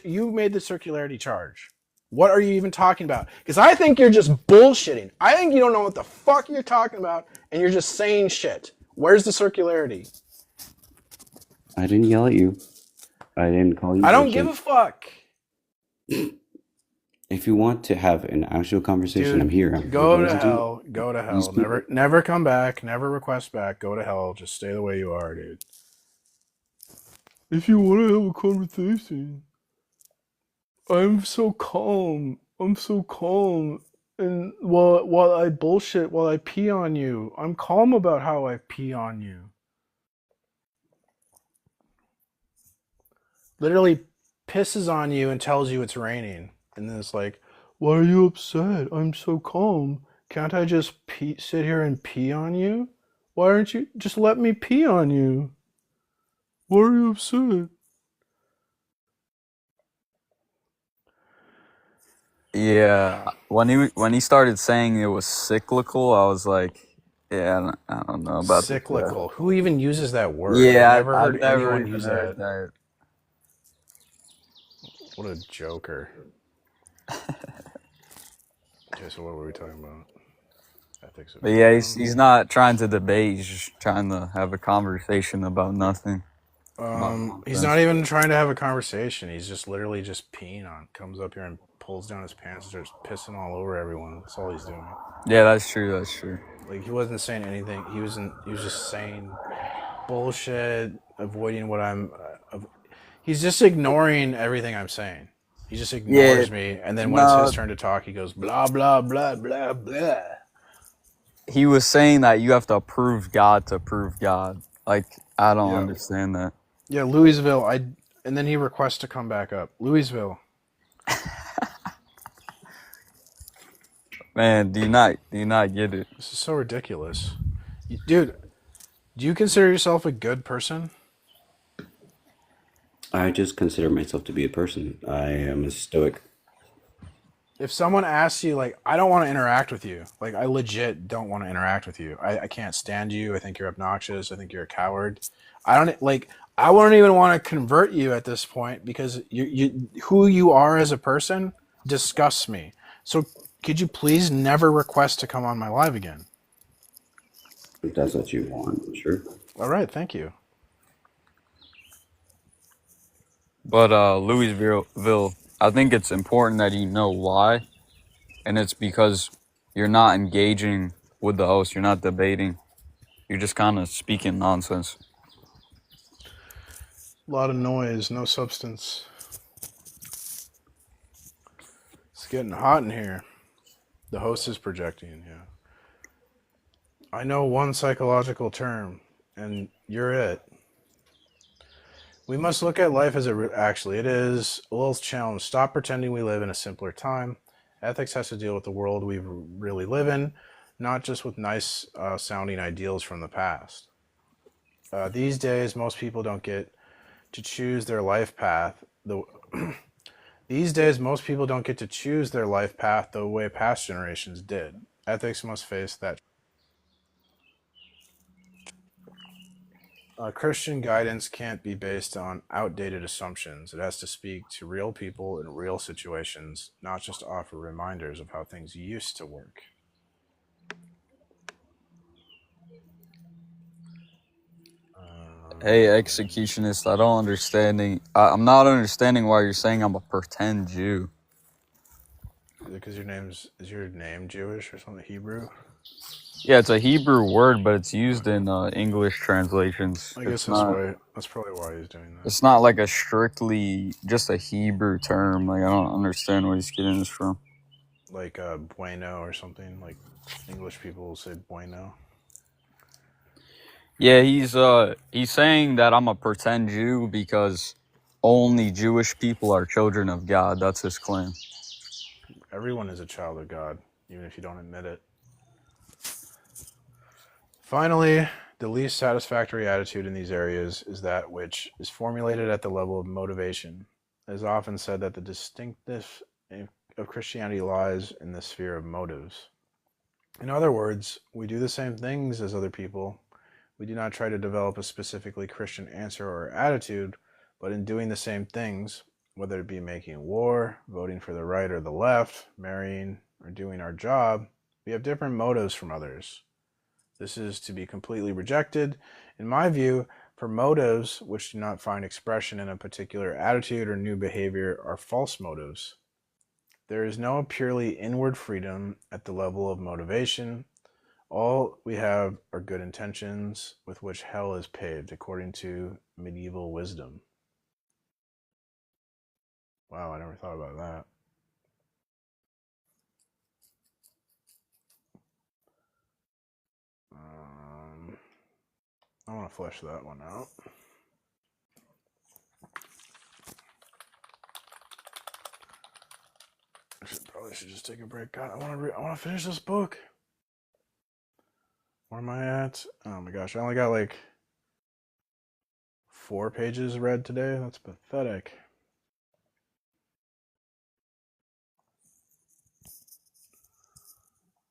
You made the circularity charge. What are you even talking about? Because I think you're just bullshitting. I think you don't know what the fuck you're talking about, and you're just saying shit. Where's the circularity? I didn't yell at you. I didn't call you. I don't give a fuck. If you want to have an actual conversation, Dude, I'm here. go to hell. Go to These hell. people- Never come back. Never request back. Go to hell. Just stay the way you are, dude. If you want to have a conversation, I'm so calm. I'm so calm. And while I bullshit, while I pee on you, I'm calm about how I pee on you. Literally pisses on you and tells you it's raining. And then it's like, why are you upset? I'm so calm. Can't I just sit here and pee on you? Why aren't you? Just let me pee on you. Why are you upset? Yeah, when he started saying it was cyclical, I was like, yeah, I don't know about Cyclical. Who even uses that word? Yeah, I've never heard I've never anyone even use heard that. What a joker. Okay, so what were we talking about? Ethics of But yeah, he's not trying to debate. He's just trying to have a conversation about nothing. He's not even trying to have a conversation. He's just literally just peeing on. Comes up here and pulls down his pants and starts pissing all over everyone. That's all he's doing. Yeah, that's true. That's true. Like, he wasn't saying anything. He was just saying bullshit, avoiding what I'm. He's just ignoring everything I'm saying. He just ignores me, and then when it's his turn to talk, he goes blah blah blah blah blah. he was saying that you have to prove God to prove God. Like, I don't Yeah. understand that. Yeah, Louisville. And then he requests to come back up. Louisville. Man, do you not get it? This is so ridiculous. Dude, do you consider yourself a good person? I just consider myself to be a person. I am a stoic. If someone asks you, like, I don't want to interact with you, like, I legit don't want to interact with you. I can't stand you. I think you're obnoxious. I think you're a coward. I wouldn't even want to convert you at this point because who you are as a person disgusts me. So could you please never request to come on my live again? If that's what you want, sure. All right, thank you. But Louisville, I think it's important that you know why, and it's because you're not engaging with the host. You're not debating. You're just kind of speaking nonsense. A lot of noise, no substance. It's getting hot in here. The host is projecting, yeah. I know one psychological term, and you're it. We must look at life as actually it is. A little challenge. Stop pretending we live in a simpler time. Ethics has to deal with the world we really live in, not just with nice sounding ideals from the past. These days, most people don't get to choose their life path. These days, most people don't get to choose their life path the way past generations did. Ethics must face that. Christian guidance can't be based on outdated assumptions. It has to speak to real people in real situations, not just offer reminders of how things used to work. Hey, executionist, I'm not understanding why you're saying I'm a pretend Jew. Because is your name Jewish or something, Hebrew? Yeah, it's a Hebrew word, but it's used in English translations. I guess that's probably why he's doing that. It's not like a strictly just a Hebrew term. Like, I don't understand where he's getting this from. Like bueno or something. Like English people will say bueno. Yeah, he's saying that I'm a pretend Jew because only Jewish people are children of God. That's his claim. Everyone is a child of God, even if you don't admit it. Finally, the least satisfactory attitude in these areas is that which is formulated at the level of motivation. It is often said that the distinctness of Christianity lies in the sphere of motives. In other words, we do the same things as other people. We do not try to develop a specifically Christian answer or attitude, but in doing the same things, whether it be making war, voting for the right or the left, marrying, or doing our job, we have different motives from others. This is to be completely rejected, in my view, for motives which do not find expression in a particular attitude or new behavior are false motives. There is no purely inward freedom at the level of motivation. All we have are good intentions with which hell is paved, according to medieval wisdom. Wow, I never thought about that. I want to flesh that one out. Probably should just take a break. God, I want to finish this book. Where am I at? Oh my gosh, I only got like 4 pages read today. That's pathetic.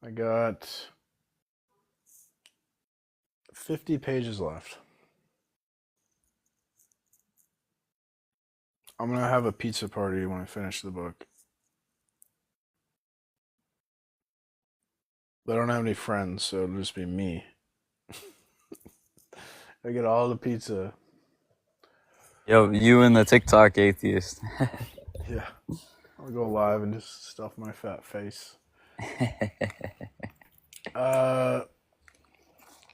I got 50 pages left. I'm going to have a pizza party when I finish the book. But I don't have any friends, so it'll just be me. I get all the pizza. Yo, you and the TikTok atheist. Yeah. I'll go live and just stuff my fat face.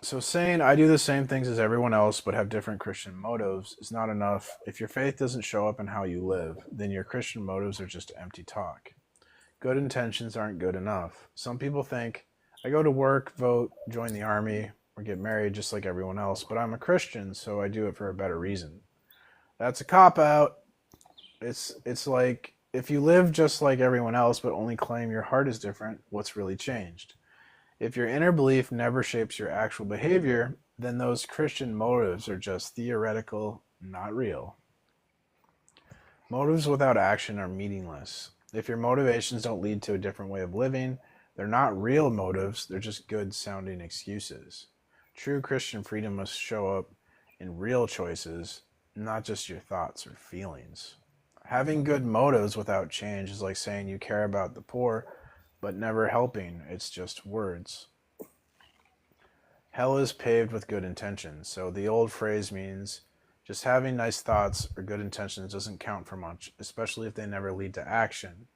So saying I do the same things as everyone else but have different Christian motives is not enough. If your faith doesn't show up in how you live, then your Christian motives are just empty talk. Good intentions aren't good enough. Some people think I go to work, vote, join the army, or get married just like everyone else, but I'm a Christian, so I do it for a better reason. That's a cop out. It's like if you live just like everyone else but only claim your heart is different, what's really changed? If your inner belief never shapes your actual behavior, then those Christian motives are just theoretical, not real. Motives without action are meaningless. If your motivations don't lead to a different way of living, they're not real motives, they're just good sounding excuses. True Christian freedom must show up in real choices, not just your thoughts or feelings. Having good motives without change is like saying you care about the poor, but never helping. It's just words. Hell is paved with good intentions, so the old phrase means just having nice thoughts or good intentions doesn't count for much, especially if they never lead to action.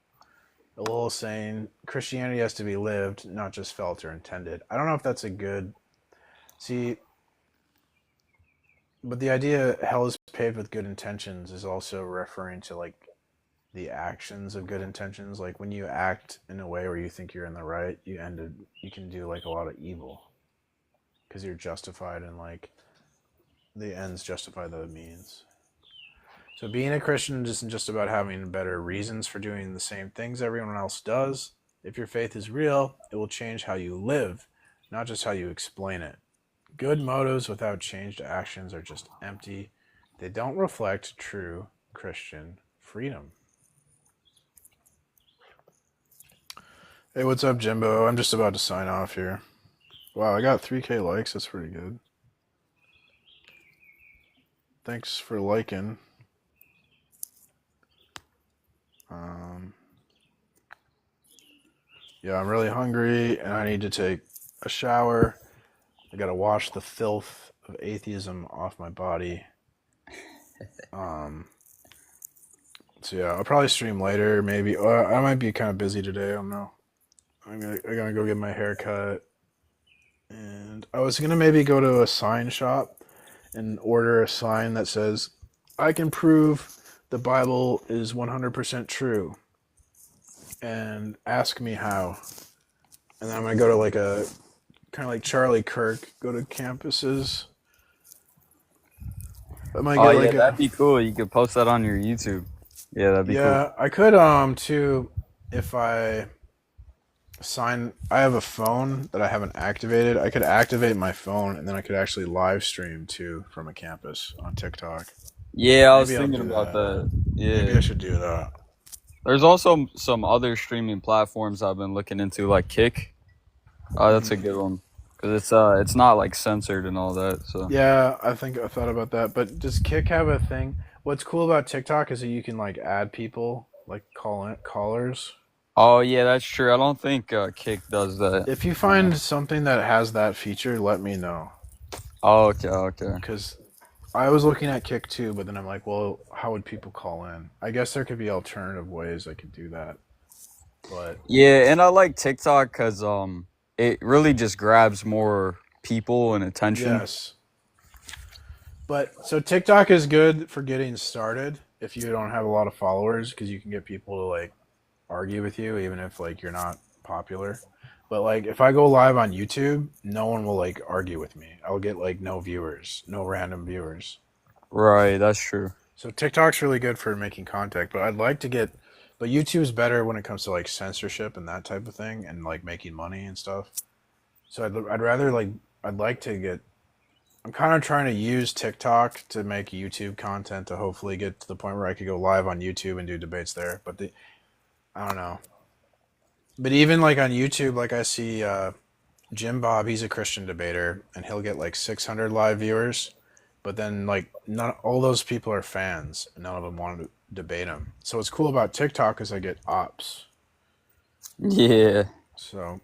The little saying, Christianity has to be lived, not just felt or intended. I don't know if that's a good... See, but the idea hell is paved with good intentions is also referring to like the actions of good intentions. Like when you act in a way where you think you're in the right, you can do like a lot of evil because you're justified and like the ends justify the means. So being a Christian isn't just about having better reasons for doing the same things everyone else does. If your faith is real, it will change how you live, not just how you explain it. Good motives without changed actions are just empty. They don't reflect true Christian freedom. Hey, what's up, Jimbo? I'm just about to sign off here. Wow, I got 3K likes. That's pretty good. Thanks for liking. Yeah, I'm really hungry and I need to take a shower. I gotta wash the filth of atheism off my body. So yeah, I'll probably stream later, maybe. I might be kind of busy today. I don't know. I'm gonna go get my hair cut, and I was gonna maybe go to a sign shop and order a sign that says, "I can prove the Bible is 100% true," and ask me how. And then I'm gonna go to like a kind of like Charlie Kirk, go to campuses. I might Oh get yeah, like that'd be cool. You could post that on your YouTube. Yeah, that'd be cool. Yeah, I could too if I sign. I have a phone that I haven't activated. I could activate my phone and then I could actually live stream too from a campus on TikTok. Yeah, I was Maybe I'll thinking do about that. Maybe Yeah. I should do that. There's also some other streaming platforms I've been looking into, like Kick. That's a good one because it's not like censored and all that. So Yeah, I think I thought about that. But does Kick have a thing? What's cool about TikTok is that you can like add people, like callers. Oh yeah, that's true. I don't think Kick does that. If you find something that has that feature, let me know. Oh, okay. Because I was looking at Kick too, but then I'm like, well, how would people call in? I guess there could be alternative ways I could do that. But Yeah, and I like TikTok because it really just grabs more people and attention. yes. But so TikTok is good for getting started if you don't have a lot of followers because you can get people to like argue with you even if like you're not popular. But like if I go live on YouTube, no one will like argue with me. I'll get like no viewers, no random viewers. Right, that's true. So TikTok's really good for making content, but I'd like to get but YouTube's better when it comes to like censorship and that type of thing and like making money and stuff. So I'd rather like I'd like to get I'm kind of trying to use TikTok to make YouTube content to hopefully get to the point where I could go live on YouTube and do debates there. But I don't know. But even like on YouTube, like I see Jim Bob, he's a Christian debater, and he'll get like 600 live viewers. But then like not all those people are fans, and none of them want to debate him. So what's cool about TikTok is I get ops. Yeah. So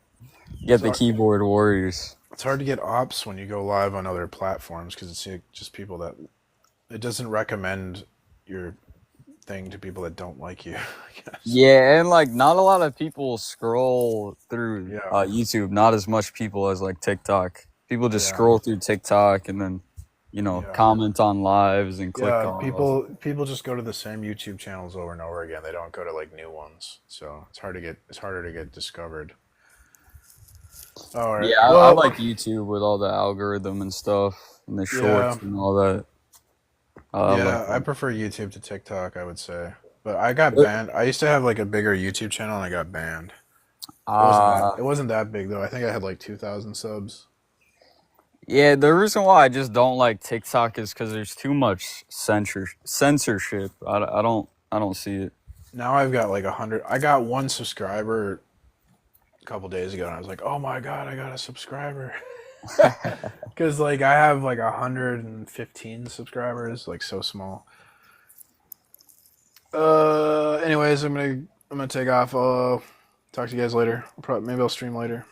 Get the keyboard warriors. it's hard to get ops when you go live on other platforms because it's just people that it doesn't recommend your thing to people that don't like you. I guess. Yeah, and like not a lot of people scroll through Yeah. YouTube. Not as much people as like TikTok. People just Yeah. scroll through TikTok and then comment on lives and click Yeah, on people just go to the same YouTube channels over and over again. They don't go to like new ones, so it's harder to get discovered. All right. Yeah, I Well, like YouTube with all the algorithm and stuff and the yeah, shorts and all that. I yeah. like I that. prefer YouTube to TikTok, I would say. But I got But, banned. I used to have like a bigger YouTube channel, and I got banned. uh, It wasn't that big though. I think I had like 2,000 subs. yeah, the reason why I just don't like TikTok is because there's too much censorship. I don't see it. Now I've got like 100. I got one subscriber a couple days ago, and I was like, "Oh my god, I got a subscriber!" Because like I have like 115 subscribers, like so small. Anyways, I'm gonna take off. Talk to you guys later. Maybe I'll stream later.